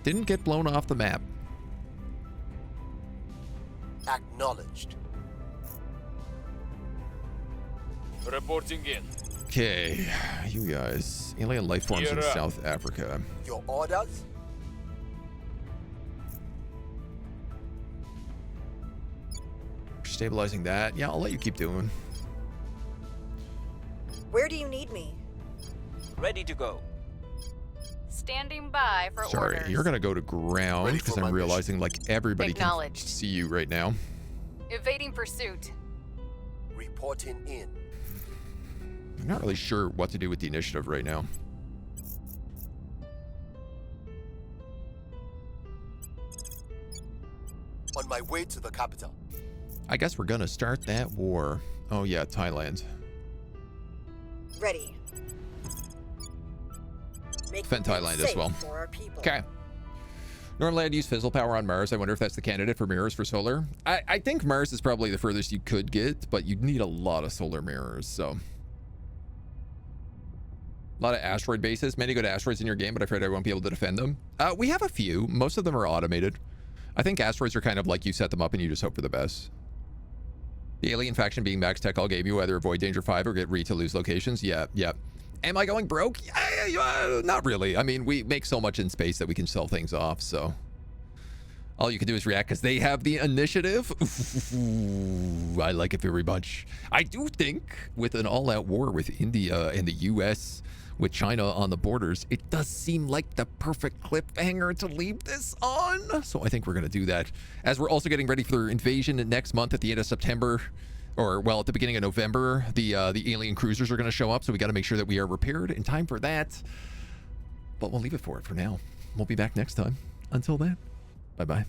didn't get blown off the map. Acknowledged. Reporting in. Okay, you guys. Alien life forms in South Africa. Your orders? Stabilizing that. Yeah, I'll let you keep doing. Where do you need me? Ready to go. Standing by for Sorry, orders. you're gonna go to ground because I'm realizing like everybody can see you right now. Evading pursuit. Reporting in. I'm not really sure what to do with the initiative right now. On my way to the capital. I guess we're gonna start that war. Oh yeah, Thailand. Ready. Making Defend things Thailand as safe well. for our people. Okay. Normally I'd use fizzle power on Mars. I wonder if that's the candidate for mirrors for solar. I think Mars is probably the furthest you could get, but you'd need a lot of solar mirrors, so. A lot of asteroid bases. Many good asteroids in your game, but I'm afraid I won't be able to defend them. We have a few. Most of them are automated. I think asteroids are kind of like you set them up and you just hope for the best. The alien faction being max tech all game, you either avoid danger 5 or get re to lose locations. Yeah. Am I going broke? Not really. I mean, we make so much in space that we can sell things off, so. All you can do is react because they have the initiative. I like it very much. I do think with an all-out war with India and the US, with China on the borders, it does seem like the perfect cliffhanger to leave this on. So I think we're going to do that. As we're also getting ready for invasion next month at the end of September, or well, at the beginning of November, the alien cruisers are going to show up. So we got to make sure that we are prepared in time for that. But we'll leave it for now. We'll be back next time. Until then, bye-bye.